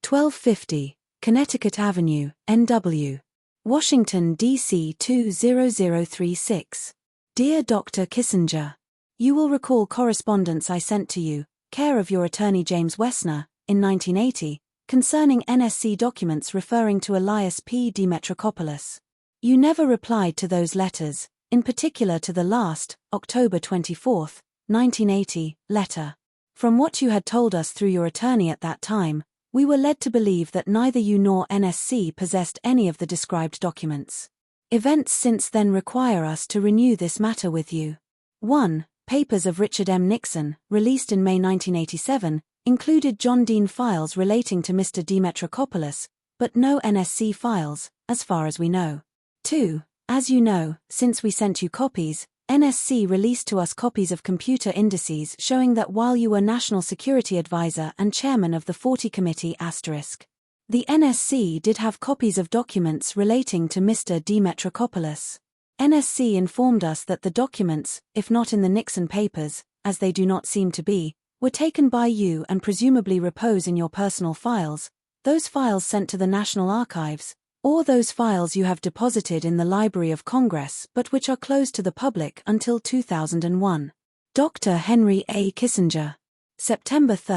A: 1250, Connecticut Avenue, N.W. Washington, D.C. 20036. Dear Dr. Kissinger. You will recall correspondence I sent to you, care of your attorney James Wessner, in 1980, concerning NSC documents referring to Elias P. DEMETRACOPOULOS. You never replied to those letters, in particular to the last, October 24, 1980, letter. From what you had told us through your attorney at that time, we were led to believe that neither you nor NSC possessed any of the described documents. Events since then require us to renew this matter with you. 1. Papers of Richard M. Nixon, released in May 1987, included John Dean files relating to Mr. DEMETRACOPOULOS, but no NSC files, as far as we know. 2. As you know, since we sent you copies, NSC released to us copies of computer indices showing that while you were National Security Advisor and Chairman of the 40 Committee *, the NSC did have copies of documents relating to Mr. DEMETRACOPOULOS. NSC informed us that the documents, if not in the Nixon papers, as they do not seem to be, were taken by you and presumably repose in your personal files, those files sent to the National Archives, or those files you have deposited in the Library of Congress but which are closed to the public until 2001. Dr. Henry A. Kissinger. September 3,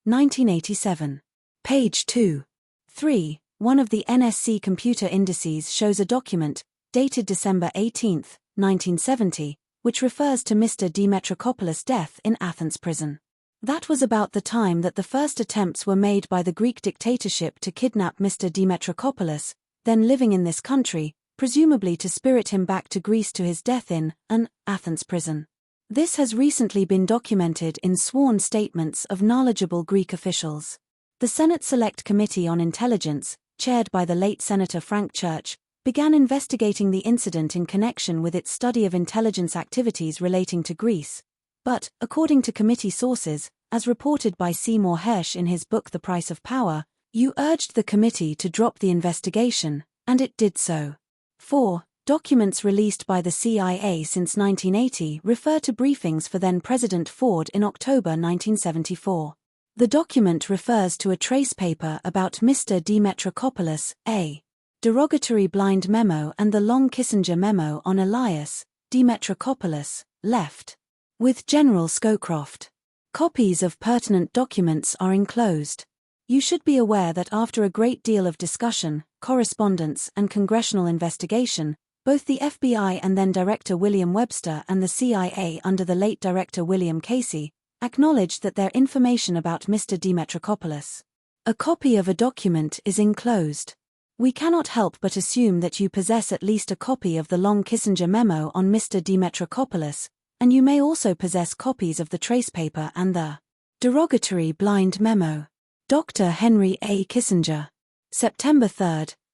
A: 1987. Page 2. 3. One of the NSC computer indices shows a document, dated December 18, 1970, which refers to Mr. DEMETRACOPOULOS' death in Athens prison. That was about the time that the first attempts were made by the Greek dictatorship to kidnap Mr. DEMETRACOPOULOS, then living in this country, presumably to spirit him back to Greece to his death in an Athens prison. This has recently been documented in sworn statements of knowledgeable Greek officials. The Senate Select Committee on Intelligence, chaired by the late Senator Frank Church, began investigating the incident in connection with its study of intelligence activities relating to Greece, but, according to committee sources, as reported by Seymour Hersh in his book The Price of Power, you urged the committee to drop the investigation, and it did so. 4. Documents released by the CIA since 1980 refer to briefings for then-President Ford in October 1974. The document refers to a trace paper about Mr. DEMETRACOPOULOS, a derogatory blind memo, and the long Kissinger memo on Elias DEMETRACOPOULOS, left with General Scowcroft. Copies of pertinent documents are enclosed. You should be aware that after a great deal of discussion, correspondence, and congressional investigation, both the FBI and then-Director William Webster and the CIA under the late Director William Casey acknowledged that their information about Mr. DEMETRACOPOULOS. A copy of a document is enclosed. We cannot help but assume that you possess at least a copy of the long Kissinger memo on Mr. DEMETRACOPOULOS, and you may also possess copies of the trace paper and the derogatory blind memo. Dr. Henry A. Kissinger. September 3,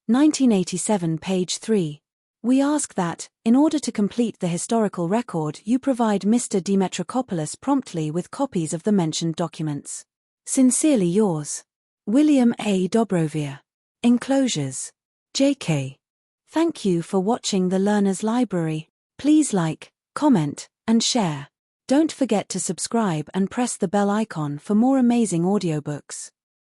A: 1987, page 3. We ask that, in order to complete the historical record, you provide Mr. DEMETRACOPOULOS promptly with copies of the mentioned documents. Sincerely yours, William A. Dobrovier. Enclosures. J.K. Thank you for watching the Learner's Library. Please like, comment, and share. Don't forget to subscribe and press the bell icon for more amazing audiobooks.